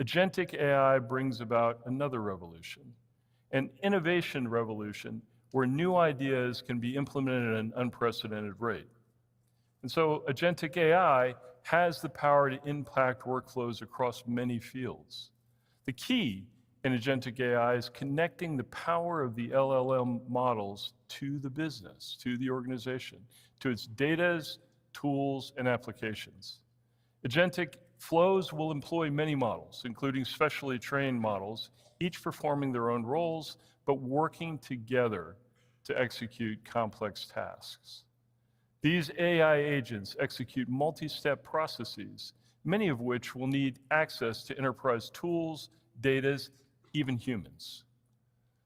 agentic AI brings about another revolution, an innovation revolution where new ideas can be implemented at an unprecedented rate. And so agentic AI has the power to impact workflows across many fields. The key in agentic AI is connecting the power of the LLM models to the business, to the organization, to its data, tools, and applications. Agentic flows will employ many models, including specially trained models, each performing their own roles, but working together to execute complex tasks. These AI agents execute multi-step processes, many of which will need access to enterprise tools, data, even humans.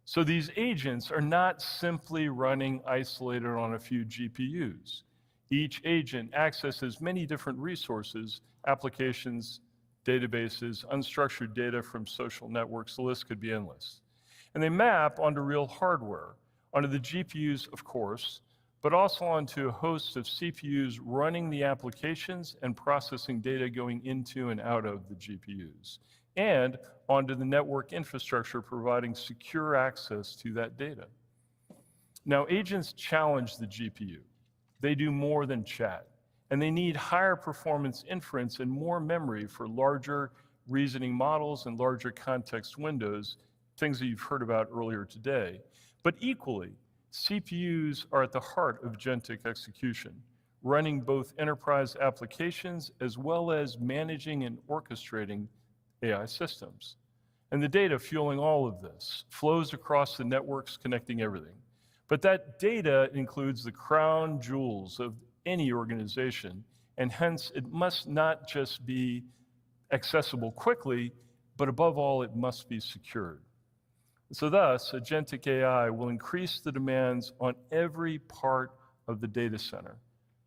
So these agents are not simply running isolated on a few GPUs. Each agent accesses many different resources, applications, databases, unstructured data from social networks, the list could be endless. And they map onto real hardware, onto the GPUs, of course, but also onto a host of CPUs running the applications and processing data going into and out of the GPUs, and onto the network infrastructure providing secure access to that data. Now, agents challenge the GPU. They do more than chat, and they need higher performance inference and more memory for larger reasoning models and larger context windows, things that you've heard about earlier today. But equally, CPUs are at the heart of agentic execution, running both enterprise applications as well as managing and orchestrating AI systems. And the data fueling all of this flows across the networks connecting everything. But that data includes the crown jewels of any organization, and hence it must not just be accessible quickly, but above all, it must be secured. So thus, agentic AI will increase the demands on every part of the data center,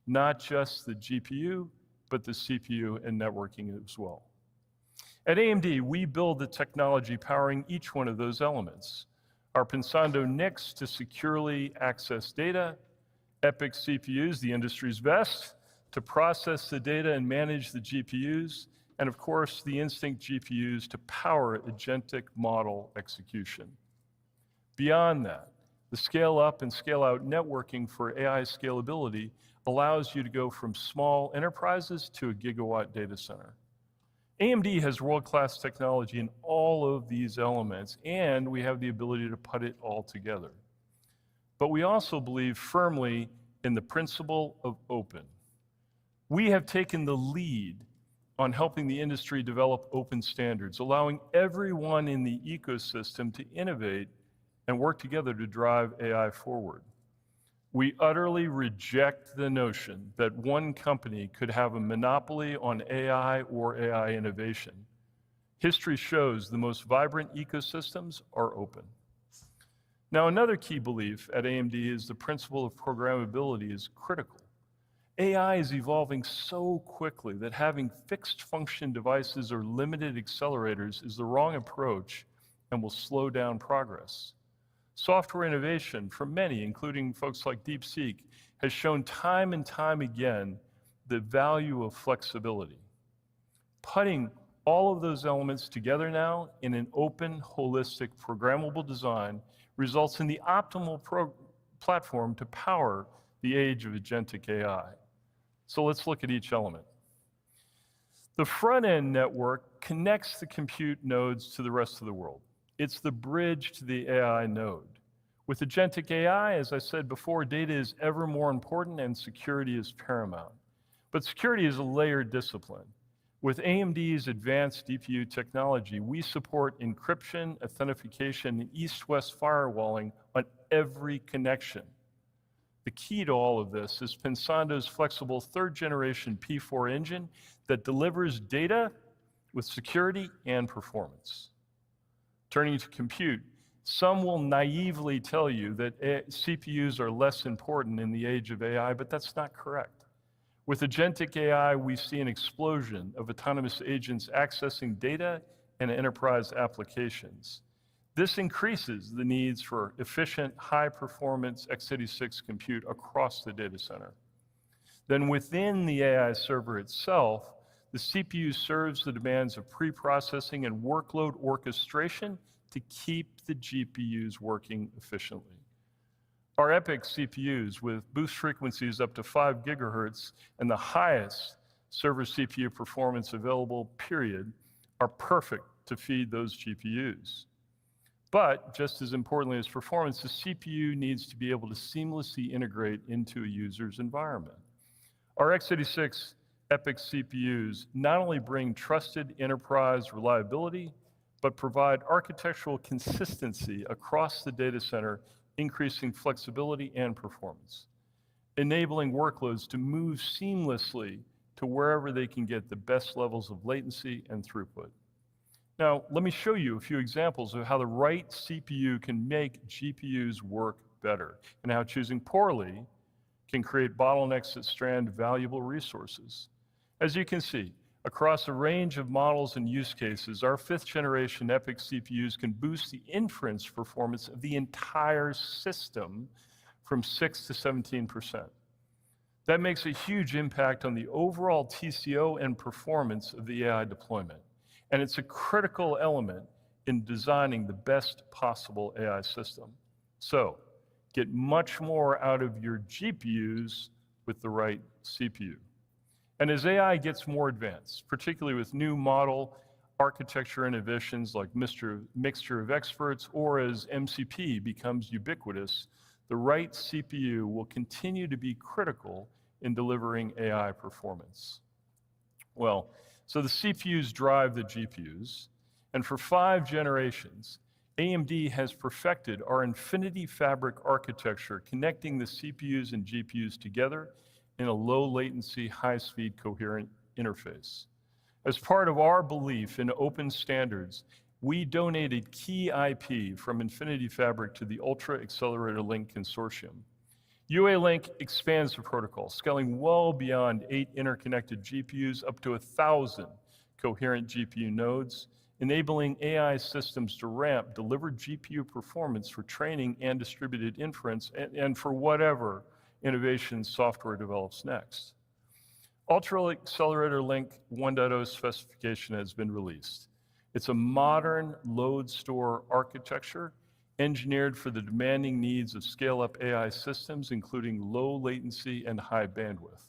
not just the GPU, but the CPU and networking as well. At AMD, we build the technology powering each one of those elements. Our Pensando NICs to securely access data, EPYC CPUs, the industry's best, to process the data and manage the GPUs, and of course, the Instinct GPUs to power agentic model execution. Beyond that, the scale up and scale out networking for AI scalability allows you to go from small enterprises to a gigawatt data center. AMD has world-class technology in all of these elements, and we have the ability to put it all together. But we also believe firmly in the principle of open. We have taken the lead on helping the industry develop open standards, allowing everyone in the ecosystem to innovate and work together to drive AI forward. We utterly reject the notion that one company could have a monopoly on AI or AI innovation. History shows the most vibrant ecosystems are open. Now, another key belief at AMD is the principle of programmability is critical. AI is evolving so quickly that having fixed function devices or limited accelerators is the wrong approach and will slow down progress. Software innovation from many, including folks like DeepSeek, has shown time and time again the value of flexibility. Putting all of those elements together now in an open, holistic, programmable design results in the optimal platform to power the age of agentic AI. So let's look at each element. The front-end network connects the compute nodes to the rest of the world. It's the bridge to the AI node. With agentic AI, as I said before, data is ever more important and security is paramount. But security is a layered discipline. With AMD's advanced DPU technology, we support encryption, authentication, and east-west firewalling on every connection. The key to all of this is Pensando's flexible third-generation P4 engine that delivers data with security and performance. Turning to compute, some will naively tell you that CPUs are less important in the age of AI, but that's not correct. With agentic AI, we see an explosion of autonomous agents accessing data and enterprise applications. This increases the needs for efficient, high-performance x86 compute across the data center. Then within the AI server itself, the CPU serves the demands of pre-processing and workload orchestration to keep the GPUs working efficiently. Our EPYC CPUs with boost frequencies up to 5 gigahertz and the highest server CPU performance available, period, are perfect to feed those GPUs. But just as importantly as performance, the CPU needs to be able to seamlessly integrate into a user's environment. Our x86 EPYC CPUs not only bring trusted enterprise reliability, but provide architectural consistency across the data center, increasing flexibility and performance, enabling workloads to move seamlessly to wherever they can get the best levels of latency and throughput. Now, let me show you a few examples of how the right CPU can make GPUs work better, and how choosing poorly can create bottlenecks that strand valuable resources. As you can see, across a range of models and use cases, our 5th generation EPYC CPUs can boost the inference performance of the entire system from 6 to 17%. That makes a huge impact on the overall TCO and performance of the AI deployment. And it's a critical element in designing the best possible AI system. So, get much more out of your GPUs with the right CPU. And as AI gets more advanced, particularly with new model architecture innovations like mixture of experts, or as MCP becomes ubiquitous, the right CPU will continue to be critical in delivering AI performance. Well, so the CPUs drive the GPUs, and for 5 generations, AMD has perfected our Infinity Fabric architecture, connecting the CPUs and GPUs together in a low latency, high-speed coherent interface. As part of our belief in open standards, we donated key IP from Infinity Fabric to the Ultra Accelerator Link Consortium. UA Link expands the protocol, scaling well beyond 8 interconnected GPUs up to 1,000 coherent GPU nodes, enabling AI systems to ramp delivered GPU performance for training and distributed inference, and for whatever innovation software develops next. Ultra Accelerator Link 1.0 specification has been released. It's a modern load store architecture engineered for the demanding needs of scale-up AI systems, including low latency and high bandwidth.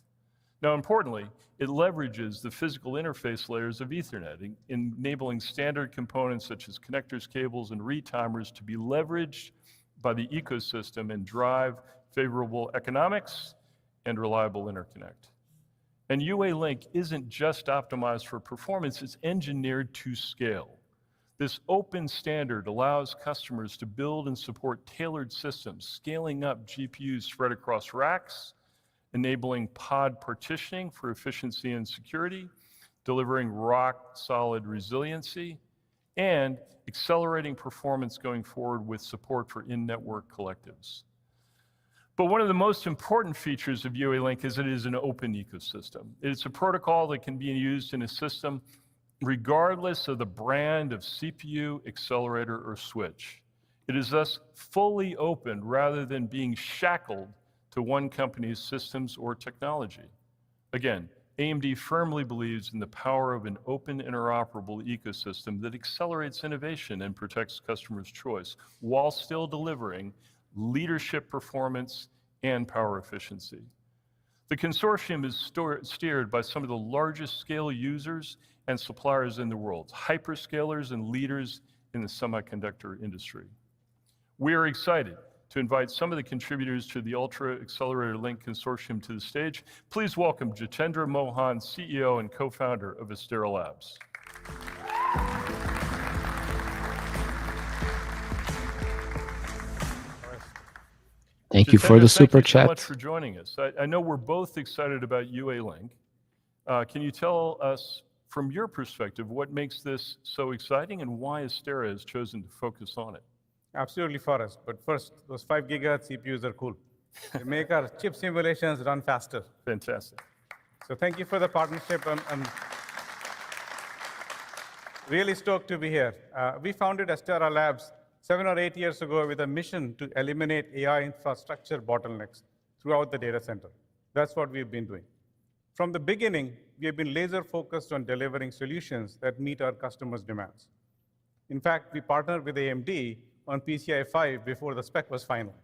Now, importantly, it leverages the physical interface layers of Ethernet, enabling standard components such as connectors, cables, and retimers to be leveraged by the ecosystem and drive favorable economics and reliable interconnect. And UA Link isn't just optimized for performance, it's engineered to scale. This open standard allows customers to build and support tailored systems, scaling up GPUs spread across racks, enabling pod partitioning for efficiency and security, delivering rock-solid resiliency, and accelerating performance going forward with support for in-network collectives. But one of the most important features of UA Link is it is an open ecosystem. It's a protocol that can be used in a system regardless of the brand of CPU, accelerator, or switch. It is thus fully open rather than being shackled to one company's systems or technology. Again, AMD firmly believes in the power of an open, interoperable ecosystem that accelerates innovation and protects customers' choice while still delivering leadership performance and power efficiency. The consortium is steered by some of the largest scale users and suppliers in the world, hyperscalers and leaders in the semiconductor industry. We are excited to invite some of the contributors to the Ultra Accelerator Link Consortium to the stage. Please welcome Jitendra Mohan, CEO and co-founder of Astera Labs. Thank you for the super chat. Thank you so much chat. for joining us. I know we're both excited about UA Link. Can you tell us, from your perspective, what makes this so exciting and why Astera has chosen to focus on it? Absolutely, Forrest. But first, those 5 gigahertz CPUs are cool. They make our chip simulations run faster. Fantastic. So thank you for the partnership. I'm really stoked to be here. We founded Astera Labs 7 or 8 years ago with a mission to eliminate AI infrastructure bottlenecks throughout the data center. That's what we've been doing. From the beginning, we have been laser focused on delivering solutions that meet our customers' demands. In fact, we partnered with AMD on PCIe 5 before the spec was final.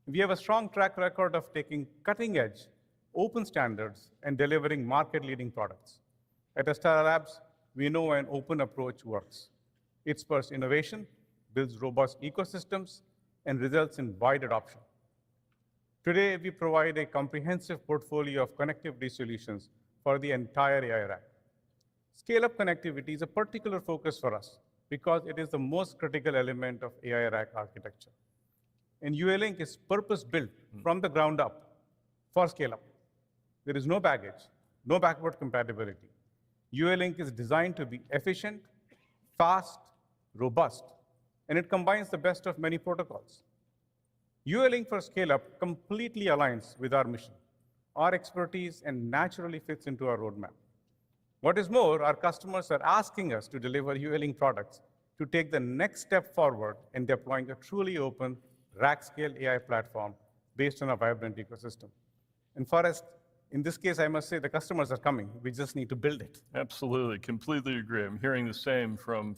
We have a strong track record of taking cutting-edge, open standards and delivering market-leading products. At Astera Labs, we know an open approach works. It spurs innovation, builds robust ecosystems, and results in wide adoption. Today, we provide a comprehensive portfolio of connectivity solutions for the entire AI rack. Scale-up connectivity is a particular focus for us because it is the most critical element of AI rack architecture. And UA-Link is purpose-built from the ground up for scale-up. There is no baggage, no backward compatibility. UA-Link is designed to be efficient, fast, robust, and it combines the best of many protocols. UA-Link for scale-up completely aligns with our mission, our expertise, and naturally fits into our roadmap. What is more, our customers are asking us to deliver UA-Link products to take the next step forward in deploying a truly open rack-scale AI platform based on a vibrant ecosystem. And Forrest, in this case, I must say the customers are coming. We just need to build it. Absolutely, completely agree. I'm hearing the same from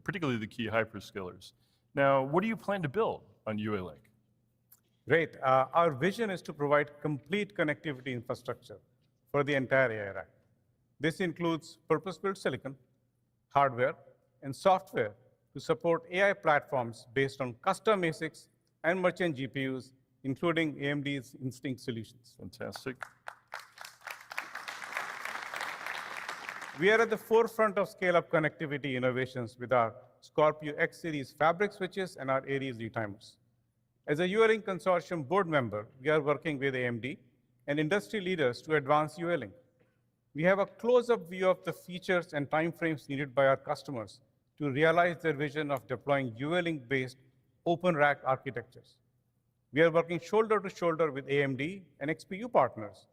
particularly the key hyperscalers. Now, what do you plan to build on UA-Link? Great. Our vision is to provide complete connectivity infrastructure for the entire AI rack. This includes purpose-built silicon, hardware, and software to support AI platforms based on custom ASICs and merchant GPUs, including AMD's Instinct solutions. Fantastic. We are at the forefront of scale-up connectivity innovations with our Scorpio X Series fabric switches and our Aries retimers. As a UA-Link Consortium board member, we are working with AMD and industry leaders to advance UA-Link. We have a close-up view of the features and timeframes needed by our customers to realize their vision of deploying UA-Link-based open rack architectures. We are working shoulder to shoulder with AMD and XPU partners.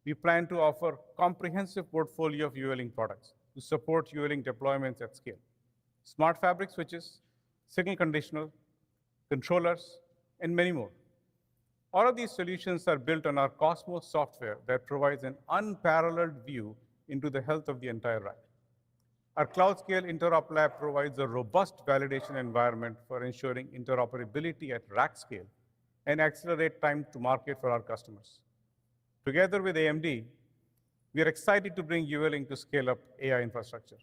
We plan to offer comprehensive portfolio of UA-Link products to support UA-Link deployments at scale. Smart fabric switches, signal conditional, controllers, and many more. All of these solutions are built on our Cosmos software that provides an unparalleled view into the health of the entire rack. Our cloud-scale interop lab provides a robust validation environment for ensuring interoperability at rack scale and accelerate time to market for our customers. Together with AMD, we are excited to bring UA-Link to scale up AI infrastructure.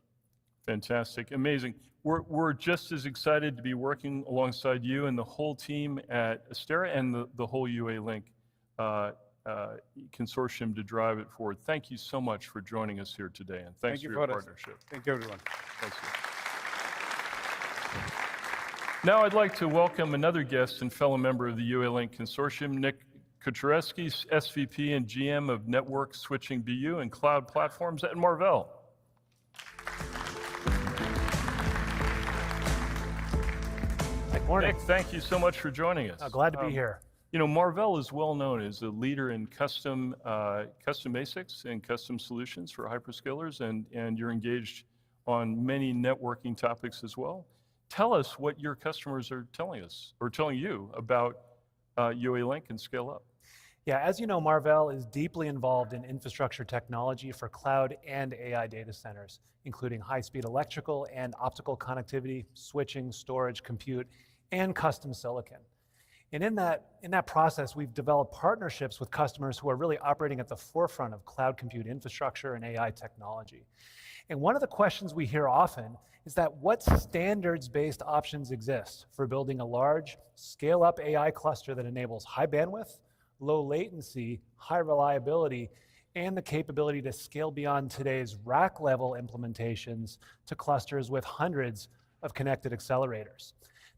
Fantastic, amazing. We're just as excited to be working alongside you and the whole team at Astera and the whole UA-Link consortium to drive it forward. Thank you so much for joining us here today, and thanks for your partnership. Thank you, everyone. Thank you. Now I'd like to welcome another guest and fellow member of the UA-Link consortium, Nick Kuchereski, SVP and GM of Network Switching BU and Cloud Platforms at Marvell. Morning. Nick, thank you so much for joining us. Glad to be here. You know, Marvell is well known as a leader in custom ASICs and custom solutions for hyperscalers, and you're engaged on many networking topics as well. Tell us what your customers are telling us, or telling you about UA-Link and scale up. Yeah, as you know, Marvell is deeply involved in infrastructure technology for cloud and AI data centers, including high-speed electrical and optical connectivity, switching, storage, compute, and custom silicon. And in that process, we've developed partnerships with customers who are really operating at the forefront of cloud compute infrastructure and AI technology. And one of the questions we hear often is that what standards-based options exist for building a large, scale-up AI cluster that enables high bandwidth, low latency, high reliability, and the capability to scale beyond today's rack-level implementations to clusters with hundreds of connected accelerators.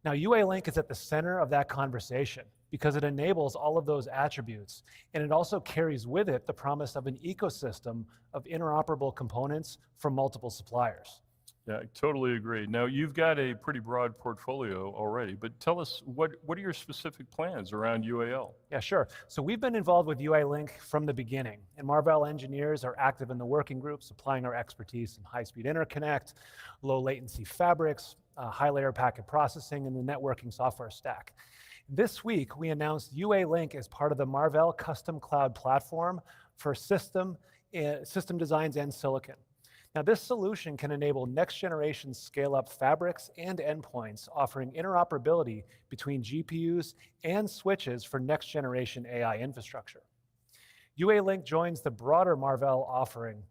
Now, UA-Link is at the center of that conversation because it enables all of those attributes, and it also carries with it the promise of an ecosystem of interoperable components from multiple suppliers. Yeah, I totally agree. Now, you've got a pretty broad portfolio already, but tell us, what are your specific plans around UAL? Yeah, sure. So we've been involved with UA-Link from the beginning, and Marvell engineers are active in the working groups, applying our expertise in high-speed interconnect, low latency fabrics, high-layer packet processing, and the networking software stack. This week, we announced UA-Link as part of the Marvell Custom Cloud Platform for system designs and silicon. Now, this solution can enable next-generation scale-up fabrics and endpoints, offering interoperability between GPUs and switches for next-generation AI infrastructure. UA-Link joins the broader Marvell offering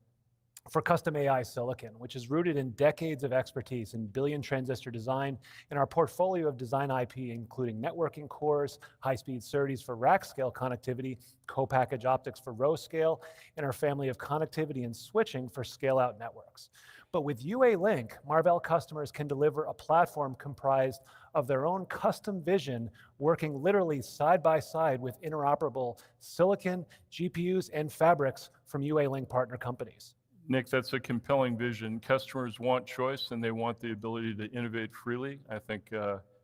for custom AI silicon, which is rooted in decades of expertise in billion transistor design and our portfolio of design IP, including networking cores, high-speed SerDes for rack scale connectivity, co-package optics for row scale, and our family of connectivity and switching for scale-out networks. But with UA Link, Marvell customers can deliver a platform comprised of their own custom vision, working literally side by side with interoperable silicon, GPUs, and fabrics from UA Link partner companies. Nick, that's a compelling vision. Customers want choice and they want the ability to innovate freely. I think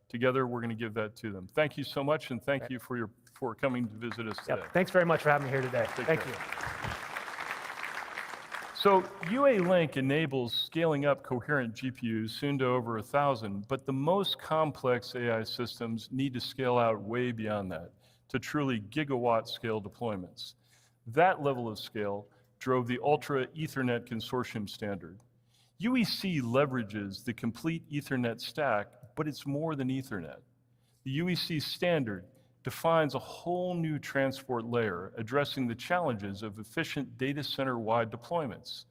together we're going to give that to them. Thank you so much, and thank you for coming to visit us today. Thanks very much for having me here today. Thank you. So UA Link enables scaling up coherent GPUs, soon to over 1,000, but the most complex AI systems need to scale out way beyond that to truly gigawatt scale deployments. That level of scale drove the Ultra Ethernet Consortium standard. UEC leverages the complete Ethernet stack, but it's more than Ethernet. The UEC standard defines a whole new transport layer, addressing the challenges of efficient data center-wide deployments.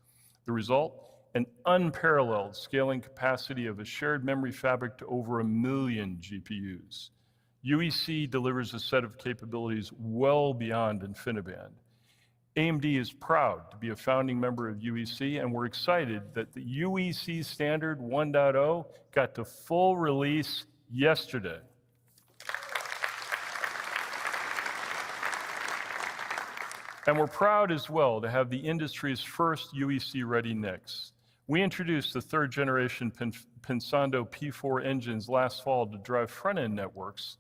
The result, an unparalleled scaling capacity of a shared memory fabric to over 1 million GPUs. UEC delivers a set of capabilities well beyond InfiniBand. AMD is proud to be a founding member of UEC, and we're excited that the UEC Standard 1.0 got to full release yesterday. And we're proud as well to have the industry's first UEC-ready NICs. We introduced the third generation Pensando P4 engines last fall to drive front-end networks,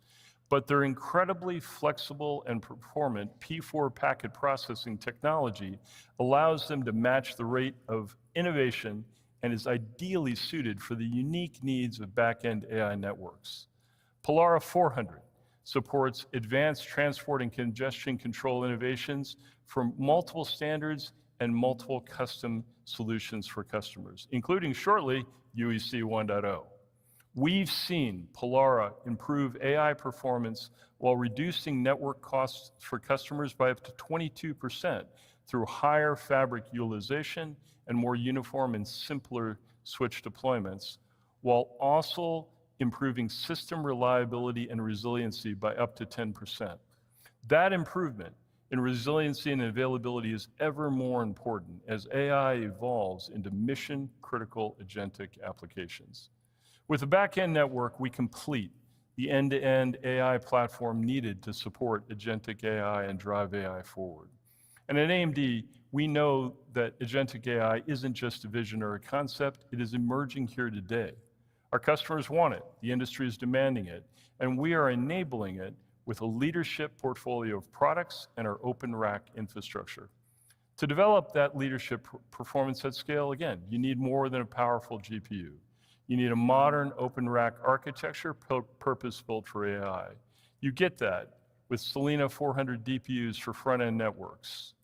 but their incredibly flexible and performant P4 packet processing technology allows them to match the rate of innovation and is ideally suited for the unique needs of back-end AI networks. Polara 400 supports advanced transport and congestion control innovations from multiple standards and multiple custom solutions for customers, including shortly UEC 1.0. We've seen Polara improve AI performance while reducing network costs for customers by up to 22% through higher fabric utilization and more uniform and simpler switch deployments, while also improving system reliability and resiliency by up to 10%. That improvement in resiliency and availability is ever more important as AI evolves into mission-critical agentic applications. With the back-end network, we complete the end-to-end AI platform needed to support agentic AI and drive AI forward. And at AMD, we know that agentic AI isn't just a vision or a concept, it is emerging here today. Our customers want it, the industry is demanding it, and we are enabling it with a leadership portfolio of products and our open rack infrastructure. To develop that leadership performance at scale, again, you need more than a powerful GPU. You need a modern open rack architecture purpose-built for AI. You get that with Selena 400 DPUs for front-end networks,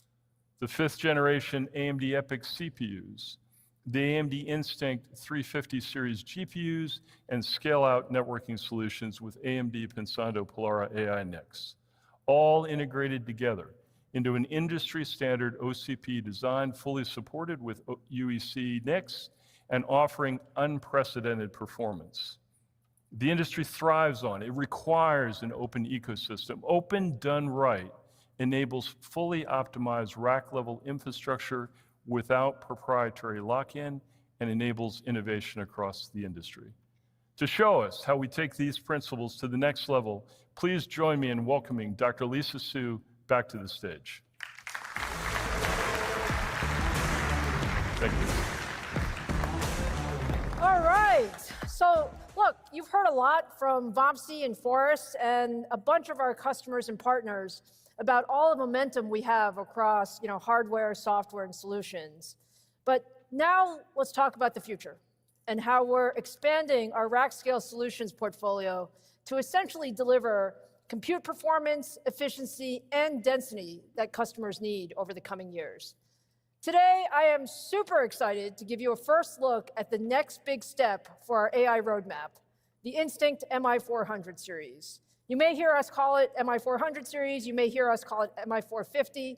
the 5th generation AMD EPYC CPUs, the AMD Instinct 350 series GPUs, and scale-out networking solutions with AMD Pensando Polara AI NICs, all integrated together into an industry-standard OCP design fully supported with UEC NICs and offering unprecedented performance. The industry thrives on it requires an open ecosystem. Open done right enables fully optimized rack-level infrastructure without proprietary lock-in and enables innovation across the industry. To show us how we take these principles to the next level, please join me in welcoming Dr. Lisa Su back to the stage. Thank you. All right. So look, you've heard a lot from Vamsi and Forrest and a bunch of our customers and partners about all the momentum we have across hardware, software, and solutions. But now let's talk about the future and how we're expanding our rack scale solutions portfolio to essentially deliver compute performance, efficiency, and density that customers need over the coming years. Today, I am super excited to give you a first look at the next big step for our AI roadmap, the Instinct MI400 series. You may hear us call it MI400 series, you may hear us call it MI450,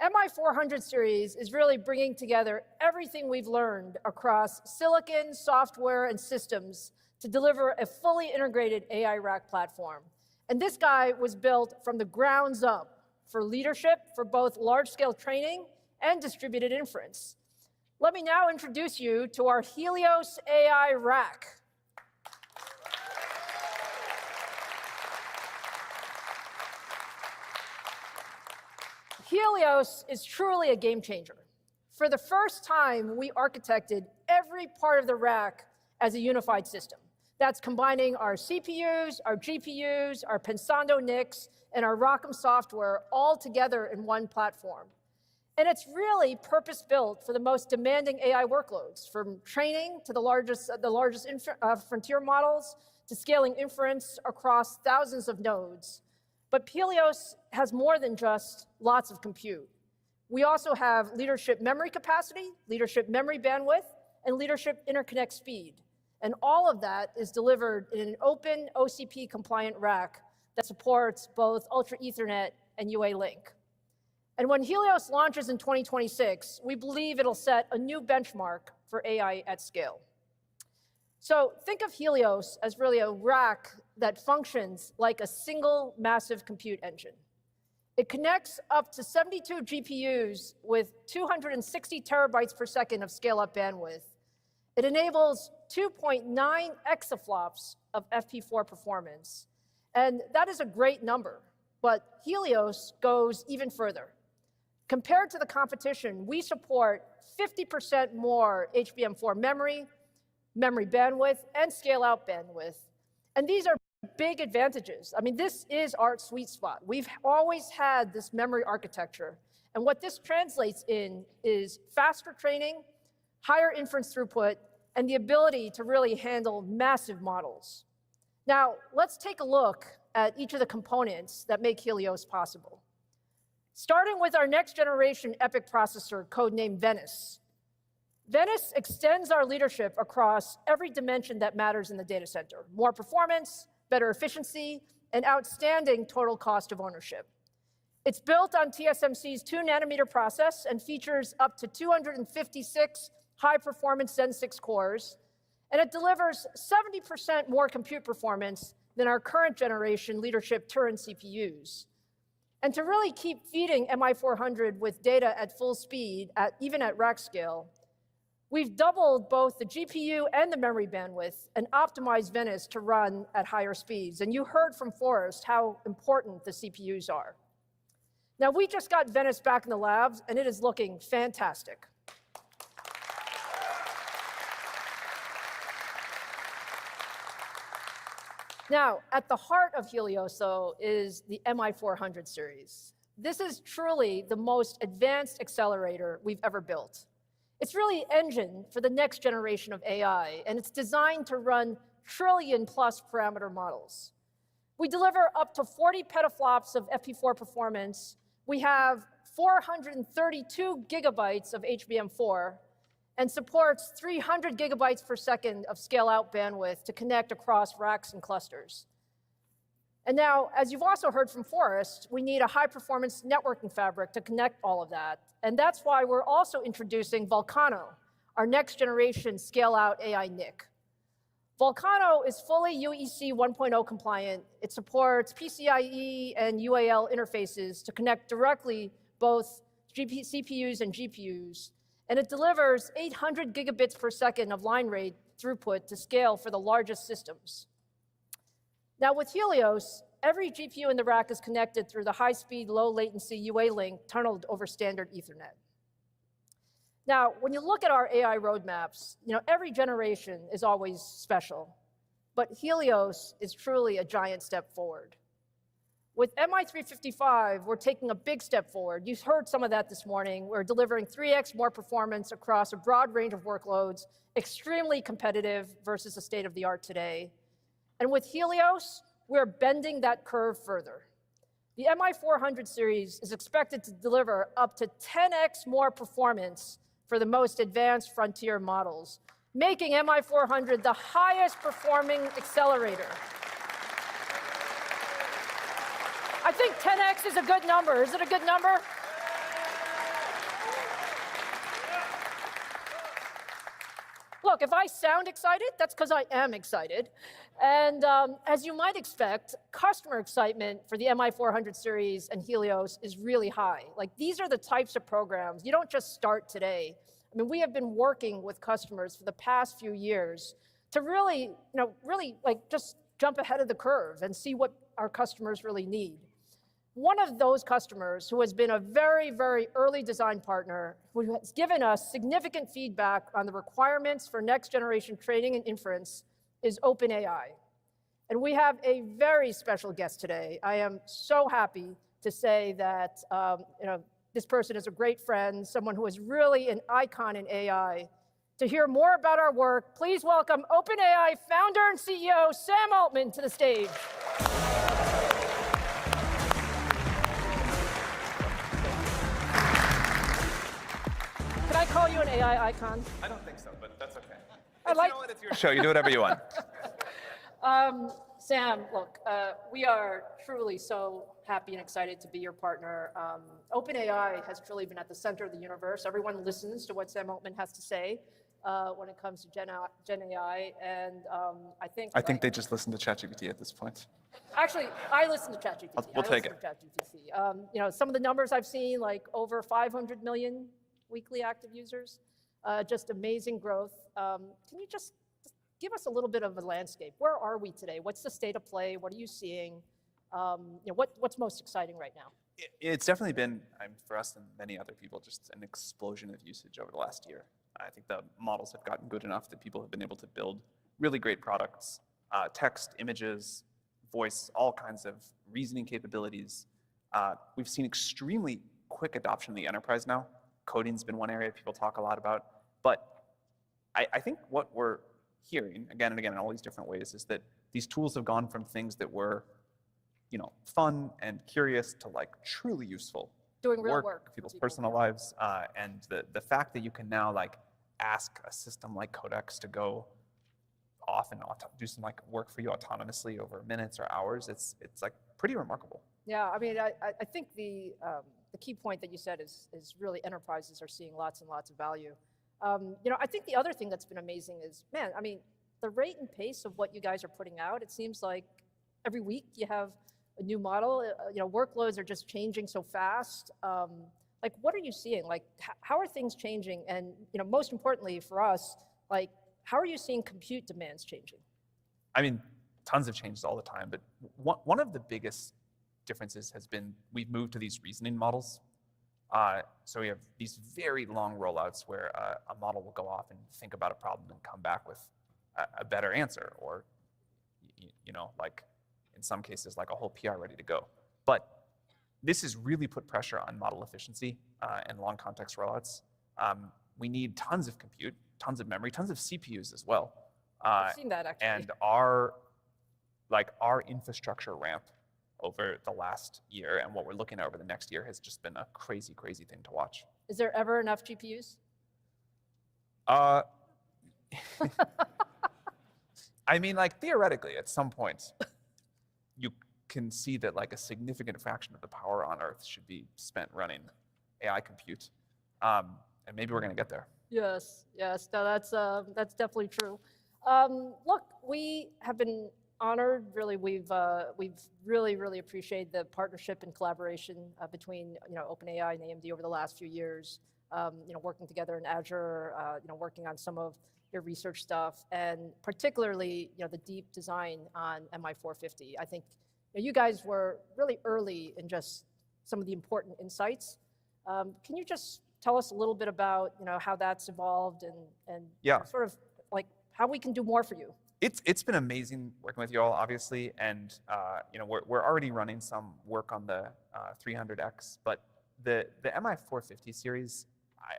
MI400 series is really bringing together everything we've learned across silicon, software, and systems to deliver a fully integrated AI rack platform. And this guy was built from the grounds up for leadership for both large-scale training and distributed inference. Let me now introduce you to our Helios AI rack. Helios is truly a game changer. For the first time, we architected every part of the rack as a unified system. That's combining our CPUs, our GPUs, our Pensando NICs, and our ROCm software all together in one platform. And it's really purpose-built for the most demanding AI workloads, from training to the largest frontier models to scaling inference across thousands of nodes. But Helios has more than just lots of compute. We also have leadership memory capacity, leadership memory bandwidth, and leadership interconnect speed. And all of that is delivered in an open OCP-compliant rack that supports both Ultra Ethernet and UA Link. And when Helios launches in 2026, we believe it'll set a new benchmark for AI at scale. So think of Helios as really a rack that functions like a single massive compute engine. It connects up to 72 GPUs with 260 terabytes per second of scale-up bandwidth. It enables 2.9 exaflops of FP4 performance. And that is a great number, but Helios goes even further. Compared to the competition, we support 50% more HBM4 memory bandwidth, and scale-out bandwidth. And these are big advantages. I mean, this is our sweet spot. We've always had this memory architecture. And what this translates in is faster training, higher inference throughput, and the ability to really handle massive models. Now, let's take a look at each of the components that make Helios possible. Starting with our next generation EPYC processor, codenamed Venice. Venice extends our leadership across every dimension that matters in the data center: more performance, better efficiency, and outstanding total cost of ownership. It's built on TSMC's 2-nanometer process and features up to 256 high-performance Zen 6 cores, and it delivers 70% more compute performance than our current generation leadership Turin CPUs. And to really keep feeding MI400 with data at full speed, even at rack scale, we've doubled both the GPU and the memory bandwidth and optimized Venice to run at higher speeds. And you heard from Forrest how important the CPUs are. Now, we just got Venice back in the labs, and it is looking fantastic. Now, at the heart of Helios, though, is the MI400 series. This is truly the most advanced accelerator we've ever built. It's really an engine for the next generation of AI, and it's designed to run trillion-plus parameter models. We deliver up to 40 petaflops of FP4 performance. We have 432 gigabytes of HBM4, and supports 300 gigabytes per second of scale-out bandwidth to connect across racks and clusters. And now, as you've also heard from Forrest, we need a high-performance networking fabric to connect all of that. And that's why we're also introducing Volcano, our next-generation scale-out AI NIC. Volcano is fully UEC 1.0 compliant. It supports PCIe and UAL interfaces to connect directly both CPUs and GPUs. And it delivers 800 gigabits per second of line rate throughput to scale for the largest systems. Now, with Helios, every GPU in the rack is connected through the high-speed, low-latency UA link tunneled over standard Ethernet. Now, when you look at our AI roadmaps, every generation is always special, but Helios is truly a giant step forward. With MI355, we're taking a big step forward. You heard some of that this morning. We're delivering 3x more performance across a broad range of workloads, extremely competitive versus the state of the art today. And with Helios, we're bending that curve further. The MI400 series is expected to deliver up to 10x more performance for the most advanced frontier models, making MI400 the highest performing accelerator. I think 10x is a good number. Is it a good number? Look, if I sound excited, that's because I am excited. And as you might expect, customer excitement for the MI400 series and Helios is really high. Like, these are the types of programs, you don't just start today. I mean, we have been working with customers for the past few years to really, just jump ahead of the curve and see what our customers really need. One of those customers who has been a very, very early design partner, who has given us significant feedback on the requirements for next generation training and inference, is OpenAI. And we have a very special guest today. I am so happy to say that this person is a great friend, someone who is really an icon in AI. To hear more about our work, please welcome OpenAI founder and CEO Sam Altman to the stage. Can I call you an AI icon? I don't think so, but that's okay. I like. You know what? It's your show. You do whatever you want. Sam, look, we are truly so happy and excited to be your partner. OpenAI has truly been at the center of the universe. Everyone listens to what Sam Altman has to say when it comes to Gen AI, and I think they just listen to ChatGPT at this point. Actually, I listen to ChatGPT. We'll take it. Some of the numbers I've seen, like over 500 million weekly active users, just amazing growth. Can you just give us a little bit of a landscape? Where are we today? What's the state of play? What are you seeing? What's most exciting right now? It's definitely been, for us and many other people, just an explosion of usage over the last year. I think the models have gotten good enough that people have been able to build really great products, text, images, voice, all kinds of reasoning capabilities. We've seen extremely quick adoption in the enterprise now. Coding's been one area people talk a lot about. But I think what we're hearing again and again in all these different ways is that these tools have gone from things that were, fun and curious to like truly useful. Doing real work for people's personal lives. And the fact that you can now like ask a system like Codex to go off and do some like work for you autonomously over minutes or hours, it's like pretty remarkable. Yeah, I mean, I think the key point that you said is really enterprises are seeing lots and lots of value. I think the other thing that's been amazing is, man, I mean, the rate and pace of what you guys are putting out, it seems like every week you have a new model. Workloads are just changing so fast. Like, what are you seeing? Like, how are things changing? And, most importantly for us, like, how are you seeing compute demands changing? I mean, tons have changed all the time, but one of the biggest differences has been we've moved to these reasoning models. So we have these very long rollouts where a model will go off and think about a problem and come back with a better answer, or like in some cases like a whole PR ready to go. But this has really put pressure on model efficiency and long context rollouts. We need tons of compute, tons of memory, tons of CPUs as well. I've seen that actually. And our infrastructure ramp over the last year and what we're looking at over the next year has just been a crazy, crazy thing to watch. Is there ever enough GPUs? I mean, like theoretically, at some point, you can see that like a significant fraction of the power on Earth should be spent running AI compute, and maybe we're going to get there. Yes, no, that's definitely true. Look, we have been honored. Really, we've really appreciated the partnership and collaboration between OpenAI and AMD over the last few years. Working together in Azure, working on some of your research stuff, and particularly the deep design on MI450. I think you guys were really early in just some of the important insights. Can you just tell us a little bit about how that's evolved and sort of like how we can do more for you? It's been amazing working with you all, obviously, and we're already running some work on the 300X, but the MI450 series,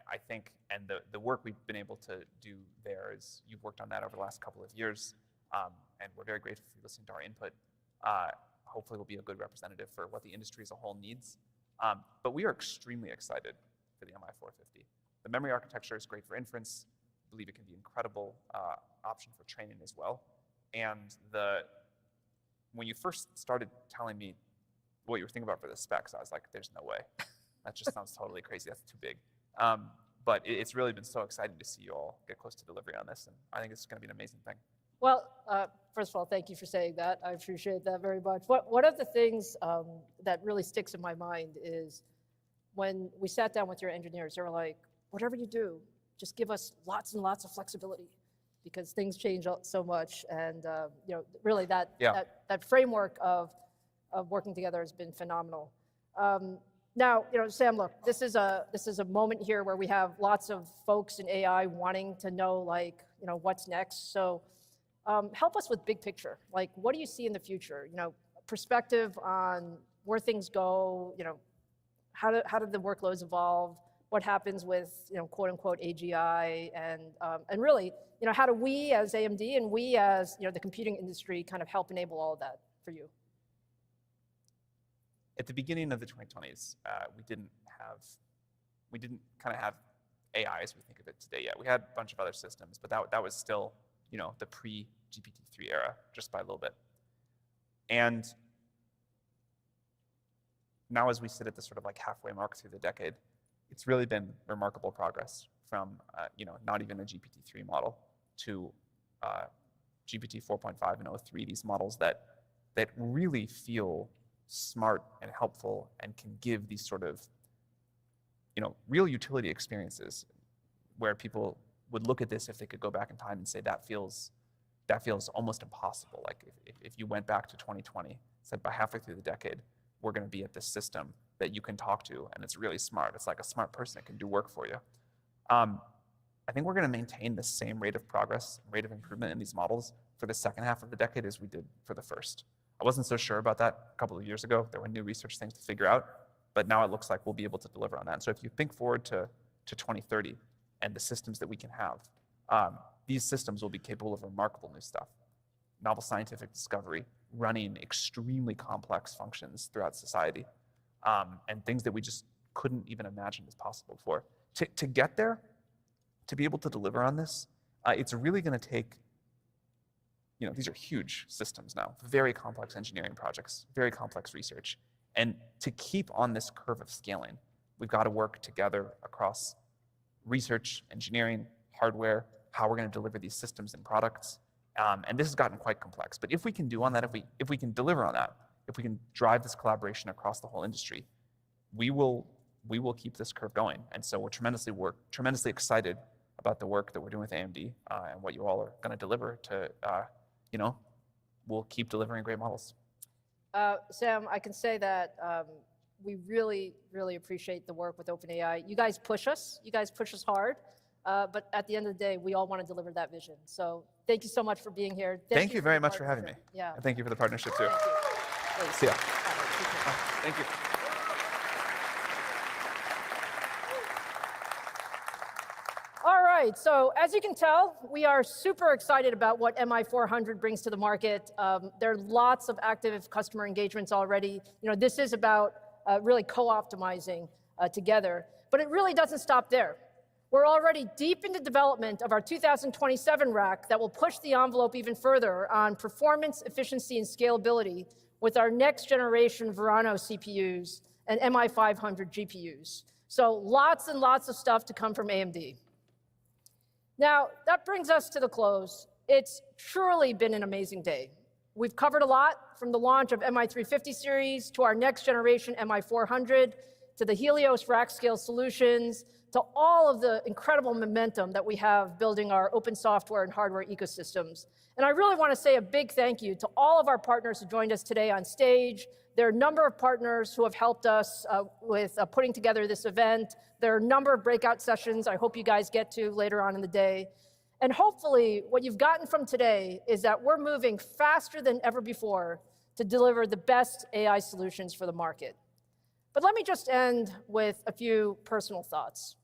I think, and the work we've been able to do there is you've worked on that over the last couple of years, and we're very grateful for listening to our input. Hopefully, we'll be a good representative for what the industry as a whole needs. But we are extremely excited for the MI450. The memory architecture is great for inference. I believe it can be an incredible option for training as well. And when you first started telling me what you were thinking about for the specs, I was like, there's no way. That just sounds totally crazy. That's too big. but it's really been so exciting to see you all get close to delivery on this, and I think it's going to be an amazing thing. Well, first of all, thank you for saying that. I appreciate that very much. One of the things that really sticks in my mind is when we sat down with your engineers, they were like, whatever you do, just give us lots and lots of flexibility because things change so much. And really that framework of working together has been phenomenal. Now, Sam, look, this is a moment here where we have lots of folks in AI wanting to know, what's next. So help us with big picture. Like, what do you see in the future? Perspective on where things go. How do the workloads evolve? What happens with quote unquote AGI, and really, how do we as AMD and we as the computing industry kind of help enable all of that for you? At the beginning of the 2020s, we didn't kind of have AI as we think of it today yet. We had a bunch of other systems, but that was still, the pre-GPT-3 era, just by a little bit. And now as we sit at the sort of like halfway mark through the decade, it's really been remarkable progress from, not even a GPT-3 model to GPT 4.5 and 03, these models that really feel smart and helpful and can give these sort of, real utility experiences where people would look at this if they could go back in time and say that feels almost impossible. Like if you went back to 2020, said by halfway through the decade, we're going to be at this system that you can talk to and it's really smart. It's like a smart person that can do work for you. I think we're going to maintain the same rate of progress, rate of improvement in these models for the second half of the decade as we did for the first. I wasn't so sure about that a couple of years ago. There were new research things to figure out, but now it looks like we'll be able to deliver on that. And so if you think forward to 2030 and the systems that we can have, these systems will be capable of remarkable new stuff. Novel scientific discovery, running extremely complex functions throughout society, and things that we just couldn't even imagine as possible before. To get there, to be able to deliver on this, it's really going to take, these are huge systems now, very complex engineering projects, very complex research. And to keep on this curve of scaling, we've got to work together across research, engineering, hardware, how we're going to deliver these systems and products. And this has gotten quite complex. But if we can do on that, if we can deliver on that, if we can drive this collaboration across the whole industry, we will keep this curve going. And so we're tremendously excited about the work that we're doing with AMD and what you all are going to deliver to, we'll keep delivering great models. Sam, I can say that we really, really appreciate the work with OpenAI. You guys push us hard, but at the end of the day, we all want to deliver that vision. So thank you so much for being here. Thank you very much for having me. Yeah. And thank you for the partnership too. Thank you. See ya. Thank you. All right, so as you can tell, we are super excited about what MI400 brings to the market. There are lots of active customer engagements already. This is about really co-optimizing together, but it really doesn't stop there. We're already deep into development of our 2027 rack that will push the envelope even further on performance, efficiency, and scalability with our next generation Verano CPUs and MI500 GPUs. So lots and lots of stuff to come from AMD. Now, that brings us to the close. It's truly been an amazing day. We've covered a lot, from the launch of MI350 series to our next generation MI400, to the Helios rack scale solutions, to all of the incredible momentum that we have building our open software and hardware ecosystems. And I really want to say a big thank you to all of our partners who joined us today on stage. There are a number of partners who have helped us with putting together this event. There are a number of breakout sessions I hope you guys get to later on in the day. And hopefully, what you've gotten from today is that we're moving faster than ever before to deliver the best AI solutions for the market. But let me just end with a few personal thoughts.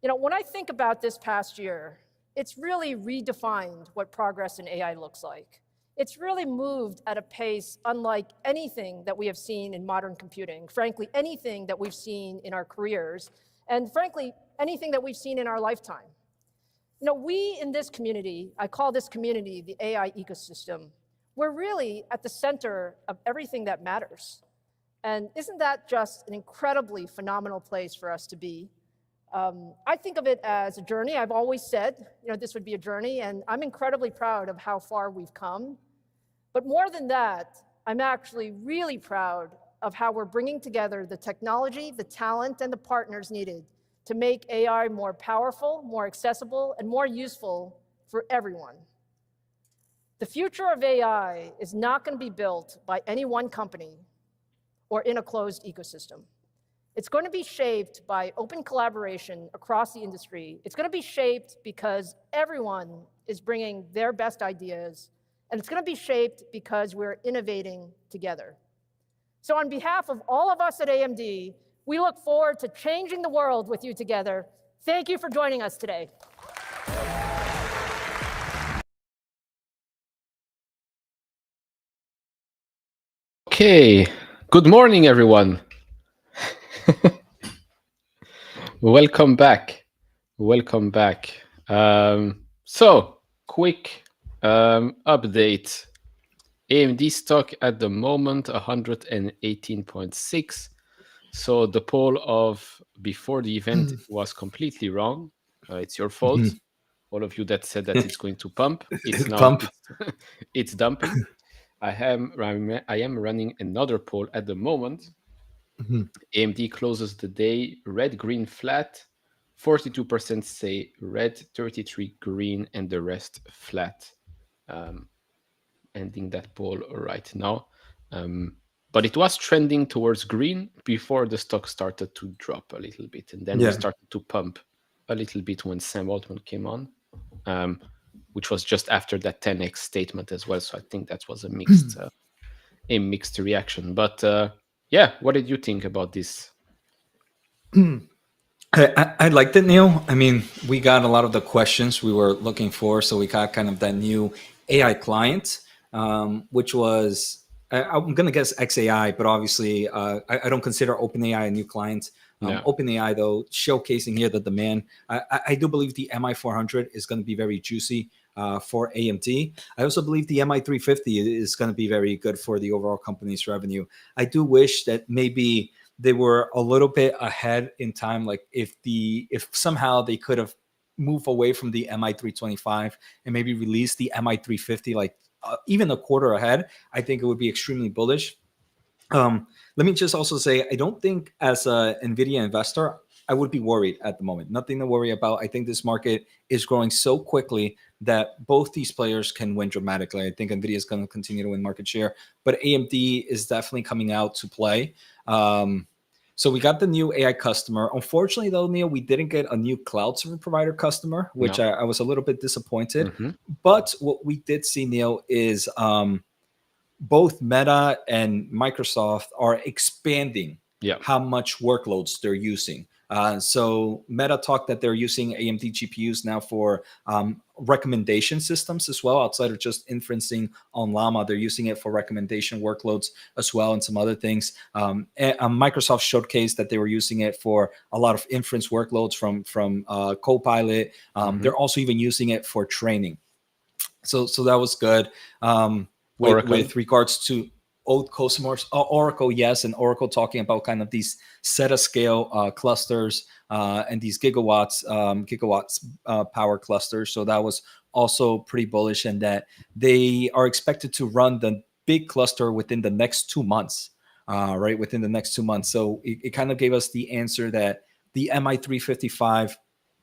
When I think about this past year, it's really redefined what progress in AI looks like. It's really moved at a pace unlike anything that we have seen in modern computing, frankly, anything that we've seen in our careers, and frankly, anything that we've seen in our lifetime. We in this community, I call this community the AI ecosystem, we're really at the center of everything that matters. And isn't that just an incredibly phenomenal place for us to be? I think of it as a journey. I've always said, this would be a journey, and I'm incredibly proud of how far we've come. But more than that, I'm actually really proud of how we're bringing together the technology, the talent, and the partners needed to make AI more powerful, more accessible, and more useful for everyone. The future of AI is not going to be built by any one company or in a closed ecosystem. It's going to be shaped by open collaboration across the industry. It's going to be shaped because everyone is bringing their best ideas, and it's going to be shaped because we're innovating together. So on behalf of all of us at AMD, we look forward to changing the world with you together. Thank you for joining us today. Okay, good morning, everyone. Welcome back. Welcome back. So, quick update. AMD stock at the moment 118.6. So the poll of before the event was completely wrong. It's your fault. All of you that said that it's going to pump, it's now it's dumping. I am running another poll at the moment. AMD closes the day red, green, flat. 42% say red, 33 green, and the rest flat. Ending that poll right now. But it was trending towards green before the stock started to drop a little bit. And then we started to pump a little bit when Sam Altman came on, which was just after that 10x statement as well. So I think that was a mixed reaction. But yeah, what did you think about this? I liked it, Neil. I mean, we got a lot of the questions we were looking for. So we got kind of that new AI client, which was, I'm going to guess XAI, but obviously I don't consider OpenAI a new client. OpenAI, though, showcasing here the demand. I do believe the MI400 is going to be very juicy for AMD. I also believe the MI350 is going to be very good for the overall company's revenue. I do wish that maybe they were a little bit ahead in time. Like if somehow they could have moved away from the MI325 and maybe release the MI350 like even a quarter ahead, I think it would be extremely bullish. Let me just also say, I don't think as a NVIDIA investor, I would be worried at the moment. Nothing to worry about. I think this market is growing so quickly that both these players can win dramatically. I think NVIDIA is going to continue to win market share, but AMD is definitely coming out to play. So we got the new AI customer. Unfortunately, though, Neil, we didn't get a new cloud server provider customer, which I was a little bit disappointed. But what we did see, Neil, is both Meta and Microsoft are expanding how much workloads they're using. So Meta talked that they're using AMD GPUs now for recommendation systems as well, outside of just inferencing on Llama. They're using it for recommendation workloads as well and some other things. Microsoft showcased that they were using it for a lot of inference workloads from Copilot. They're also even using it for training. So that was good. With regards to old customers, Oracle, yes, and Oracle talking about kind of these scale clusters and these gigawatts power clusters. So that was also pretty bullish, and that they are expected to run the big cluster within the next 2 months, right? Within the next 2 months. So it kind of gave us the answer that the MI355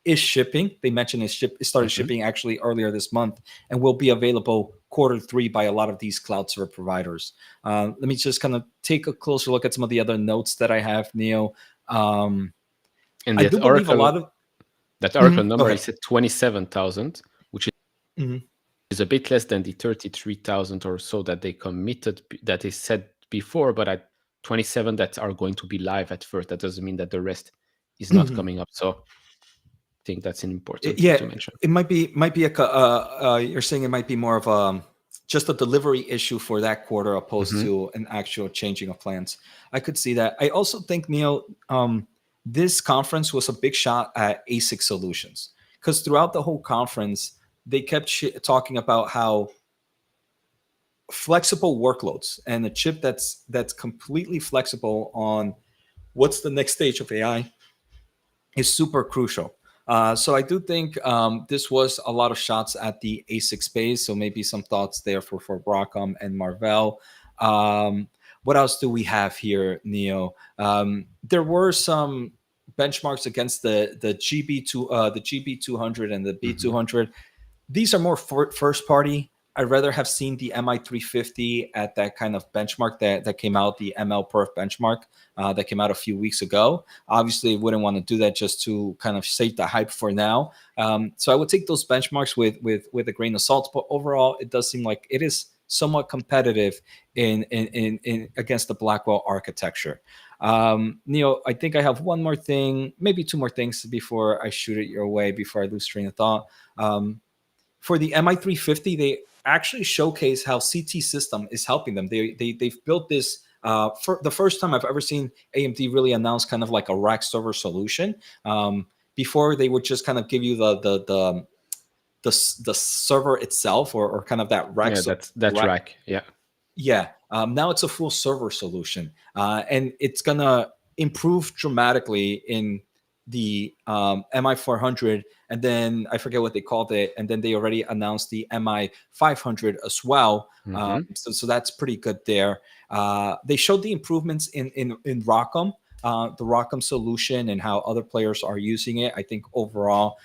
is shipping. They mentioned it started shipping actually earlier this month and will be available Q3 by a lot of these cloud server providers. Let me just kind of take a closer look at some of the other notes that I have, Neil. And I do believe a lot of that Oracle number is at 27,000, which is a bit less than the 33,000 or so that they committed, that is said before, but at 27 that are going to be live at first. That doesn't mean that the rest is not coming up. So I think that's an important thing to mention. It might be you're saying it might be more of just a delivery issue for that quarter opposed to an actual changing of plans. I could see that. I also think, Neil, this conference was a big shot at ASIC solutions, because throughout the whole conference, they kept talking about how flexible workloads and a chip that's completely flexible on what's the next stage of AI is super crucial. So I do think this was a lot of shots at the ASIC space. So maybe some thoughts there for Broadcom and Marvell. What else do we have here, Neil? There were some benchmarks against the GB200 and the B200. These are more first party. I'd rather have seen the MI350 at that kind of benchmark that came out, the ML Perf benchmark that came out a few weeks ago. Obviously, wouldn't want to do that just to kind of save the hype for now. So I would take those benchmarks with a grain of salt. But overall, it does seem like it is somewhat competitive in against the Blackwell architecture. Neil, I think I have one more thing, maybe two more things before I shoot it your way, before I lose train of thought. For the MI350, they actually showcase how CT System is helping them. They've built this for the first time I've ever seen AMD really announce kind of like a rack server solution. Before they would just kind of give you the server itself or kind of that rack. Yeah, that's rack. Yeah. Yeah. Now it's a full server solution, and it's gonna improve dramatically in the MI400, and then I forget what they called it, and then they already announced the MI500 as well. So that's pretty good there. They showed the improvements in ROCm, the ROCm solution, and how other players are using it. I think overall,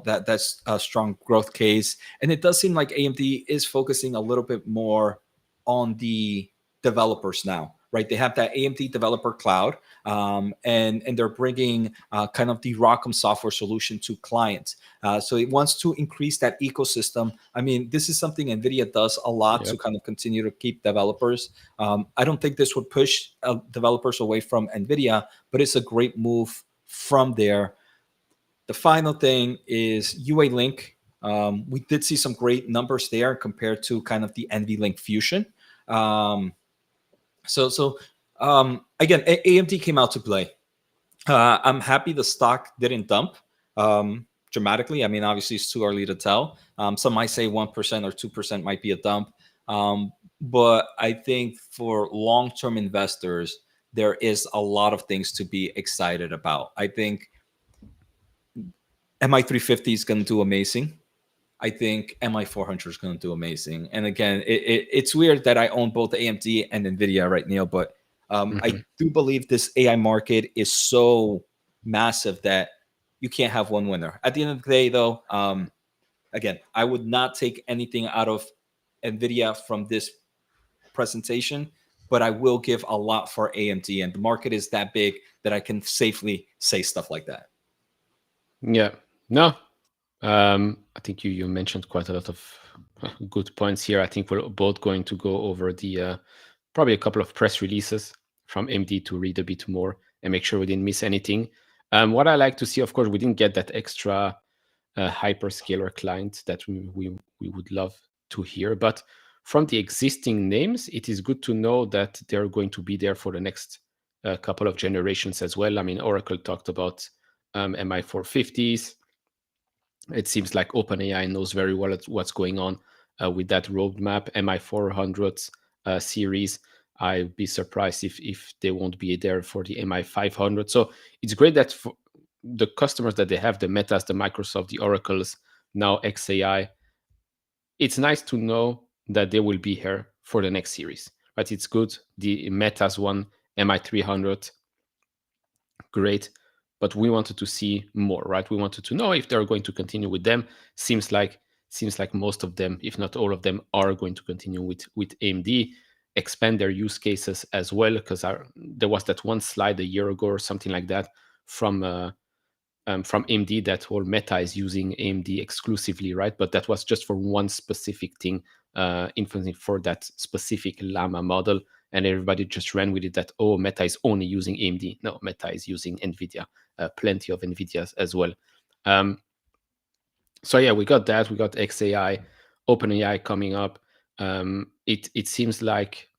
that's a strong growth case, and it does seem like AMD is focusing a little bit more on the developers now, right? They have that AMD Developer Cloud, and they're bringing kind of the ROCm software solution to clients. So it wants to increase that ecosystem. I mean, this is something NVIDIA does a lot to kind of continue to keep developers. I don't think this would push developers away from NVIDIA, but it's a great move from there. The final thing is UA Link. We did see some great numbers there compared to kind of the NVLink Fusion. Again, AMD came out to play. I'm happy the stock didn't dump dramatically. I mean, obviously it's too early to tell. Some might say 1% or 2% might be a dump. But I think for long-term investors, there is a lot of things to be excited about. I think MI350 is going to do amazing. I think MI400 is going to do amazing. And again, it's weird that I own both AMD and NVIDIA right now, but I do believe this AI market is so massive that you can't have one winner. At the end of the day, though, again, I would not take anything out of NVIDIA from this presentation, but I will give a lot for AMD. And the market is that big that I can safely say stuff like that. Yeah. No, I think you mentioned quite a lot of good points here. I think we're both going to go over the probably a couple of press releases from AMD to read a bit more and make sure we didn't miss anything. What I like to see, of course, we didn't get that extra hyperscaler client that we would love to hear, but from the existing names, it is good to know that they're going to be there for the next couple of generations as well. I mean, Oracle talked about MI450s. It seems like OpenAI knows very well what's going on with that roadmap. MI400 series, I'd be surprised if they won't be there for the MI500. So it's great that for the customers that they have, the Metas, the Microsoft, the Oracles, now XAI, it's nice to know that they will be here for the next series. But it's good. The Metas one, MI300, great. But we wanted to see more, right? We wanted to know if they're going to continue with them. Seems like most of them, if not all of them, are going to continue with AMD, expand their use cases as well. Because there was that one slide a year ago or something like that from AMD that whole Meta is using AMD exclusively, right? But that was just for one specific thing, inferencing for that specific Llama model. And everybody just ran with it that, oh, Meta is only using AMD. No, Meta is using NVIDIA, plenty of NVIDIAs as well. So yeah, we got that. We got XAI, OpenAI coming up. It seems like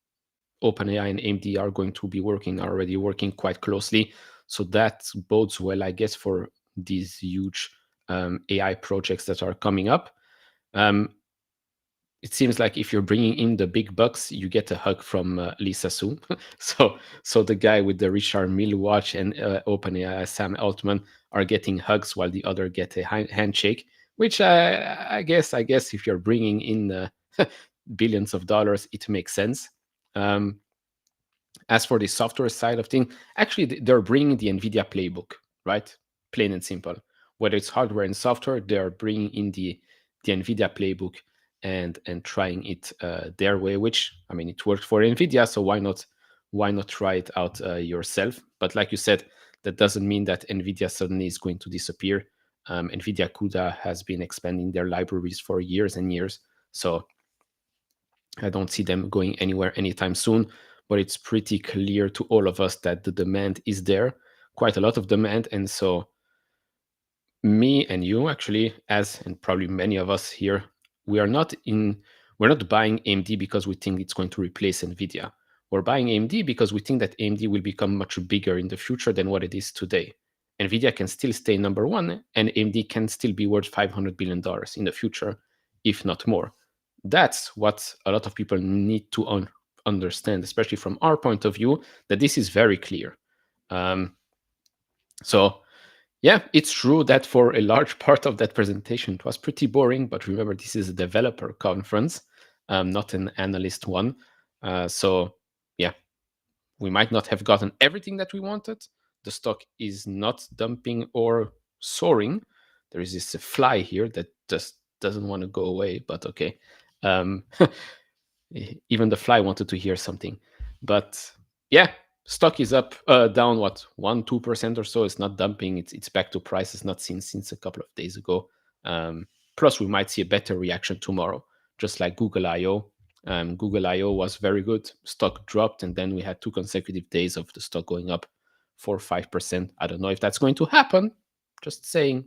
OpenAI and AMD are going to be already working quite closely. So that bodes well, I guess, for these huge AI projects that are coming up. it seems like if you're bringing in the big bucks, you get a hug from Lisa Su. So the guy with the Richard Mille watch and OpenAI Sam Altman are getting hugs while the other get a handshake. Which I guess if you're bringing in billions of dollars, it makes sense. As for the software side of things, actually they're bringing the NVIDIA playbook, right? Plain and simple. Whether it's hardware and software, they're bringing in the NVIDIA playbook and trying it their way. Which, I mean, it worked for NVIDIA, so why not try it out yourself? But like you said, that doesn't mean that NVIDIA suddenly is going to disappear. NVIDIA CUDA has been expanding their libraries for years and years, so I don't see them going anywhere anytime soon. But it's pretty clear to all of us that the demand is there, quite a lot of demand. And so me and you actually, as and probably many of us here, we're not buying AMD because we think it's going to replace NVIDIA. We're buying AMD because we think that AMD will become much bigger in the future than what it is today. NVIDIA can still stay number one, and AMD can still be worth $500 billion in the future, if not more. That's what a lot of people need to understand, especially from our point of view, that this is very clear. So yeah, it's true that for a large part of that presentation, it was pretty boring. But remember, this is a developer conference, not an analyst one. So yeah, we might not have gotten everything that we wanted. The stock is not dumping or soaring. There is this fly here that just doesn't want to go away, but okay. Even the fly wanted to hear something. But yeah, stock is up, down what, 1-2% or so. It's not dumping. It's back to prices not seen since a couple of days ago. Plus, we might see a better reaction tomorrow, just like Google I/O. Google I/O was very good. Stock dropped, and then we had 2 consecutive days of the stock going up 4 or 5%. I don't know if that's going to happen. Just saying.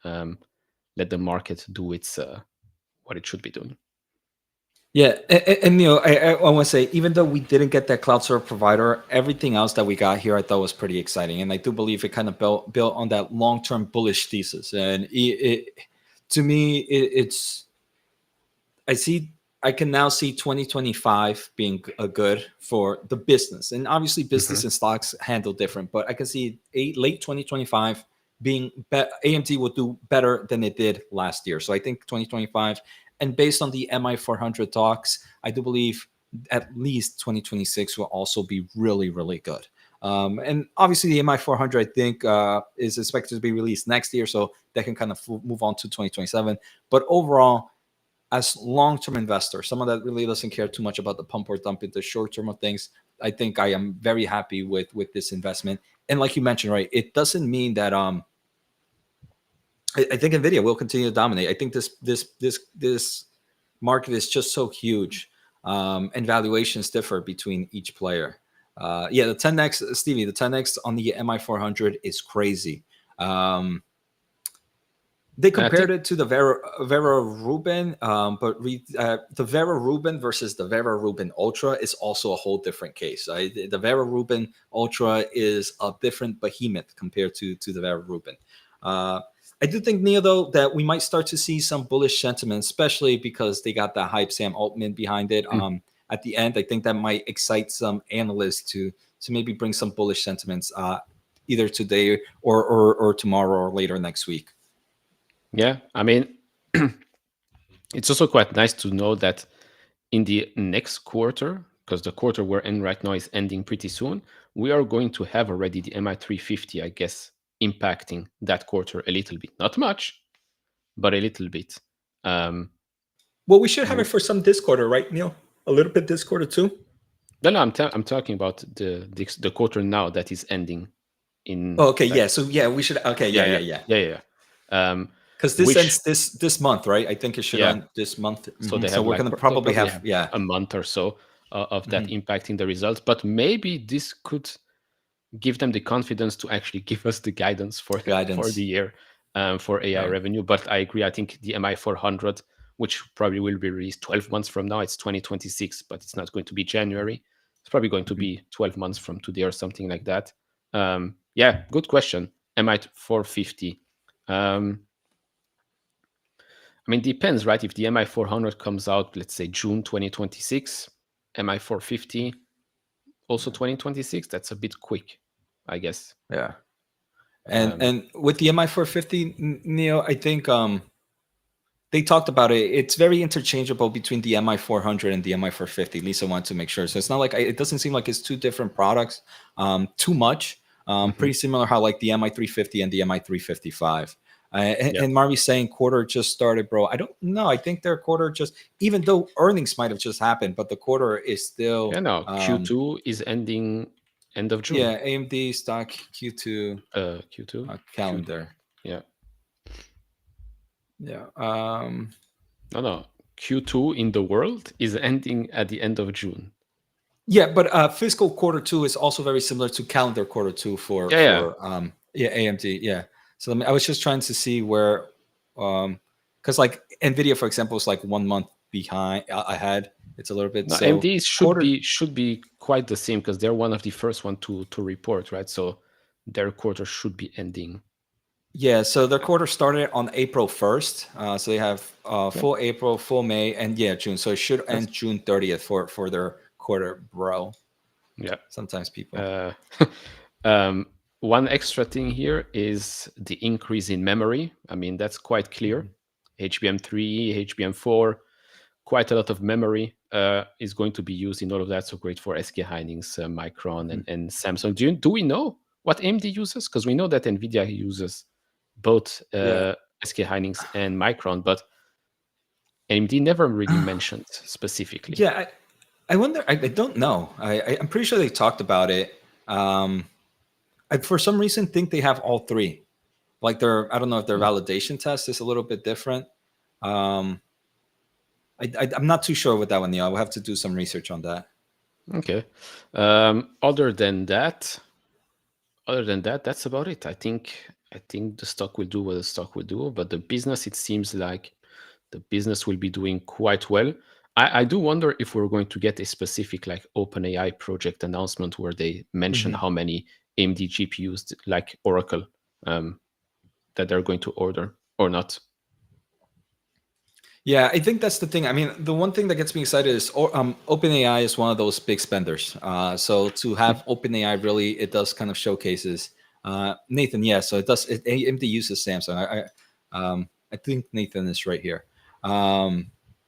Let the market do its what it should be doing. Yeah, and Neil, I want to say, even though we didn't get that cloud server provider, everything else that we got here I thought was pretty exciting, and I do believe it kind of built on that long-term bullish thesis. And to me, it's I can now see 2025 being a good for the business, and obviously business and stocks handle different, but I can see late 2025 being AMD will do better than it did last year. So I think 2025. And based on the MI400 talks, I do believe at least 2026 will also be really, really good. And obviously the MI400, I think, is expected to be released next year, so that can kind of move on to 2027. But overall, as long-term investor, someone that really doesn't care too much about the pump or dump in the short term of things, I think I am very happy with this investment. And like you mentioned, right, it doesn't mean that I think NVIDIA will continue to dominate. I think this market is just so huge, and valuations differ between each player. Yeah, the 10x, Stevie, the 10x on the MI400 is crazy. They compared it to the Vera Rubin, but the Vera Rubin versus the Vera Rubin Ultra is also a whole different case. The Vera Rubin Ultra is a different behemoth compared to the Vera Rubin. I do think, Neil, though, that we might start to see some bullish sentiment, especially because they got that hype Sam Altman behind it. At the end, I think that might excite some analysts to maybe bring some bullish sentiments either today or tomorrow or later next week. Yeah, I mean, it's also quite nice to know that in the next quarter, because the quarter we're in right now is ending pretty soon, we are going to have already the MI350, I guess, impacting that quarter a little bit. Not much, but a little bit. Well, we should have it for some this quarter, right, Neil? A little bit this quarter too? No, I'm talking about the quarter now that is ending in... Oh, okay, yeah. So, yeah, we should... Okay, yeah. Because this ends this month, right? I think it should end this month. So they have so we're going to probably have a month or so of that impacting the results. But maybe this could give them the confidence to actually give us the guidance for the year for AI revenue. But I agree. I think the MI400, which probably will be released 12 months from now, it's 2026, but it's not going to be January. It's probably going to be 12 months from today or something like that. Yeah, good question. MI450. I I mean, depends, right? If the MI400 comes out, let's say June 2026, MI450 also 2026, that's a bit quick, I guess. Yeah. And with the MI450, Neil, I think they talked about it. It's very interchangeable between the MI400 and the MI450. Lisa wanted to make sure. So it's not like, it doesn't seem like it's two different products too much. Pretty similar how like the MI350 and the MI355. And Marvy's saying quarter just started, bro. I don't know. I think their quarter just, even though earnings might have just happened, but the quarter is still. Yeah, no, Q2 is ending end of June. Yeah, AMD stock Q2. Q2 calendar. Yeah. Yeah. No. Q2 in the world is ending at the end of June. Yeah, but fiscal quarter 2 is also very similar to calendar quarter 2 for AMD. Yeah. So I was just trying to see where, because like Nvidia, for example, is like 1 month behind ahead. It's a little bit. No, so AMD should be quite the same because they're one of the first one to report, right? So their quarter should be ending. Yeah, so their quarter started on April 1st. So they have full April, full May, and June. So it should end June 30th for their quarter, bro. Yeah. Sometimes people. One extra thing here is the increase in memory. I mean, that's quite clear. HBM3, HBM4, quite a lot of memory is going to be used in all of that. So great for SK Hynix, Micron, and Samsung. Do we know what AMD uses? Because we know that NVIDIA uses both SK Hynix and Micron, but AMD never really mentioned specifically. Yeah, I wonder. I don't know. I'm pretty sure they talked about it. I for some reason think they have all three. Like I don't know if their validation test is a little bit different. I'm not too sure with that one, Neil. I will have to do some research on that. Okay. Other than that, that's about it. I think the stock will do what the stock will do, but the business, it seems like the business will be doing quite well. I do wonder if we're going to get a specific like OpenAI project announcement where they mention how many AMD GPUs like Oracle that they're going to order or not. Yeah, I think that's the thing. I mean, the one thing that gets me excited is OpenAI is one of those big spenders. So to have OpenAI really, it does kind of showcases. Nathan, yeah, so it does. AMD uses Samsung. I think Nathan is right here.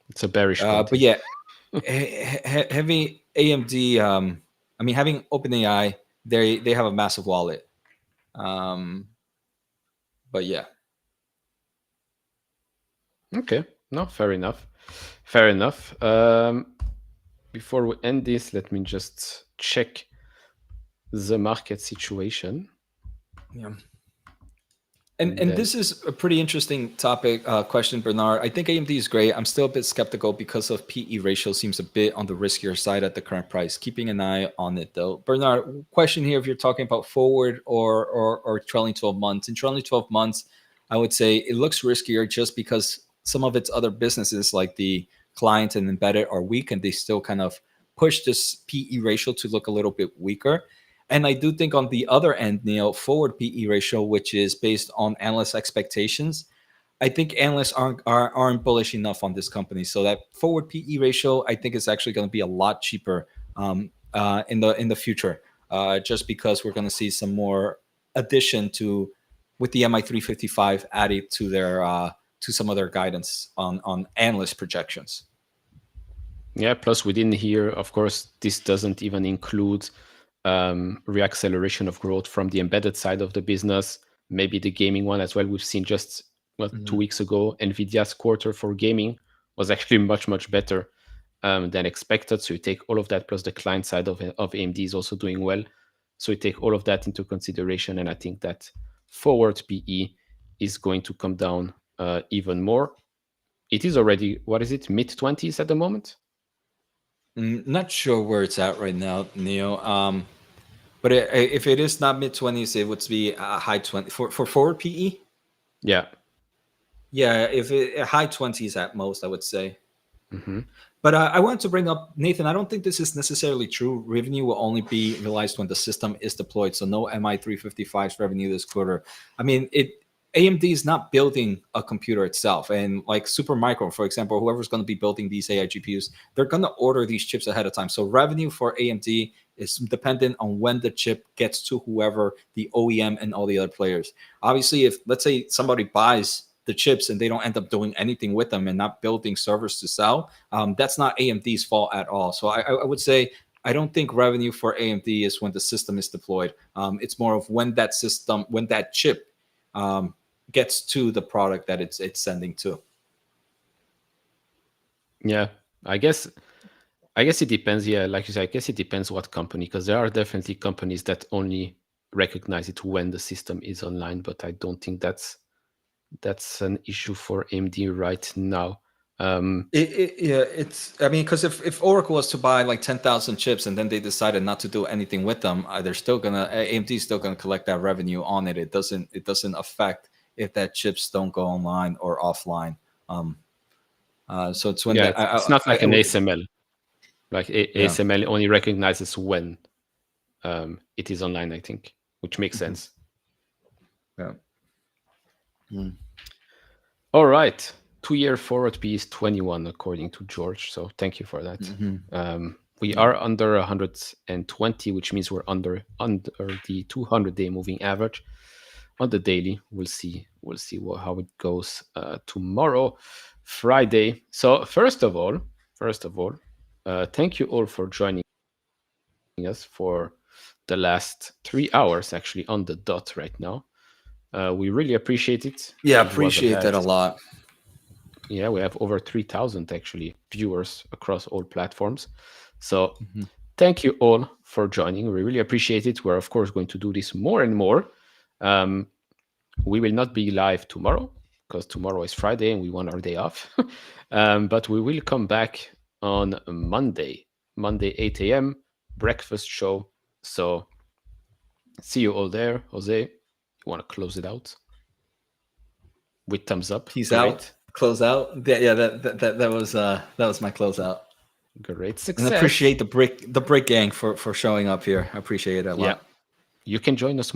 It's a bearish but yeah, heavy AMD. I mean, having OpenAI, they have a massive wallet. But yeah. Okay. No, fair enough. Fair enough. Before we end this, let me just check the market situation. Yeah. And this is a pretty interesting topic question, Bernard. I think AMD is great. I'm still a bit skeptical because of PE ratio seems a bit on the riskier side at the current price. Keeping an eye on it though. Bernard, question here: if you're talking about forward or trailing 12 months, in trailing 12 months, I would say it looks riskier just because some of its other businesses like the client and embedded are weak, and they still kind of push this PE ratio to look a little bit weaker. And I do think on the other end, Neil, forward PE ratio, which is based on analyst expectations, I think analysts aren't bullish enough on this company. So that forward PE ratio, I think is actually going to be a lot cheaper in the future, just because we're going to see some more addition with the MI355 added to their to some of their guidance on analyst projections. Yeah. Plus, within here, of course, this doesn't even include reacceleration of growth from the embedded side of the business, maybe the gaming one as well. We've seen just 2 weeks ago, NVIDIA's quarter for gaming was actually much better than expected. So you take all of that, plus the client side of AMD is also doing well. So you take all of that into consideration, and I think that forward PE is going to come down even more. It is already, what is it, mid-20s at the moment? Not sure where it's at right now, Neil. But if it is not mid-20s, it would be a high 20 for forward PE. Yeah. Yeah, if high 20s at most, I would say. But I wanted to bring up, Nathan, I don't think this is necessarily true. Revenue will only be realized when the system is deployed. So no MI355's revenue this quarter. I mean, AMD is not building a computer itself. And like Supermicro, for example, whoever's going to be building these AI GPUs, they're going to order these chips ahead of time. So revenue for AMD is dependent on when the chip gets to whoever, the OEM and all the other players. Obviously, if let's say somebody buys the chips and they don't end up doing anything with them and not building servers to sell, that's not AMD's fault at all. So I would say, I don't think revenue for AMD is when the system is deployed. It's more of when that system, when that chip gets to the product that it's sending to. Yeah, I guess it depends. Yeah, like you said, I guess it depends what company, because there are definitely companies that only recognize it when the system is online, but I don't think that's an issue for AMD right now. It's, I mean, because if Oracle was to buy like 10,000 chips and then they decided not to do anything with them, they're still gonna, AMD is still gonna collect that revenue on it. It doesn't affect if that chips don't go online or offline. So it's when it's not like an ASML. Like ASML only recognizes when it is online, I think, which makes sense. Yeah. All right. 2-year forward P is 21, according to George. So thank you for that. We are under 120, which means we're under the 200-day moving average. On the daily, we'll see how it goes tomorrow, Friday. So first of all, thank you all for joining us for the last 3 hours, actually on the dot right now. We really appreciate it. Yeah, appreciate that a lot. Yeah, we have over 3,000 actually viewers across all platforms. So thank you all for joining. We really appreciate it. We're of course going to do this more and more. We will not be live tomorrow because tomorrow is Friday and we want our day off. But we will come back on Monday, 8 a.m. breakfast show. So see you all there. Jose, you want to close it out with thumbs up? Peace out. Close out. Yeah, that was my close out. Great success. And appreciate the brick gang for showing up here. I appreciate it a lot. Yeah, you can join us